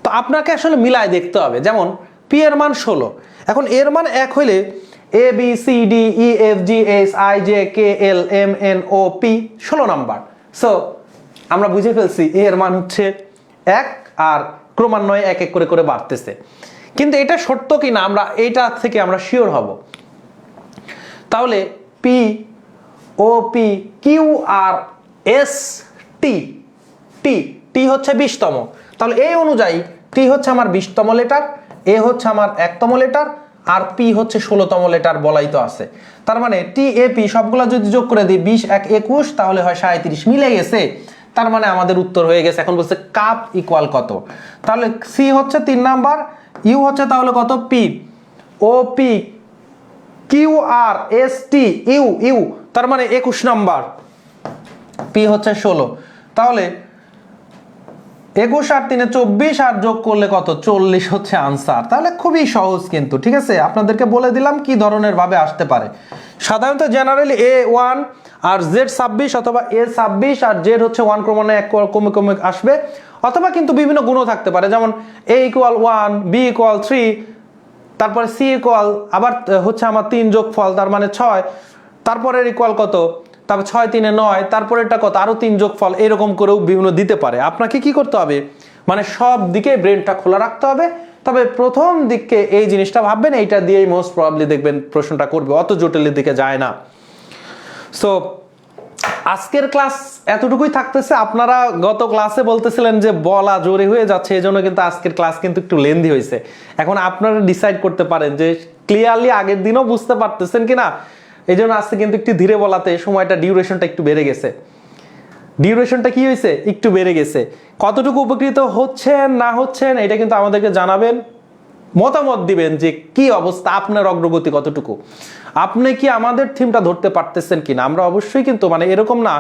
তো আপনাকে আসলে মিলায় দেখতে হবে। যেমন পি এর মান 16, এখন এর মান 1 হইলে A B C D E F G H I J K L M N O P 16 number. So আমরা বুঝে ফেলছি এর মান হচ্ছে 1 আর ক্রমান্বয়ে এক এক করে করে বাড়তেছে। কিন্তু এটা সত্য কিনা আমরা এইটা থেকে আমরা শিওর হব। তাহলে P O P Q R S টি, টি টি হচ্ছে 20তম, তাহলে এই অনুযায়ী টি হচ্ছে আমার 20তম লেটার, এ হচ্ছে আমার 1তম লেটার আর পি হচ্ছে 16তম লেটার বলাই তো আছে। তার মানে টি এ পি সবগুলা যদি যোগ করে দিই 20 1 21 তাহলে হয় 37, মিলে গেছে। তার মানে আমাদের উত্তর হয়ে গেছে। এখন বলছে কাপ ইকুয়াল কত, তাহলে সি হচ্ছে 3 নাম্বার, ইউ হচ্ছে তাহলে কত P, O P Q R S T U U তার মানে 21 নাম্বার, পি হচ্ছে 16, তাহলে 21 আর 3 24 আর যোগ করলে কত 40 হচ্ছে আনসার। তাহলে খুবই সহজ কিন্তু, ঠিক আছে। আপনাদেরকে বলে দিলাম কি ধরনের ভাবে আসতে পারে। সাধারণত জেনারেলি A1 আর Z26 অথবা A26 আর Z হচ্ছে 1 ক্রমান্বয়ে 1 কমে কমে আসবে, অথবা কিন্তু বিভিন্ন গুণও থাকতে পারে, যেমন A = 1, B = 3, তারপরে C ইকুয়াল আবার হচ্ছে আমার 3 যোগফল তার মানে 6, তারপরে ইকুয়াল কত, তারপর 6 3 9, তারপরে এটা কত আরো 3 যোগফল, এরকম করেও বিভিন্ন দিতে পারে। আপনাকে কি করতে হবে, মানে সব দিকে ব্রেনটা খোলা রাখতে হবে। তবে প্রথম দিকে এই জিনিসটা ভাববেন, এইটা দিয়েই মোস্ট প্রবাবলি দেখবেন প্রশ্নটা করবে, অত জটিলের দিকে যায় না। সো আজকের ক্লাস এতটুকুই থাকতেছে। আপনারা গত ক্লাসে বলতেছিলেন যে বলা জোরে হয়ে যাচ্ছে, এই জন্য কিন্তু আজকের ক্লাস কিন্তু একটু লেন্দি হয়েছে। এখন আপনারা ডিসাইড করতে পারেন যে ক্লিয়ারলি আগের দিনও বুঝতে পারতেছেন কিনা। এই জন্য আজকে কিন্তু একটু ধীরে বলাতে সময়টা ডিউরেশনটা একটু বেড়ে গেছে। ডিউরেশনটা কি হয়েছে, একটু বেড়ে গেছে। কতটুকু উপকৃত হচ্ছেন না হচ্ছেন এটা কিন্তু আমাদেরকে জানাবেন, মতামত দিবেন যে কি অবস্থা, আপনার অগ্রগতি কতটুকু, আপনি কি আমাদের থিমটা ধরতে পারতেছেন কিনা। আমরা অবশ্যই কিন্তু মানে এরকম না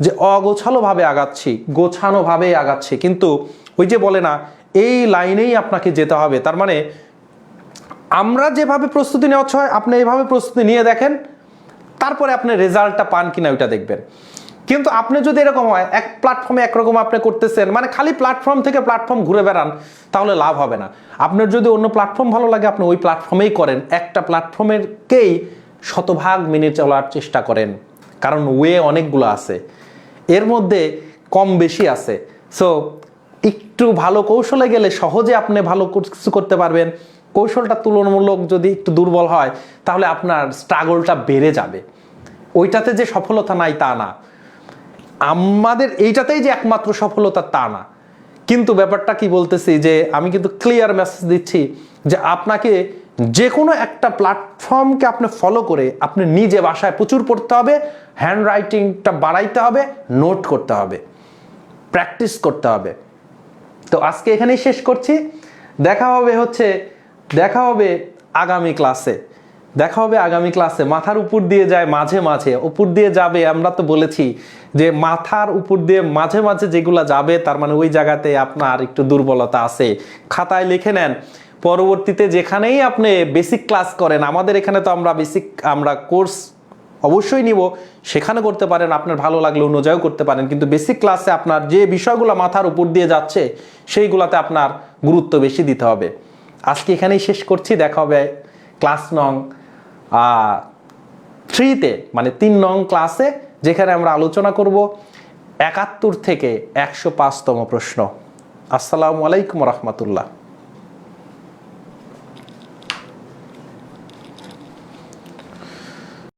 যে অগোছালো ভাবে আগাচ্ছি, গোছানো ভাবে আগাচ্ছি, কিন্তু ওই যে বলে না এই লাইনেই আপনাকে যেতে হবে। তার মানে আমরা যেভাবে প্রস্তুতি নেওয়া হয় আপনি এইভাবে প্রস্তুতি নিয়ে দেখেন, তারপরে আপনি রেজাল্টটা পান কিনা ওইটা দেখবেন। কিন্তু আপনি যদি এরকম হয় এক প্ল্যাটফর্মে একরকম আপনি করতেছেন, মানে খালি প্ল্যাটফর্ম থেকে প্ল্যাটফর্ম ঘুরে বেড়ান, তাহলে লাভ হবে না। আপনার যদি অন্য প্ল্যাটফর্ম ভালো লাগে আপনি ওই প্ল্যাটফর্মেই করেন, একটা প্ল্যাটফর্মেরকেই শতভাগ মেনে চলার চেষ্টা করেন, কারণ ওয়ে অনেকগুলো আছে, এর মধ্যে কম বেশি আছে। সো একটু ভালো কৌশলে গেলে সহজে আপনি ভালো কিছু করতে পারবেন। কৌশলটা তুলনামূলক যদি একটু দুর্বল হয় তাহলে আপনার স্ট্রাগলটা বেড়ে যাবে। ওইটাতে যে সফলতা নাই তা না, আমাদের এইটাতেই যে একমাত্র সফলতা তা না। কিন্তু ব্যাপারটা কি বলতেছি যে আমি কিন্তু ক্লিয়ার মেসেজ দিচ্ছি যে আপনাকে যে কোনো একটা প্ল্যাটফর্মকে আপনি ফলো করে আপনি নিজে বাসায় প্রচুর পড়তে হবে, হ্যান্ড রাইটিংটা বাড়াইতে হবে, নোট করতে হবে, প্র্যাকটিস করতে হবে। তো আজকে এখানেই শেষ করছি। দেখা হবে আগামী ক্লাসে। মাথার উপর দিয়ে যায় মাঝে মাঝে, উপর দিয়ে যাবে। আমরা তো বলেছি যে মাথার উপর দিয়ে মাঝে মাঝে যেগুলা যাবে তার মানে ওই জায়গাতে আপনার একটু দুর্বলতা আছে। খাতায় লিখে নেন, পরবর্তীতে যেখানেই আপনি বেসিক ক্লাস করেন, আমাদের এখানে তো আমরা কোর্স অবশ্যই নিব, সেখানে করতে পারেন, আপনার ভালো লাগলে অন্য জায়গায় করতে পারেন, কিন্তু বেসিক ক্লাসে আপনার যে বিষয়গুলো মাথার উপর দিয়ে যাচ্ছে সেইগুলাতে আপনার গুরুত্ব বেশি দিতে হবে। আজকে এখানেই শেষ করছি। দেখা হবে ক্লাস নং 3-তে, মানে 3 নং ক্লাসে, যেখানে আমরা আলোচনা করব 71 থেকে 105তম প্রশ্ন। আসসালামু আলাইকুম রহমতুল্লাহ।